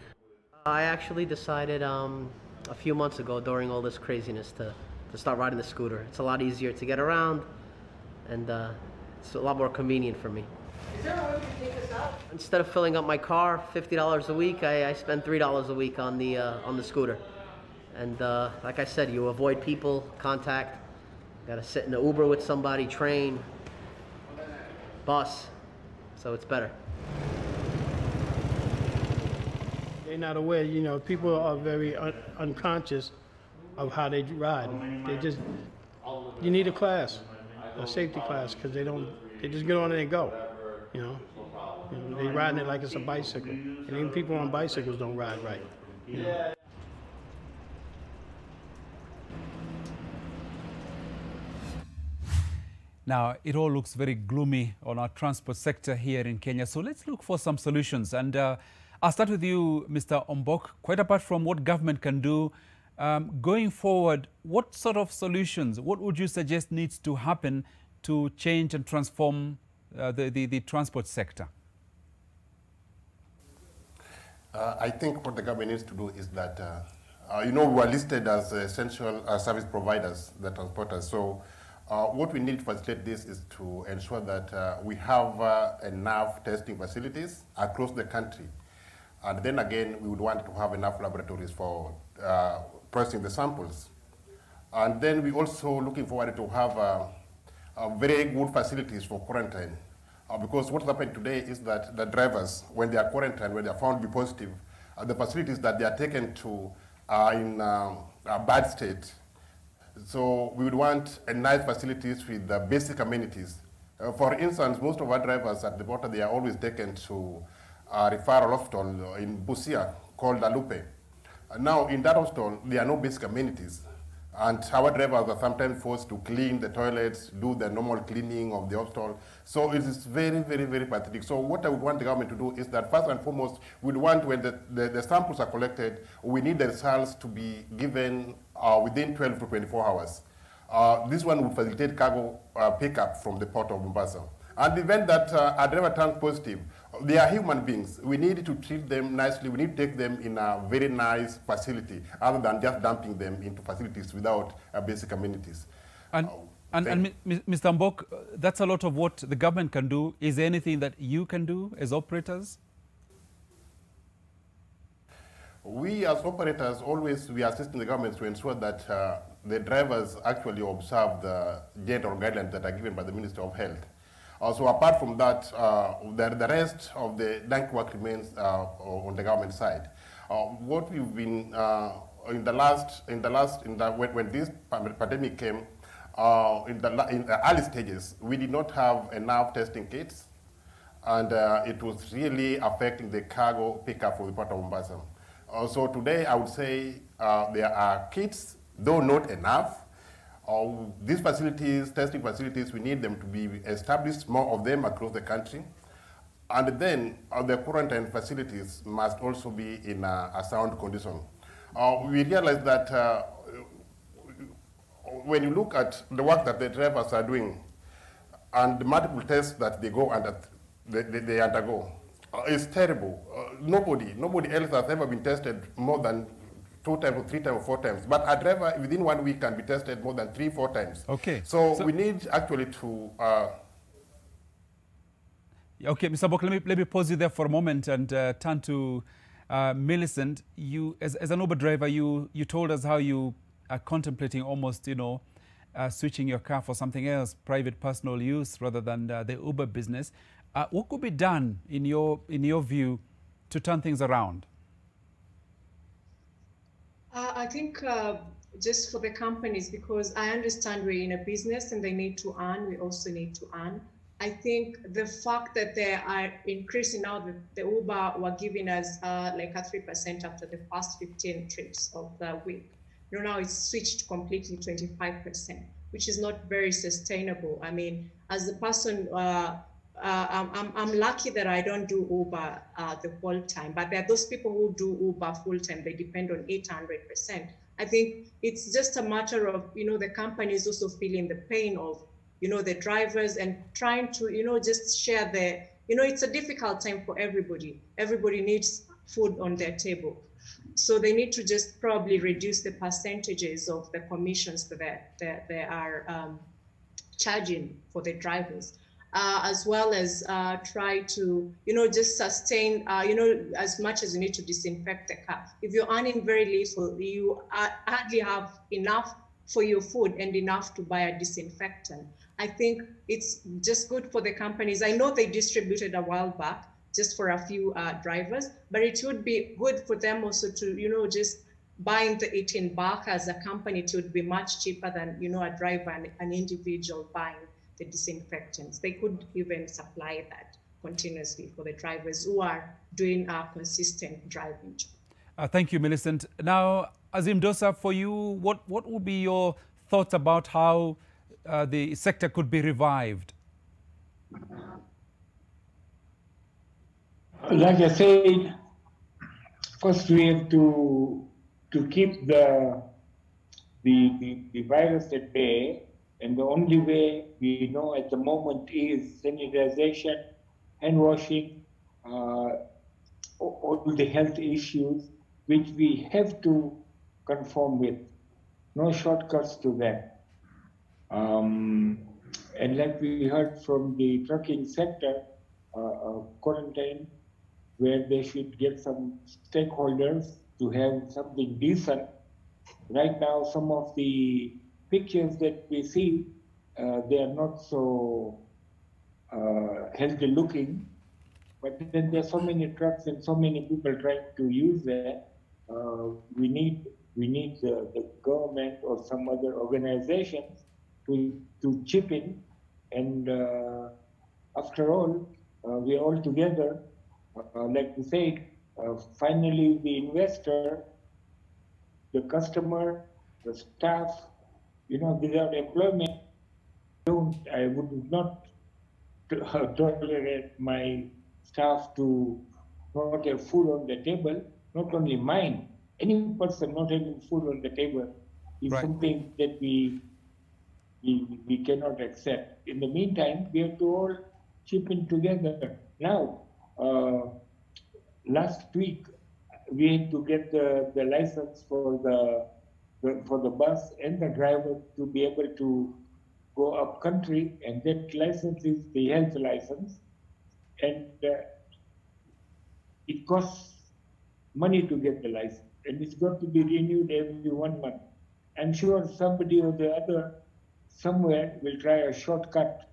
C: I actually decided a few months ago during all this craziness to start riding the scooter. It's a lot easier to get around, and it's a lot more convenient for me.
F: Is there a way we can take this out?
C: Instead of filling up my car $50 a week, I spend $3 a week on the scooter. And like I said, you avoid people, contact. Gotta sit in the Uber with somebody, train, bus, so it's better.
G: They're not aware, you know, people are very unconscious of how they ride. You need a class, a safety class, because they just get on and they go, you know. They riding it like it's a bicycle. And even people on bicycles don't ride right, you know.
K: Now, it all looks very gloomy on our transport sector here in Kenya. So let's look for some solutions. And I'll start with you, Mr. Ombok. Quite apart from what government can do, going forward, what sort of solutions, what would you suggest needs to happen to change and transform the transport sector?
H: I think what the government needs to do is that, you know, we are listed as essential service providers, the transporters. So what we need to facilitate this is to ensure that we have enough testing facilities across the country. And then again, we would want to have enough laboratories for processing the samples. And then we also looking forward to have very good facilities for quarantine. Because what's happened today is that the drivers, when they are quarantined, when they are found to be positive, the facilities that they are taken to are in a bad state. So we would want a nice facilities with the basic amenities. For instance, most of our drivers at the border, they are always taken to a referral hospital in Busia called Alupe. Now, in that hospital, there are no basic amenities. And our drivers are sometimes forced to clean the toilets, do the normal cleaning of the hostel. So it is very, very, very pathetic. So what I would want the government to do is that first and foremost, we'd want when the samples are collected, we need the results to be given within 12 to 24 hours. This one would facilitate cargo pickup from the port of Mombasa. And the event that a driver turns positive, they are human beings. We need to treat them nicely. We need to take them in a very nice facility, other than just dumping them into facilities without basic amenities.
K: And Mr. Mbok, that's a lot of what the government can do. Is there anything that you can do as operators?
H: We as operators we are assisting the government to ensure that the drivers actually observe the general guidelines that are given by the Ministry of Health. Also, apart from that, the rest of the dank work remains on the government side. What we've been when this pandemic came, in the early stages, we did not have enough testing kits, and it was really affecting the cargo pickup for the port of Mombasa. So today, I would say there are kits, though not enough. These facilities, testing facilities, we need them to be established, more of them across the country. And then the quarantine facilities must also be in a sound condition. We realize that when you look at the work that the drivers are doing and the multiple tests that they go under, they undergo, it's terrible. Nobody else has ever been tested more than 2 times, or 3 times, or 4 times. But a driver within 1 week can be tested more than 3-4 times.
K: Okay.
H: So we need actually to.
K: Okay, Mr. Bok, let me pause you there for a moment and turn to Millicent. You, as an Uber driver, you told us how you are contemplating almost, switching your car for something else, private personal use rather than the Uber business. What could be done in your view to turn things around?
W: I think just for the companies, because I understand we're in a business and they need to earn, we also need to earn. I think the fact that they are increasing now, the Uber were giving us like a 3% after the first 15 trips of the week. Now it's switched completely 25%, which is not very sustainable. I mean, as a person, I'm lucky that I don't do Uber the whole time, but there are those people who do Uber full time. They depend on 800%. I think it's just a matter of, the companies also feeling the pain of, the drivers and trying to, just share it's a difficult time for everybody. Everybody needs food on their table. So they need to just probably reduce the percentages of the commissions that they are charging for the drivers. As well as try to, just sustain, as much as you need to disinfect the car. If you're earning very little, you hardly have enough for your food and enough to buy a disinfectant. I think it's just good for the companies. I know they distributed a while back just for a few drivers, but it would be good for them also to, just buying it in bulk as a company. It would be much cheaper than, a driver and an individual buying the disinfectants. They could even supply that continuously for the drivers who are doing a consistent driving job.
K: Thank you, Millicent. Now, Azim Dosa, for you, what would be your thoughts about how the sector could be revived?
R: Like I said, first we have to keep the virus at bay. And the only way we know at the moment is sanitization, hand washing, all the health issues, which we have to conform with. No shortcuts to that. And like we heard from the trucking sector, quarantine, where they should get some stakeholders to have something decent. Right now, some of the pictures that we see, they are not so healthy looking, but then there are so many trucks and so many people trying to use that. We need the government or some other organizations to chip in, and after all, we are all together. Like we said, finally the investor, the customer, the staff, without employment, I would not tolerate my staff to not have food on the table, not only mine, any person not having food on the table is something that we cannot accept. In the meantime, we have to all chip in together. Now, last week, we had to get the license for the bus and the driver to be able to go up country, and that license is the health license, and it costs money to get the license, and it's got to be renewed every 1 month. I'm sure somebody or the other somewhere will try a shortcut,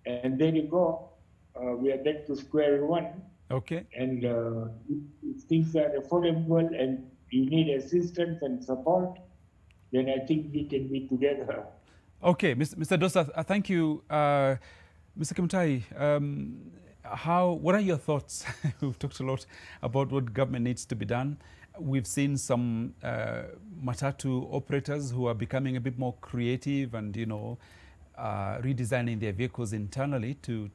R: and there you go. We are back to square one.
K: Okay.
R: And if things are affordable and you need assistance and support, then I think we can be together.
K: Okay, Mr. Dosa, thank you. Mr. Kimutai, what are your thoughts? We've talked a lot about what government needs to be done. We've seen some matatu operators who are becoming a bit more creative and, redesigning their vehicles internally to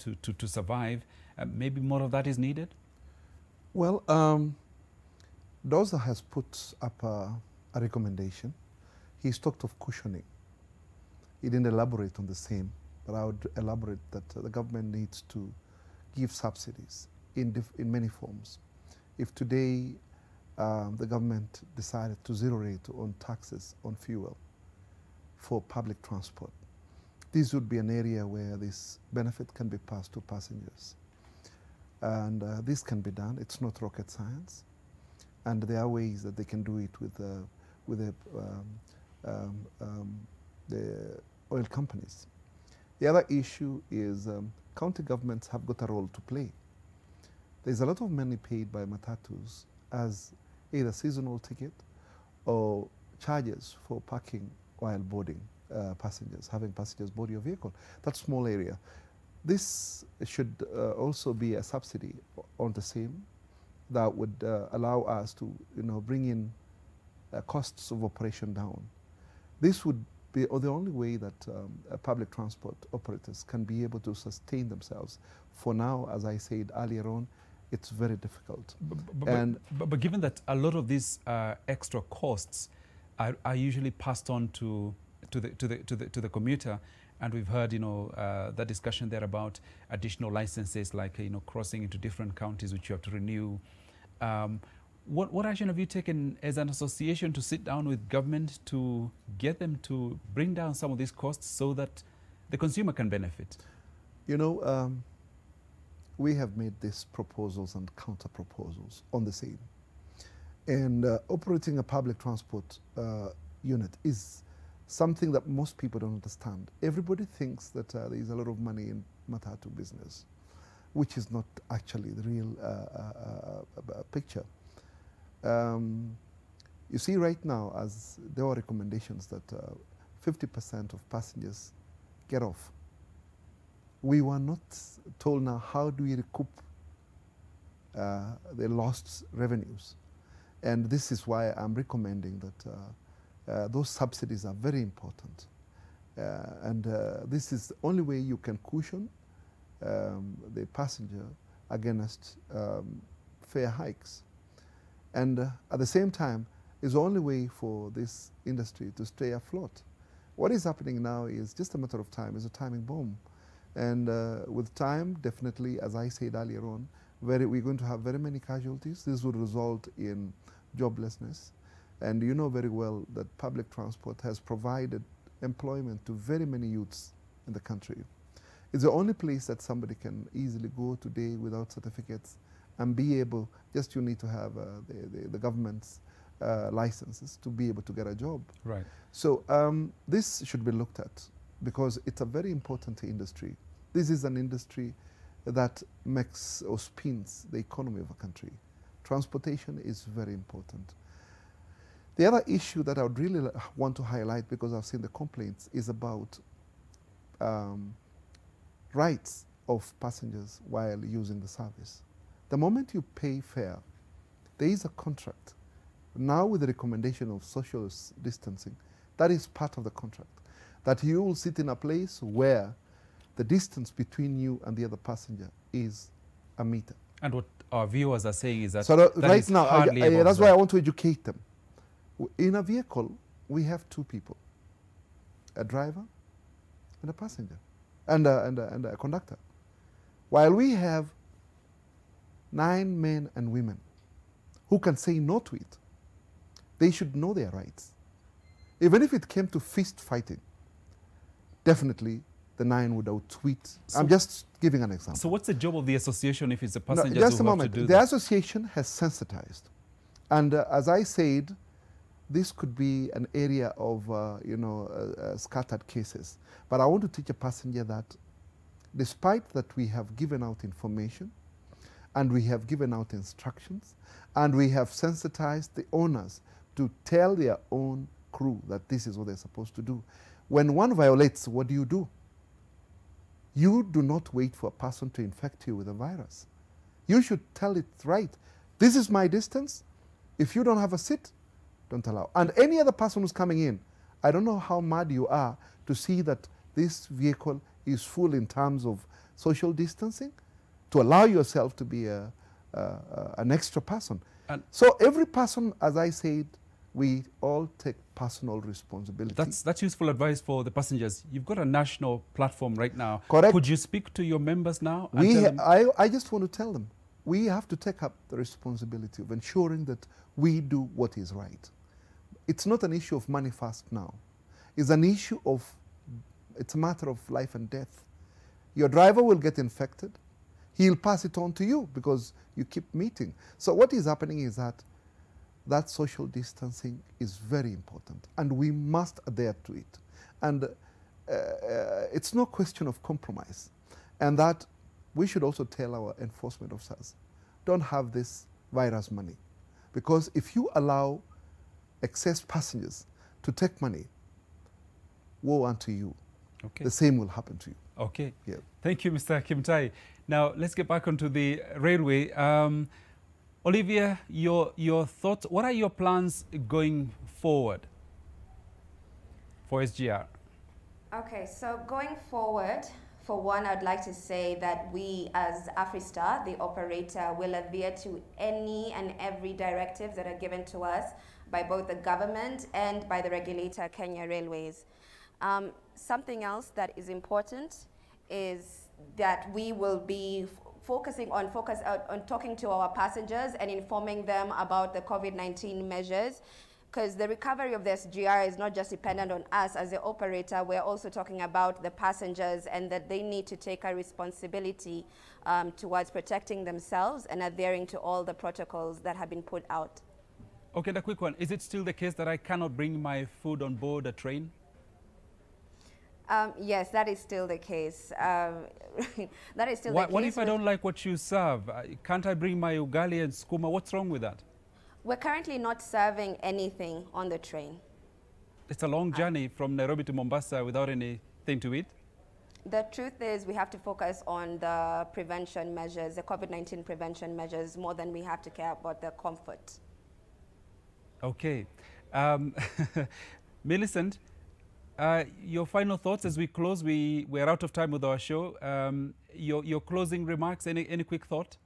K: survive. Maybe more of that is needed?
I: Well, Dosa has put up a recommendation. He's talked of cushioning. He didn't elaborate on the same, but I would elaborate that the government needs to give subsidies in many forms. If today the government decided to zero rate on taxes on fuel for public transport, this would be an area where this benefit can be passed to passengers. And this can be done. It's not rocket science. And there are ways that they can do it with the oil companies. The other issue is county governments have got a role to play. There's a lot of money paid by matatus as either seasonal ticket or charges for parking while boarding passengers, having passengers board your vehicle. That's a small area. This should also be a subsidy on the same that would allow us to bring in costs of operation down. This would be the only way that public transport operators can be able to sustain themselves. For now, as I said earlier on, it's very difficult.
K: But given that a lot of these extra costs are usually passed on to the commuter, and we've heard the discussion there about additional licenses, like crossing into different counties which you have to renew. What action have you taken as an association to sit down with government to get them to bring down some of these costs so that the consumer can benefit?
I: We have made these proposals and counter proposals on the same. And operating a public transport unit is something that most people don't understand. Everybody thinks that there is a lot of money in matatu business, which is not actually the real picture. You see right now, as there are recommendations that 50% of passengers get off. We were not told now how do we recoup the lost revenues. And this is why I'm recommending that those subsidies are very important. This is the only way you can cushion the passenger against fare hikes. And at the same time, is the only way for this industry to stay afloat. What is happening now is just a matter of time, it's a timing bomb. And with time, definitely, as I said earlier on, we're going to have very many casualties. This will result in joblessness. And you know very well that public transport has provided employment to very many youths in the country. It's the only place that somebody can easily go today without certificates and be able, just you need to have the government's licenses to be able to get a job.
K: Right.
I: So this should be looked at because it's a very important industry. This is an industry that makes or spins the economy of a country. Transportation is very important. The other issue that I would really want to highlight, because I've seen the complaints, is about rights of passengers while using the service. The moment you pay fare, there is a contract. Now with the recommendation of social distancing, That is part of the contract. That you will sit in a place where the distance between you and the other passenger is a meter.
K: And what our viewers are saying is that,
I: So
K: that
I: right
K: is
I: now,
K: hardly above
I: that's
K: that.
I: why I want to educate them. In a vehicle, we have two people, a driver and a passenger, and a conductor. While we have 9 men and women who can say no to it, they should know their rights. Even if it came to fist fighting, definitely the 9 would outwit. I'm just giving an example.
K: So what's the job of the association if it's the
I: No,
K: passengers
I: just a
K: who have
I: moment.
K: to do
I: The
K: that?
I: association has sensitized. And as I said, this could be an area of scattered cases. But I want to teach a passenger that despite that we have given out information and we have given out instructions and we have sensitized the owners to tell their own crew that this is what they're supposed to do. When one violates, what do? You do not wait for a person to infect you with a virus. You should tell it right. This is my distance. If you don't have a seat, don't allow. And any other person who's coming in, I don't know how mad you are to see that this vehicle is full in terms of social distancing, to allow yourself to be an extra person. So every person, as I said, we all take personal responsibility.
K: That's useful advice for the passengers. You've got a national platform right now.
I: Correct.
K: Could you speak to your members now? And tell them-
I: I just want to tell them, we have to take up the responsibility of ensuring that we do what is right. It's not an issue of money fast now. It's an issue of, it's a matter of life and death. Your driver will get infected. He'll pass it on to you because you keep meeting. So what is happening is that social distancing is very important and we must adhere to it. And it's no question of compromise. And that we should also tell our enforcement officers, don't have this virus money. Because if you allow excess passengers to take money, woe unto you.
K: Okay.
I: The same will happen to you.
K: Okay.
I: Yeah.
K: Thank you, Mr. Kimtai. Now, let's get back onto the railway. Olivia, your thoughts, what are your plans going forward for SGR?
A: Okay, so going forward, for one, I'd like to say that we as Afristar, the operator, will adhere to any and every directive that are given to us by both the government and by the regulator, Kenya Railways. Something else that is important is that we will be focusing on talking to our passengers and informing them about the COVID-19 measures, because the recovery of the SGR is not just dependent on us as the operator. We're also talking about the passengers and that they need to take a responsibility towards protecting themselves and adhering to all the protocols that have been put out.
K: Okay, the quick one. Is it still the case that I cannot bring my food on board a train?
A: Yes, that is still the case. That is still the case.
K: What if I don't like what you serve? Can't I bring my ugali and skuma? What's wrong with that?
A: We're currently not serving anything on the train.
K: It's a long journey from Nairobi to Mombasa without anything to eat.
A: The truth is we have to focus on the prevention measures, the COVID-19 prevention measures, more than we have to care about the comfort.
K: Okay. Millicent, your final thoughts as we close. We're out of time with our show. Your closing remarks, any quick thought?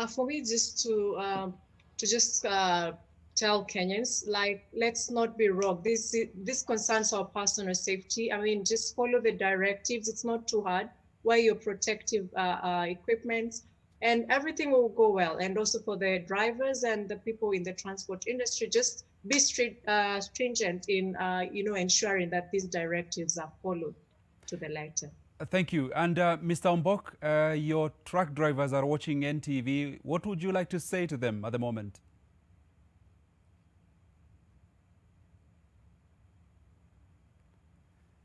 W: For me, just to tell Kenyans, like, let's not be wrong. This concerns our personal safety. I mean, just follow the directives. It's not too hard. Wear your protective equipment, and everything will go well. And also for the drivers and the people in the transport industry, just be stringent in ensuring that these directives are followed to the letter.
K: Thank you. And Mr. Ombok, your truck drivers are watching NTV. What would you like to say to them at the moment?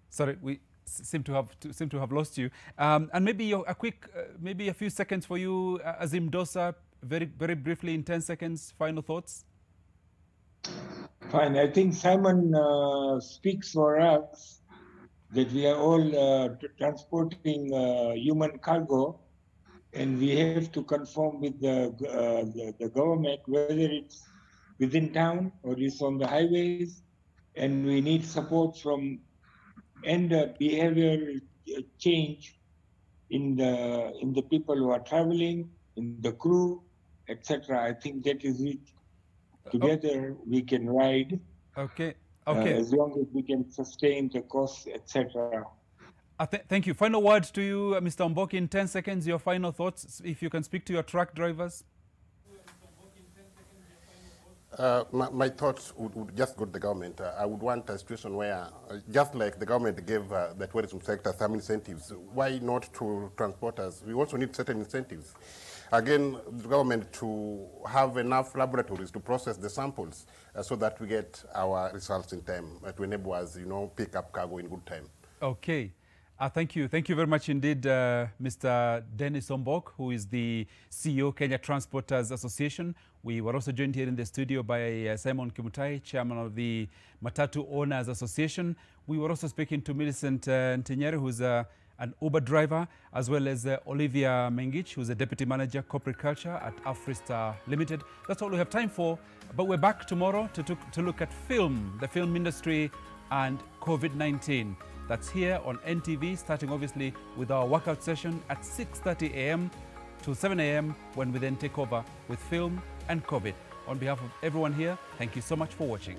K: Sorry, we seem to have lost you. And maybe a quick, maybe a few seconds for you, Azim Dosa, very briefly in 10 seconds. Final thoughts.
R: Fine. I think Simon speaks for us that we are all transporting human cargo, and we have to conform with the government, whether it's within town or it's on the highways. and we need support from and behavioral change in the people who are traveling, in the crew, etc. I think that is it. Together we can ride.
K: Okay.
R: As long as we can sustain the costs, etc.
K: Thank you. Final words to you, Mr. Omboki, in 10 seconds, your final thoughts, if you can speak to your truck drivers.
H: My thoughts would just go to the government. I would want a situation where, just like the government gave the tourism sector some incentives, why not to transporters? We also need certain incentives. Again, the government to have enough laboratories to process the samples so that we get our results in time, to enable us, pick up cargo in good time.
K: Okay. Thank you. Thank you very much indeed, Mr. Dennis Ombok, who is the CEO, Kenya Transporters Association. We were also joined here in the studio by Simon Kimutai, chairman of the Matatu Owners Association. We were also speaking to Millicent Ntinyere, who's an Uber driver, as well as Olivia Mengich, who's a deputy manager, corporate culture at Afristar Limited. That's all we have time for, but we're back tomorrow to look at film, the film industry, and COVID-19. That's here on NTV, starting obviously with our workout session at 6:30 a.m. to 7 a.m. when we then take over with film and COVID. On behalf of everyone here, thank you so much for watching.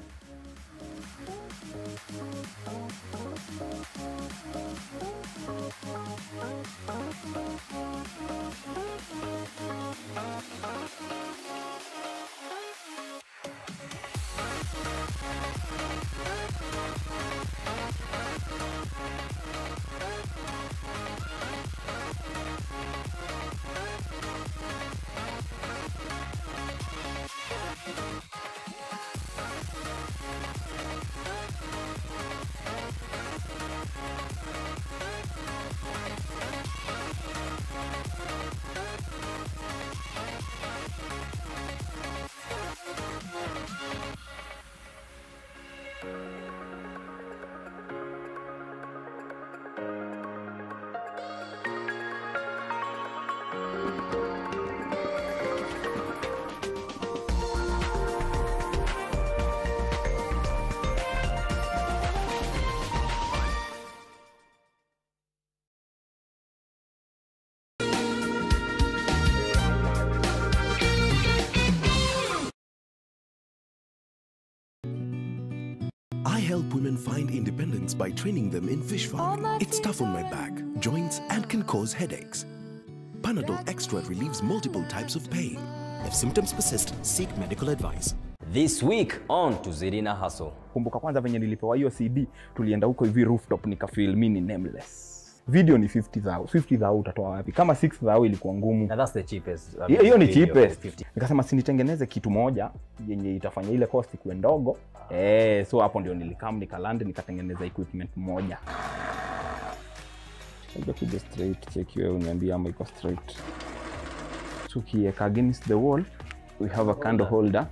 P: I help women find independence by training them in fish farming. It's tough on my back, joints, and can cause headaches. Panadol Extra relieves multiple types of pain.
L: If symptoms persist, seek medical advice. This week on Tuzidi na Hustle.
M: Kumbuka kwanza venye nilipewa hiyo CD, tulienda huko hivi rooftop nikafeel mimi ni nameless. Video ni 50,000. 50,000 utatoa wapi? Kama 6,000 ilikuwa ngumu.
L: Now that's the cheapest.
M: Hiyo ni cheapest. Nikasema si nitengeneze kitu moja yenye itafanya ile cost ikuwe ndogo. So hapo ndio nikaland nikatengeneza equipment moja. Ndio kuja straight, check wewe uniambia ama iko straight. Tukiweka against the wall, we have a candle holder.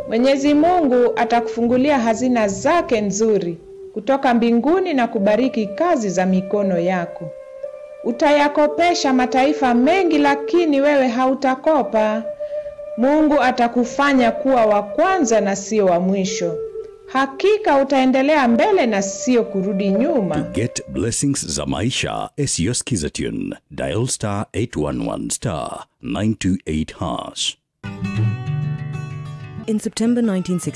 N: Mwenyezi Mungu atakufungulia hazina zake nzuri kutoka mbinguni na kubariki kazi za mikono yako. Utayakopesha mataifa mengi, lakini wewe hautakopa. Mungu atakufanya kuwa wa kwanza na sio wa mwisho. Hakika utaendelea mbele na sio kurudi nyuma.
E: To get blessings za maisha, SEO Skiza Tune, dial star 811 star 928 hash.
X: In September 1960,